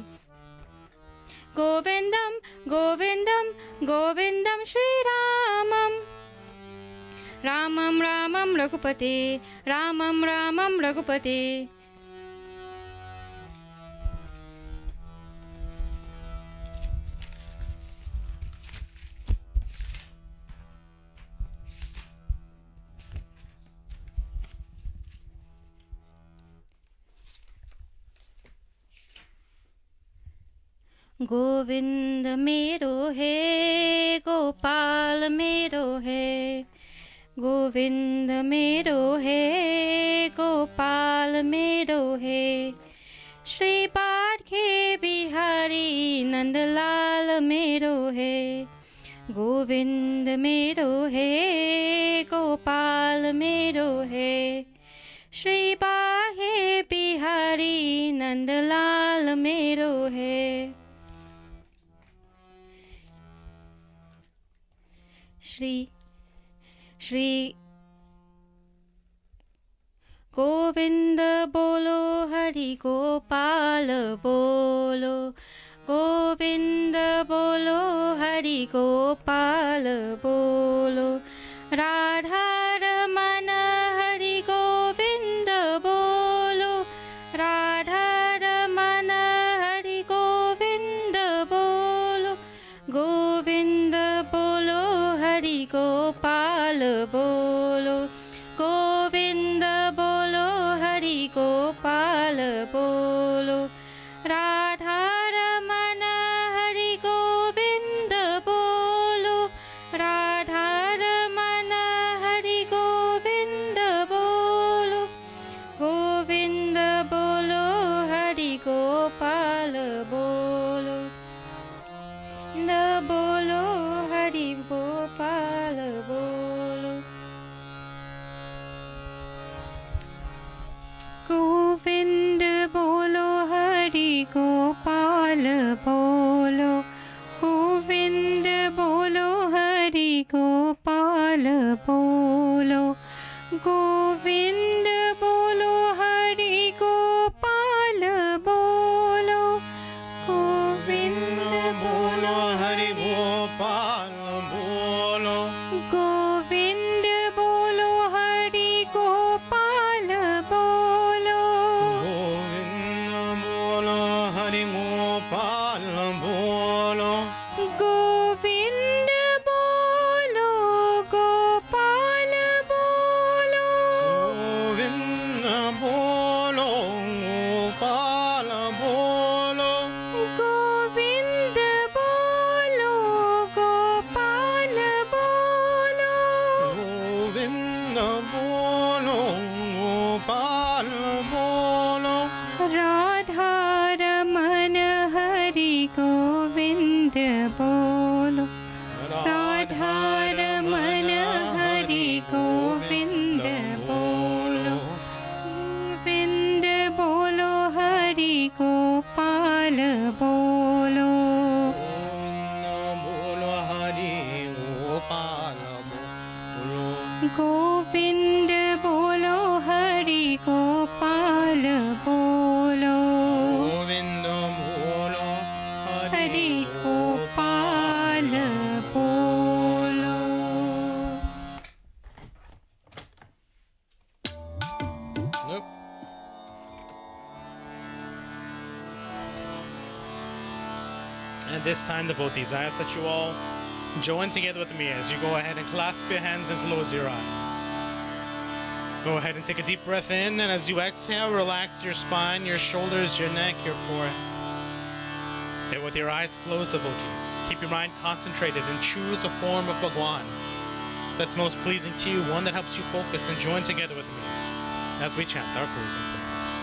गोविन्दं गोविन्दं गोविन्दं श्रीरामं, रामं रामं रघुपते, रामं रामं रघुपते। गोविंद मेरो है, गोपाल मेरो है। गोविंद मेरो है, गोपाल मेरो है। श्री पार्थे बिहारी नंदलाल मेरो है। गोविंद मेरो है, गोपाल मेरो है। श्री पार्थे बिहारी नंदलाल मेरो है। श्री गोविंद बोलो, हरि गोपाल बोलो। गोविंद बोलो, हरि गोपाल बोलो। राधा रमन हरि गोविंद बोलो। राधा रमन हरि गोविंद बोलो। गोविंद बोलो, हरि गोपाल बोलो। गोविंद बोलो, हरि गोपाल बोलो। राधा रमन हरि गोविंद बोलो। राधा रमन हरि गोविंद बोलो हरि गोपाल बोलो गोविंद बोलो हरि गोपाल बोलो गोविंद बोलो हरि गोपाल बोलो गोविंद बोलो हरि गोपाल बोलो गोविंद बोलो गोपाल बोलो गोविंद बोलो गोपाल बोलो गोविंद बोलो गोपाल बोलो गोविंद बोलो गोपाल बोलो राधा रमन हरि गोविंद बोलो राधा रमन हरि गोविंद बोलो गोविंद बोलो हरि गोपाल बोलो बोलो हरि गोपाल बोलो गोविंद बोलो हरि गोपाल बोलो गोविंद बोलो हरि गोपाल बोलो Nope. And this time, devotees, I ask that you all join together with me as you go ahead and clasp your hands and close your eyes. Go ahead and take a deep breath in, and as you exhale, relax your spine, your shoulders, your neck, your forehead. Then with your eyes closed, devotees, keep your mind concentrated and choose a form of Bhagwan that's most pleasing to you, one that helps you focus, and join together with me as we chant our closing prayers.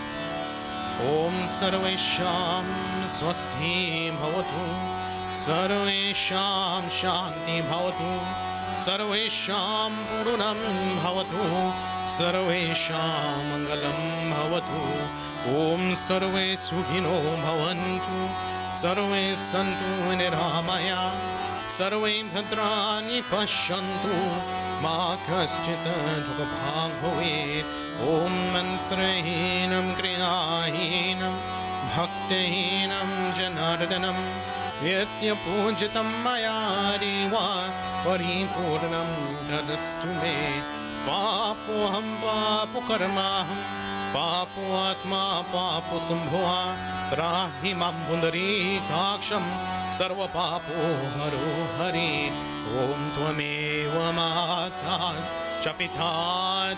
Om Sarvesham Swasti Bhavatu Sarvesham Shanti Bhavatu Sarvesham Purunam Bhavatu Sarvesham Mangalam Bhavatu Om Sarve Sukhino Bhavantu Sarve Santu Niramaya Sarve Bhadrani Pashyantu Ma Kaschit Dukhabhag Bhavet Om Mantrahinam Kriyahinam Bhaktahinam Janardanam Yatya Pujitam Mayariva Paripurnam Tadastu Me Papoham Papu Karmaham Papu Atma Papu Sambhua Trahimam Bundari Kaksham Sarva Papu Haru Hari Om Tvameva Matas Chapita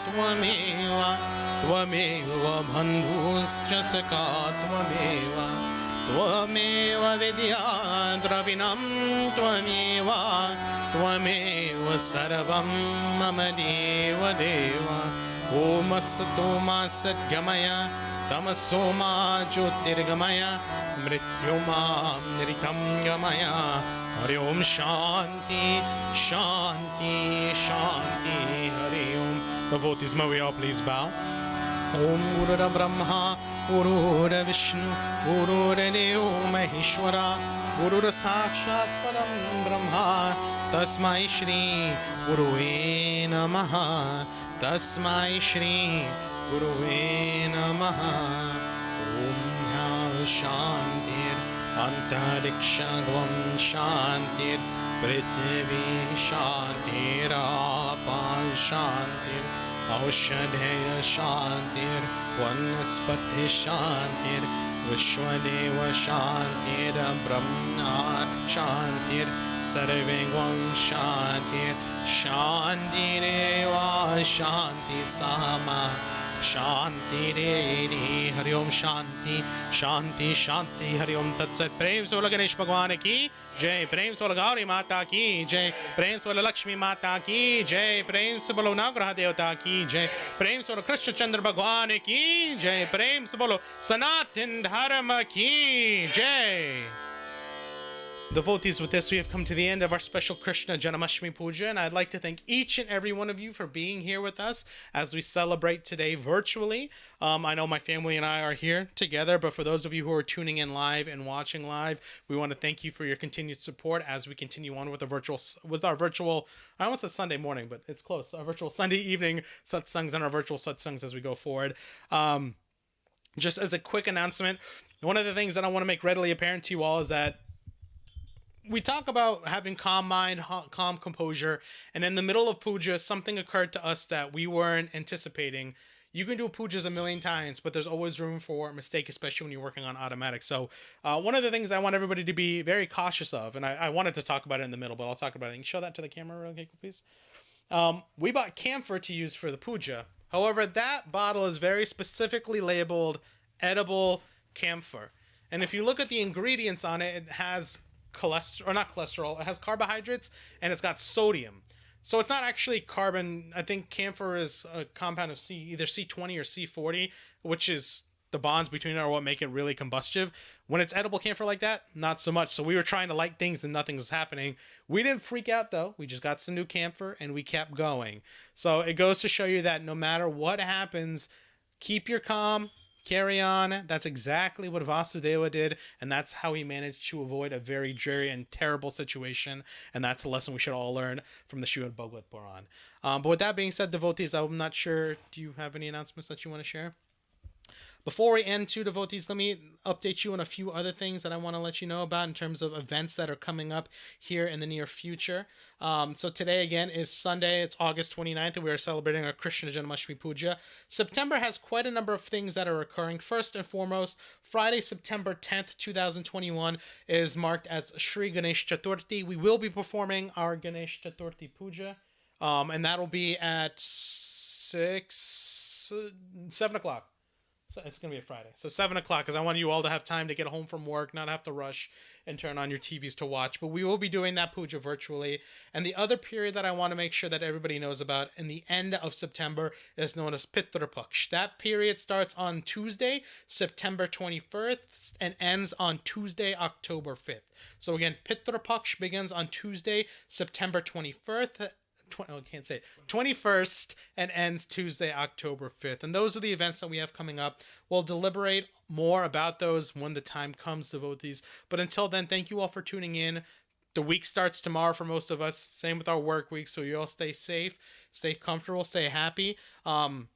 Tvameva Tvameva Bandhuscha Saka Tvameva Tvameva Vidya Dravinam Tvameva Tvameva Sarvam Mama Deva Deva Om Asatoma Satgamaya Tamasoma Jyotirgamaya Mrityuma Nritam Gamaya Hari Om Shanti Shanti Shanti Hari Om. Devotees, may we all please bow. Om Gurura Brahma Gurura Vishnu Gurura Deo Maheshwara Gurura Sakshat Param Brahma Tasmai Shri Guruve Namaha Tasmai Shri Guruve Namaha Om Shantir Antarikshagvam Shantir Prativi Shantir Apa Shantir Aushadheya Shantir Vanaspati Shantir Vishwadeva Shantir Brahma Shantir Sarvegvam Shantir Shantireva Shanti Sama Shanti Re Hari Om Shanti Shanti Shanti Hari Om Tat Sat. Prem se bola Ganesh Bhagwan ki Jai. Prem se bola Gauri Mata ki Jai. Prem se bola Lakshmi Mata ki Jai. Prem se bola Nagraha Devata ki Jai. Prem se bola Krishna Chandra Bhagwan ki Jai. Prem se bola Sanatana Dharma ki Jai. Devotees, with this, we have come to the end of our special Krishna Janmashtmi Puja, and I'd like to thank each and every one of you for being here with us as we celebrate today virtually. I know my family and I are here together, but for those of you who are tuning in live and watching live, we want to thank you for your continued support as we continue on with our virtual, I almost said Sunday morning, but it's close, our virtual Sunday evening satsangs and our virtual satsangs as we go forward. Just as a quick announcement, one of the things that I want to make readily apparent to you all is that we talk about having calm mind, calm composure, and in the middle of puja, something occurred to us that we weren't anticipating. You can do pujas a million times, but there's always room for a mistake, especially when you're working on automatic. So one of the things I want everybody to be very cautious of, and I wanted to talk about it in the middle, but I'll talk about it. Can you show that to the camera real quick, please? We bought camphor to use for the puja. However, that bottle is very specifically labeled edible camphor. And if you look at the ingredients on it, it has it has carbohydrates, and it's got sodium. So it's not actually carbon. I think camphor is a compound of either C20 or C40, which is the bonds between it are what make it really combustive. When it's edible camphor like that, not so much. So we were trying to light things and nothing was happening. We didn't freak out though. We just got some new camphor and we kept going. So it goes to show you that no matter what happens, keep your calm. Carry on. That's exactly what Vasudeva did, and that's how he managed to avoid a very dreary and terrible situation, and that's a lesson we should all learn from the Srimad Bhagavad Puran. But with that being said, devotees, I'm not sure, do you have any announcements that you want to share? Before we end, too, devotees, let me update you on a few other things that I want to let you know about in terms of events that are coming up here in the near future. So today, again, is Sunday. It's August 29th, and we are celebrating our Krishna Janmashtmi Puja. September has quite a number of things that are occurring. First and foremost, Friday, September 10th, 2021 is marked as Shri Ganesh Chaturthi. We will be performing our Ganesh Chaturthi Puja, and that'll be at 7 o'clock. So it's going to be a Friday. So 7 o'clock, because I want you all to have time to get home from work, not have to rush and turn on your TVs to watch. But we will be doing that puja virtually. And the other period that I want to make sure that everybody knows about in the end of September is known as Pitra Paksh. That period starts on Tuesday, September 21st, and ends on Tuesday, October 5th. So again, Pitra Paksh begins on Tuesday, September 21st and ends Tuesday, October 5th. And those are the events that we have coming up. We'll deliberate more about those when the time comes, devotees. But until then, thank you all for tuning in. The week starts tomorrow for most of us. Same with our work week. So you all stay safe, stay comfortable, stay happy. And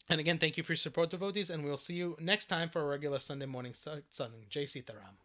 again, thank you for your support, devotees. And we'll see you next time for a regular Sunday morning satsang. Jai Sita Ram.